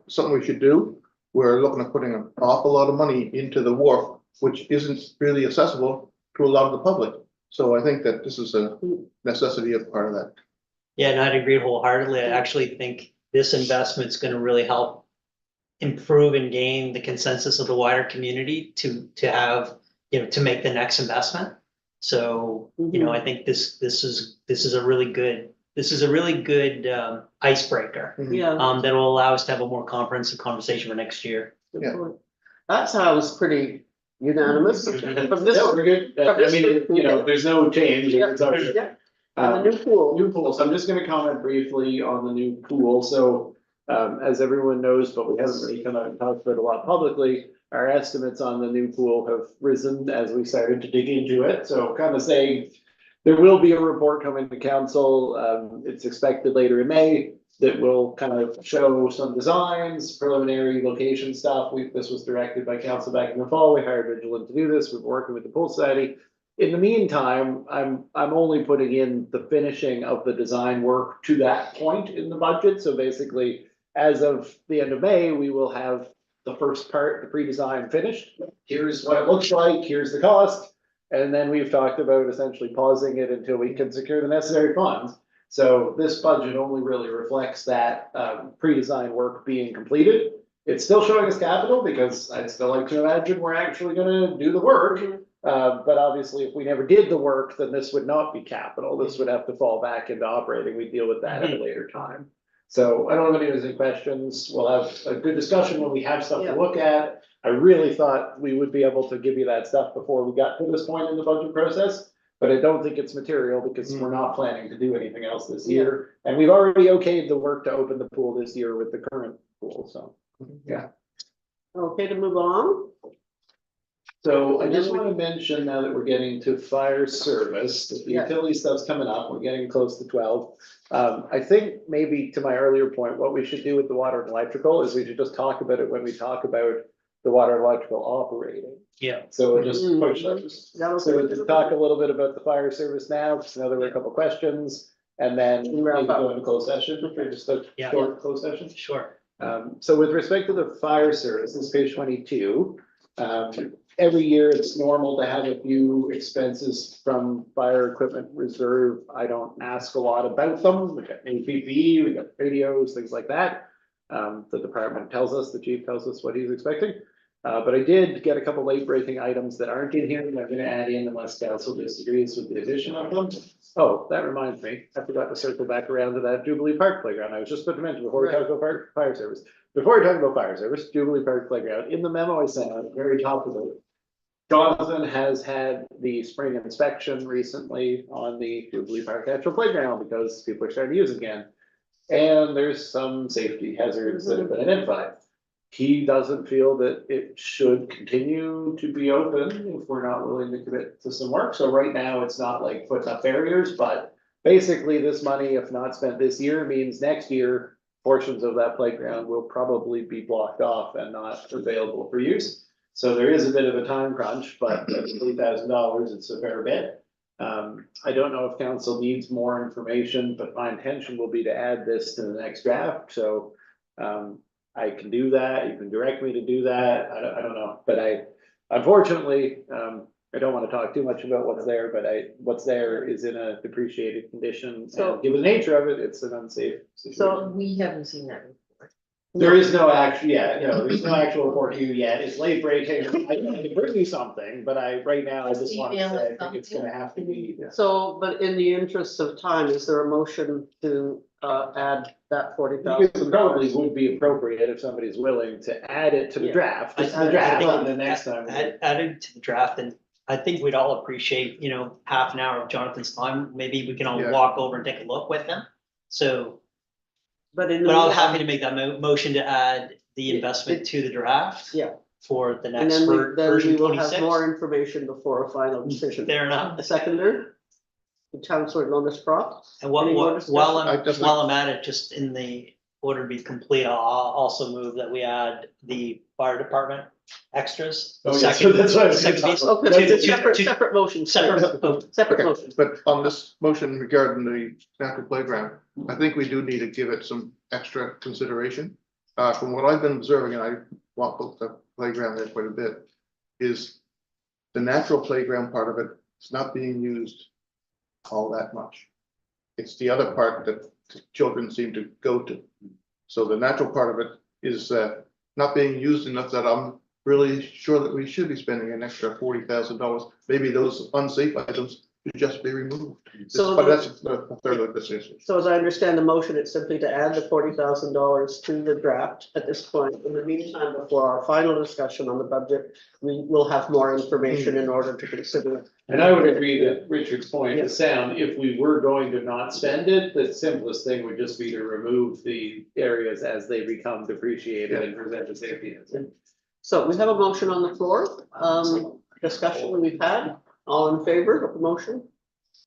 something we should do. We're looking at putting an awful lot of money into the wharf, which isn't really accessible to a lot of the public. So I think that this is a necessity of part of that. Yeah, and I'd agree wholeheartedly. I actually think this investment's gonna really help improve and gain the consensus of the wider community to have, to make the next investment. So, I think this is a really good icebreaker. Yeah. That will allow us to have a more comprehensive conversation for next year. Good Yeah. point. That sounds pretty unanimous. From this Yeah, one. we're good. I mean, there's no change. It's already- Yeah. And the new pool, New pool, so I'm just gonna comment briefly on the new pool, so, as everyone knows, but we haven't really come out and talked about it a lot publicly. Our estimates on the new pool have risen as we started to dig into it, so kind of saying. There will be a report coming to council, it's expected later in May. That will kind of show some designs, preliminary location stuff, this was directed by council back in the fall, we hired Vigilant to do this, we're working with the pool society. In the meantime, I'm only putting in the finishing of the design work to that point in the budget, so basically. As of the end of May, we will have the first part, the pre-design finished, here's what it looks like, here's the cost. And then we've talked about essentially pausing it until we can secure the necessary funds. So this budget only really reflects that pre-design work being completed. It's still showing us capital because I'd still like to imagine we're actually gonna do the work. But obviously, if we never did the work, then this would not be capital. This would have to fall back into operating. We deal with that at a later time. So I don't know if anyone has any questions. We'll have a good discussion when we have stuff to look at. I really thought we would be able to give you that stuff before we got to this point in the budget process. But I don't think it's material because we're not planning to do anything else this year. And we've already okayed the work to open the pool this year with the current pool, so. Yeah. okay to move on? So I just want to mention now that we're getting to fire service, that the Yeah. utility stuff's coming up, we're getting close to 12. I think maybe to my earlier point, what we should do with the water and electrical is we should just talk about it when we talk about the water and electrical operating. Yeah. So we'll just Mhm. push those. That'll So we'll be- just talk a little bit about the fire service now, because I know there were a couple questions, and then maybe Wrap up. go into closed session, or just a Yeah. short closed session. Sure. So with respect to the fire service, this is page 22. Every year it's normal to have a few expenses from fire equipment reserve. I don't ask a lot about them. We got new PPE, we got radios, things like that. The department tells us, the chief tells us what he's expecting. But I did get a couple late breaking items that aren't in here, and I'm gonna add in unless council disagrees with the addition of them. Oh, that reminds me, I forgot to circle back around to that Jubilee Park playground. I was just about to mention before we talk about fire service. Before we talk about fire service, Jubilee Park playground, in the memo I sent out, very top of it. Jonathan has had the spring inspection recently on the Jubilee Park Natural Playground because people are starting to use it again. And there's some safety hazards that have been identified. He doesn't feel that it should continue to be open if we're not willing to commit to some work. So right now, it's not like putting up barriers, but basically this money, if not spent this year, means next year, portions of that playground will probably be blocked off and not available for use. So there is a bit of a time crunch, but at $3,000, it's a fair bit. I don't know if council needs more information, but my intention will be to add this to the next draft, so. I can do that, you can direct me to do that, I don't know, but unfortunately, I don't wanna talk too much about what's there, but what's there is in a depreciated condition. So- And given the nature of it, it's an unsafe situation. So- We haven't seen that report. There is no actual, there's no actual report here yet, it's late breaking, I can bring you something, but right now, I just want to Email say, us I think it's gonna have to be. So, but in the interest of time, is there a motion to add that It $40,000? probably would be appropriate if somebody's willing to add it to the Yeah. draft, just I- the I draft, think and the next time. Added to the draft, and I think we'd all appreciate, half an hour of Jonathan's time, maybe we can all Yeah. walk over and take a look with him. So, But in. but I'm happy to make that motion to add the Yeah, investment to the draft. Yeah. For the And next then we version will have 26. more information before a final decision. Fair enough. A seconder? Councillor Lonis Prop? And what, Any more while I just- I'm at it, just in the order to be complete, I'll also move that we add the fire department extras. Oh, yeah, so Second- that's what I was gonna second piece. talk Okay, Two- that's a two- separate, two- separate motion. Separate. Separate Okay, motion. but on this motion regarding the natural playground, I think we do need to give it some extra consideration. From what I've been observing, and I walk both the playground there quite a bit, is the natural playground part of it is not being used all that much. It's the other part that children seem to go to. So the natural part of it is not being used enough that I'm really sure that we should be spending an extra $40,000. Maybe those unsafe items should just be removed. So But the- that's the third of this issue. So as I understand the motion, it's simply to add the $40,000 to the draft at this point. In the meantime, before our final discussion on the budget, we will have more information in order to consider. And I would agree that Richard's point is sound. If we were going to not spend it, the simplest thing would just be to remove the areas as they become depreciated and present a safety hazard. So we have a motion on the floor. Discussion we've had. All in favor of the motion?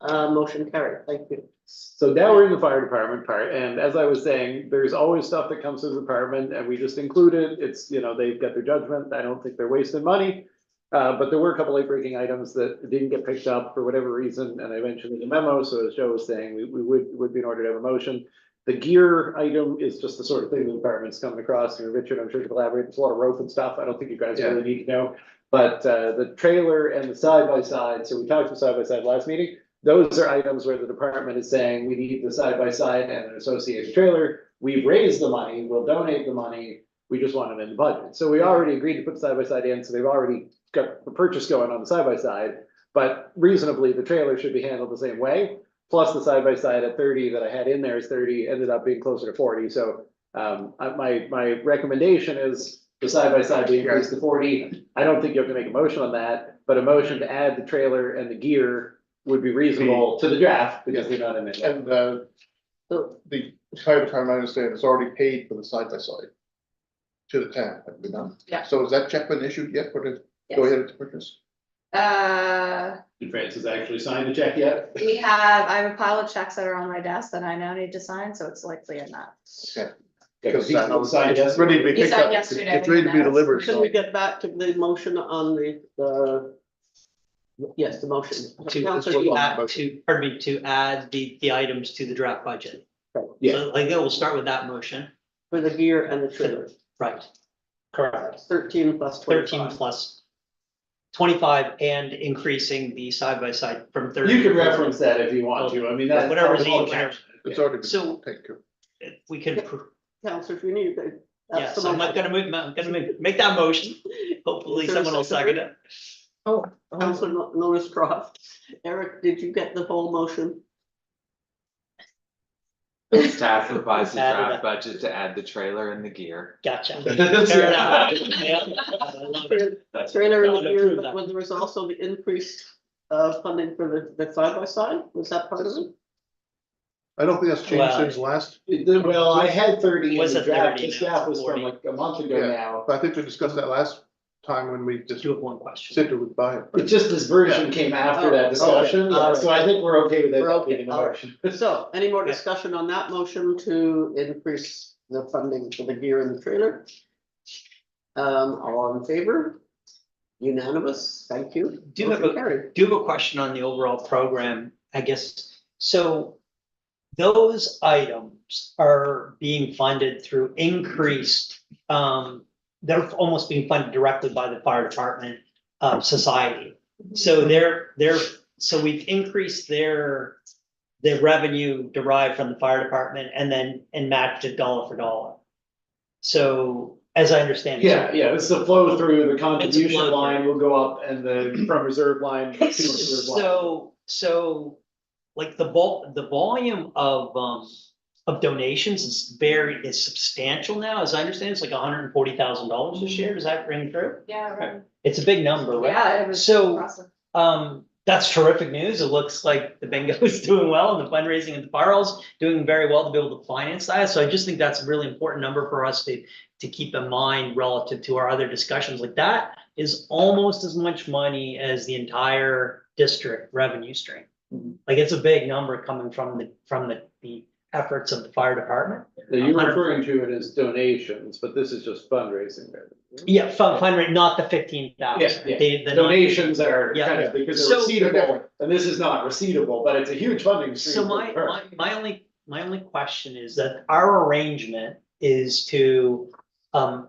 Motion carried. Thank you. So now we're in the fire department part, and as I was saying, there's always stuff that comes to the department, and we just include it. It's, you know, they've got their judgment. I don't think they're wasting money. But there were a couple late breaking items that didn't get picked up for whatever reason, and I mentioned in the memo, so as Joe was saying, we would be in order to have a motion. The gear item is just the sort of thing the department's coming across, and Richard, I'm sure to collaborate, there's a lot of rope and stuff, I don't think you guys really need to know. But the trailer and the side by side, so we talked about side by side last meeting, those are items where the department is saying, we need the side by side and an associated trailer. We've raised the money, we'll donate the money, we just want it in the budget. So we already agreed to put the side by side in, so they've already got the purchase going on the side by side. But reasonably, the trailer should be handled the same way. Plus the side by side at 30 that I had in there is 30, ended up being closer to 40. So my recommendation is the side by side be increased to 40. I don't think you have to make a motion on that, but a motion to add the trailer and the gear would be reasonable to the draft because they're not in it. And the fire department, I understand, has already paid for the side by side to the town, have been done. Yeah. So is that check been issued yet for the, go ahead to purchase? Did Francis actually sign the check yet? I have a pile of checks that are on my desk that I now need to sign, so it's likely in that. Okay. Because Because signed it's ready to be He picked signed up, it's yesterday, it's ready to be now. delivered, Can so. we get back to the motion on yes, the motion. Counselor Dion. To add the items to the draft budget. Yeah. So, like, we'll start with that motion, For the gear and the trailer. right? Correct. 13 plus 13 25. plus 25 and increasing the side by side from 30. You can reference that if you want to. I mean, that's. Whatever's all easier. captioned. It's already So- been taken care of. If we could, Counselor, if you need, yeah, that's the so I'm not motion. gonna move, I'm gonna make that motion. Hopefully Is there a someone will second it. Oh, Counselor Norris Croft. Eric, did you get the whole motion? Staff revised the Added draft it. budget to add the trailer and the gear. Gotcha. Fair enough. Yeah, I love it. Trailer and the I would gear, approve but that. when there was also the increased funding for the side by side, was that part of it? I don't think that's changed Well, since last, Well, I had 30 in Was the it draft, 30 the staff was from 40? like a month ago Yeah. now. but I think we discussed that last time when we just Do have one question. said we would buy it. It's just this version came after that discussion, Oh, okay. so I think we're okay with it. We're okay, being the all right. motion. So, any more Okay. discussion on that motion to increase the funding for the gear and the trailer? All in favor? Unanimous, thank you. Do have Motion carried. Do have a question on the overall program, I guess. So those items are being funded through increased, they're almost being funded directly by the fire department society. So so we've increased their revenue derived from the fire department and matched it dollar for dollar. So as I understand. it, Yeah, it's the flow through, the contribution flow line will go up and the from reserve line to reserve line. So like the volume of donations is substantial now, as I understand, it's like $140,000 this year, does that ring true? Yeah, right. It's a big number, right? Yeah, it was So- impressive. That's terrific news. It looks like the bingo is doing well and the fundraising at the fire hall's doing very well to be able to finance that. So I just think that's a really important number for us to keep in mind relative to our other discussions. Like that is almost as much money as the entire district revenue stream. Like it's a big number coming from the efforts of the fire department. Now, you're referring to it as donations, but this is just fundraising. Yeah, fundraising, not the 15,000. Yeah, The Donations are Yeah. kind of, because they're So- receivable, and this is not receivable, but it's a huge funding stream. So for the firm. my only question is that our arrangement is to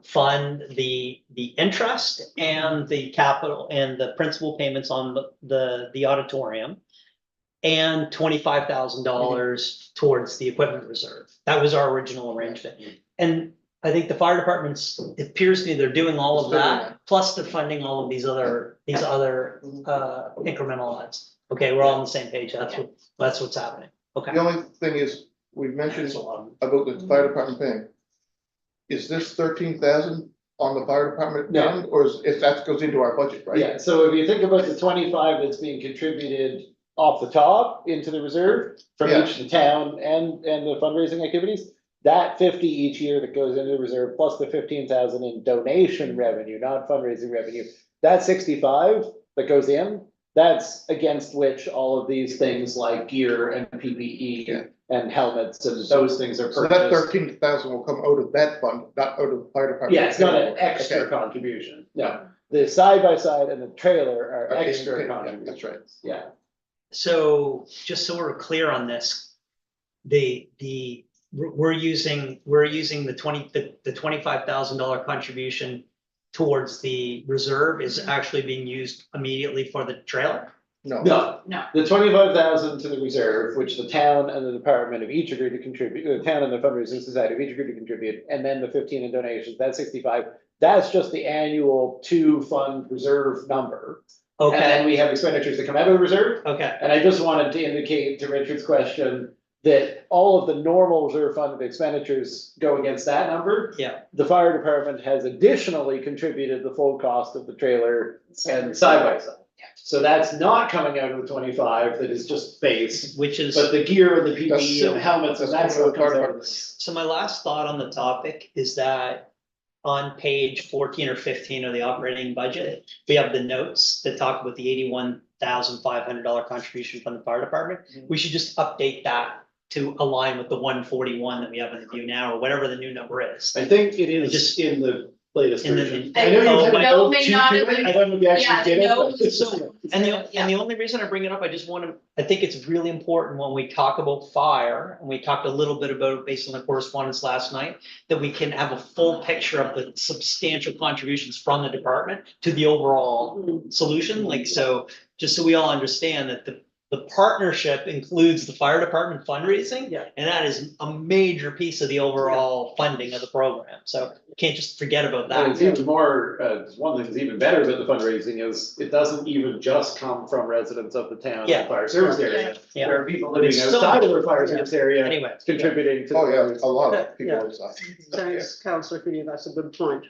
fund the interest and the capital and the principal payments on the auditorium and $25,000 towards the equipment reserve. That was our original arrangement. And I think the fire departments, it appears to me they're doing all of that, plus they're funding all of these other incremental Okay, we're all on the same page. That's what's happening. Okay. The only thing is, we mentioned about the fire department thing. Is this 13,000 on the fire department No. end, or if that goes into our budget, right? Yeah, so if you think about the 25 that's being contributed off the top into the reserve from Yeah. each the town and the fundraising activities. That 50 each year that goes into the reserve, plus the 15,000 in donation revenue, not fundraising revenue. That 65 that goes in, that's against which all of these things like gear and PPE Yeah. and helmets and those things are So that purchased. 13,000 will come out of that fund, not out of the fire department. Yeah, it's not an Okay. extra contribution, no. The side by side and the trailer are Okay, extra okay, yeah, contributions. that's right. Yeah. So just so we're clear on this, we're using the $25,000 contribution towards the reserve is actually being used immediately for the trailer? No, No. The 25,000 to the reserve, which the town and the department have each agreed to contribute, the town and the fundraising society have each agreed to contribute, and then the 15 in donations, that's 65. That's just the annual to fund reserve number. And then Okay, we have expenditures that come out of the reserve. okay, And I just wanted to indicate to Richard's question that all of the normal reserve fund expenditures go against that number. yeah, The fire department has additionally contributed the full cost of the trailer and side by side. So that's not coming out of the 25, that is just base, which is, but the gear and the PPE That's- and the helmets, and that's what comes out of this. so my last thought on the topic is that on page 14 or 15 of the operating budget, we have the notes that talk about the $81,500 contribution from the fire department. We should just update that to align with the 141 that we have in the view now, or whatever the new number is. I think it is Just- in the latest In the- version. I I know you know had my- a No, note may to not do have it. been- I don't know if you Yeah, actually did it, no, but. So, and the only reason I bring it up, I just want to, I think it's really important when we talk about fire, and we talked a little bit about it based on the correspondence last night, that we can have a full picture of the substantial contributions from the department to the overall solution, like, so, just so we all understand that the partnership includes the fire department fundraising. Yeah. And that is a major piece of the overall funding of the program, so can't just forget about And it's that. even more, one thing that's even better about the fundraising is it doesn't even just come from residents of the town Yeah. and fire service area. Yeah. There are people But living it's still- outside of the fire service area Anyway. contributing to. oh the yeah, fundraising. a lot of people Yeah. inside. Thanks, Councillor Feeny, that's a good point.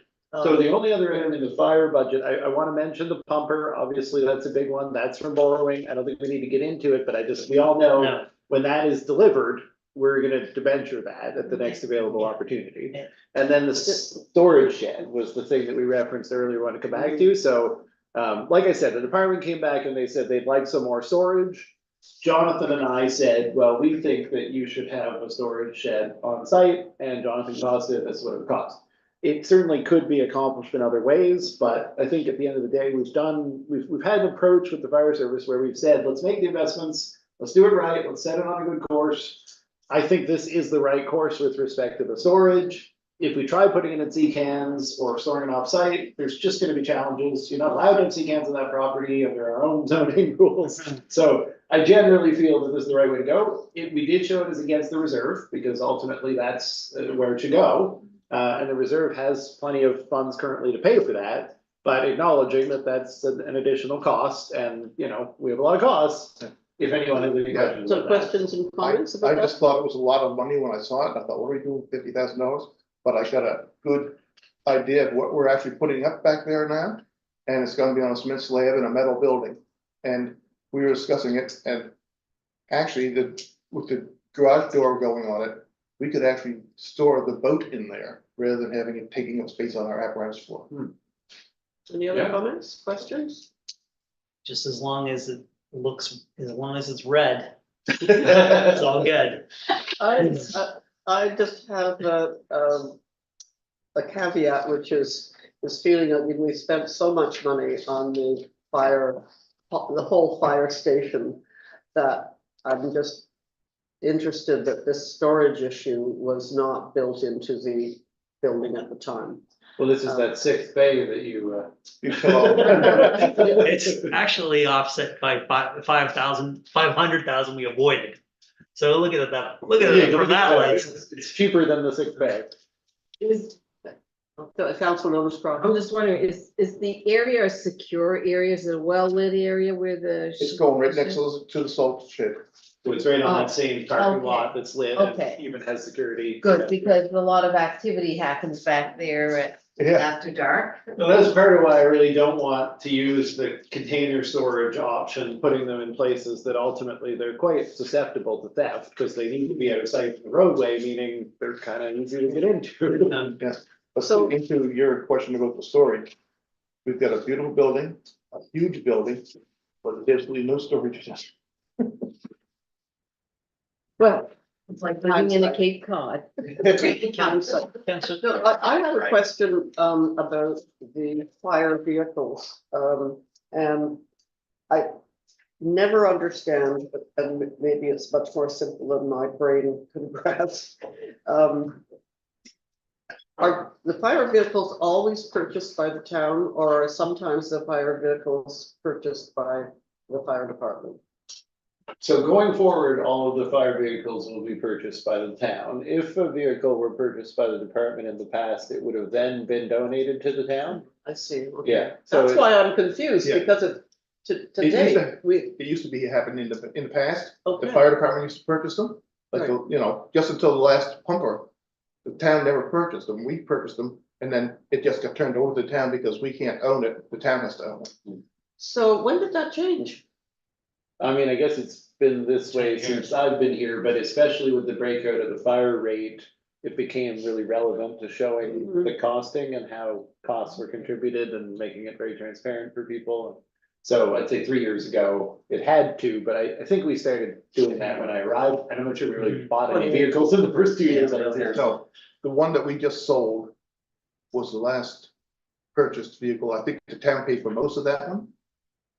So the only other item in the fire budget, I wanna mention the pumper, obviously that's a big one, that's from borrowing, I don't think we need to get into it, but we all know. No, When that is delivered, we're gonna debenture that at the next available opportunity. Yeah. And then the storage shed was the thing that we referenced earlier, want to come back to, so. Like I said, the department came back and they said they'd like some more storage. Jonathan and I said, well, we think that you should have a storage shed on site, and Jonathan costed, that's what it would cost. It certainly could be accomplished in other ways, but I think at the end of the day, we've had an approach with the fire service where we've said, let's make the investments, let's do it right, let's set it on a good course. I think this is the right course with respect to the storage. If we try putting it in sea cans or storing it off-site, there's just gonna be challenges. You're not allowed to have sea cans on that property under our own zoning rules. So I generally feel that this is the right way to go. We did show it as against the reserve, because ultimately that's where it should go. And the reserve has plenty of funds currently to pay for that, but acknowledging that that's an additional cost, and, you know, we have a lot of costs. If anyone has any questions So about that. questions and I comments about that? just thought it was a lot of money when I saw it, and I thought, what are we doing with $50,000? But I got a good idea of what we're actually putting up back there now. And it's gonna be on a cement slab in a metal building. And we were discussing it, and actually, with the garage door going on it, we could actually store the boat in there, rather than having it taking up space on our apparatus floor. Any other Yeah. comments, questions? just as long as it looks, as long as it's red, it's all good. I just have a caveat, which is feeling that we spent so much money on the whole fire station, that I'm just interested that this storage issue was not built into the building at the time. Well, this is that sixth bay that you, You fill out- It's actually offset by 500,000 we avoided. So look at that, look at it from that lens. It's cheaper than the sixth bay. Council Notice I'm Crawford. just wondering, is the area a secure area? Is it a well-lit area where the? It's going right next to the salt shed. So it's right on Oh, that same parking okay. lot that's lit Okay. and even has security. Good, because a lot of activity happens back there Yeah, after dark. Well, that's part of why I really don't want to use the container storage option, putting them in places that ultimately they're quite susceptible to theft, because they need to be out of sight from the roadway, meaning they're kind of easy to get into. but So- into your question about the storage, we've got a beautiful building, a huge building, but there's really no storage in it. Well, It's like living in a Cape Cod. Council. No, I have a question, about the fire vehicles, and I never understand, and maybe it's much more simple than my brain can grasp. Are the fire vehicles always purchased by the town, or are sometimes the fire vehicles purchased by the fire department? So going forward, all of the fire vehicles will be purchased by the town. If a vehicle were purchased by the department in the past, it would have then been donated to the town. I see, okay. Yeah, so That's it- why I'm confused, Yeah. because to It used date, to- we, It used to be happening in the past, the okay, fire department used to purchase them, like, Right. you know, just until the last pumper. The town never purchased them, we purchased them, and then it just got turned over to the town because we can't own it, the town has to own it. so when did that change? I mean, I guess it's been this way since I've been here, but especially with the breakout of the fire rate, it became really relevant to showing Mhm. the costing and how costs were contributed and making it very transparent for people. So I'd say 3 years ago, it had to, but I think we started doing that when I arrived, and I'm not sure we really bought any vehicles in the first 2 years I was here. So, the one that we just sold was the last purchased vehicle, I think the town paid for most of that one.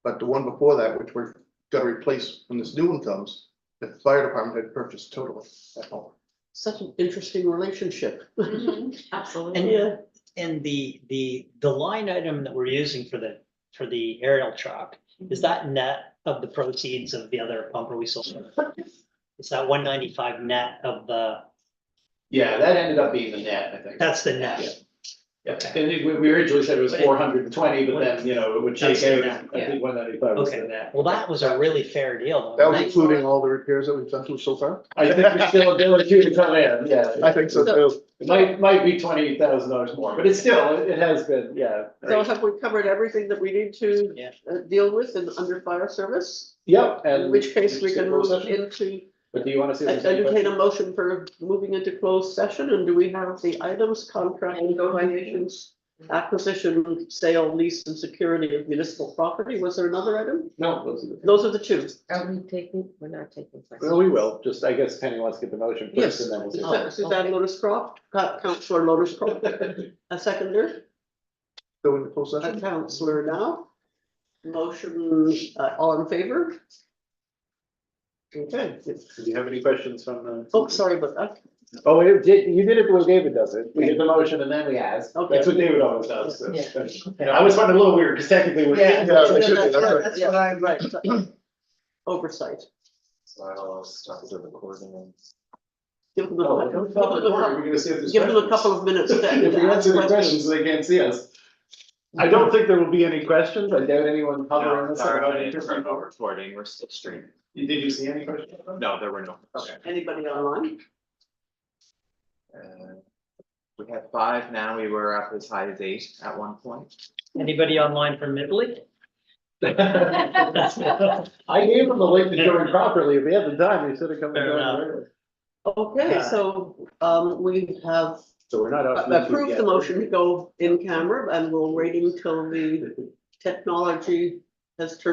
But the one before that, which we're gonna replace when this new one comes, the fire department had purchased totally, that one. Such an interesting relationship. Absolutely. Yeah, And the line item that we're using for the aerial truck, is that net of the proceeds of the other pumper we sold? Is that 195 net of the, Yeah, that ended up being the net, I think. that's the net? Yeah, and we originally said it was 420, but then, you know, it would shake That's the out, net, I think 195 was the Okay. net. Well, that was a really fair deal, though. That was Nice. including all the repairs that we've done to it so far? I think there's still ability to come in, yeah. I think so too. It might be $20,000 more, but it's still, it has been, yeah. so have we covered everything that we need to Yeah. deal with in under fire service? Yep, In and, which case we can move Closed session? into, but do you wanna see? if there's any entertain a questions? motion for moving into closed session, and do we have the items, contract negotiations, acquisition, sale, lease, and security of municipal property? Was there another item? No, those are the. Those are the two. Are we taking, we're not taking. Well, we will, just, I guess Penny wants to get the motion Yes. first and then we'll. see. Oh, Suzanne okay. Lotus Croft, Councillor Lotus Croft, a seconder, Go into closed a session? councillor now. Motion, all in favor? Okay, Do you have any questions from the? oh, sorry about that. Oh, you did it the way David does it. We did the motion and then we ask. Okay. That's what David always does. so. Yeah. I was finding it a little weird because technically we're. Yeah. Yeah, we should do, that's right. That's what I, Right. Oversight. So I'll stop the recording and. Give them a Oh, we're gonna see if there's give them a questions. couple of minutes. to If we ask answer the questions. questions, they can't see us. I don't think there will be any questions. I doubt anyone hovering this. No recording, we're still streaming. Did you see any questions? No, there were no. Okay. Anybody online? We have 5 now, we were up as high as 8 at one point. Anybody online from Italy? I gave them the link to join properly. If they had the time, they should have come and Fair joined enough. earlier. Okay, so, we have So we're not up. to YouTube approved yet. the motion to go in camera, and we'll wait until the technology has turned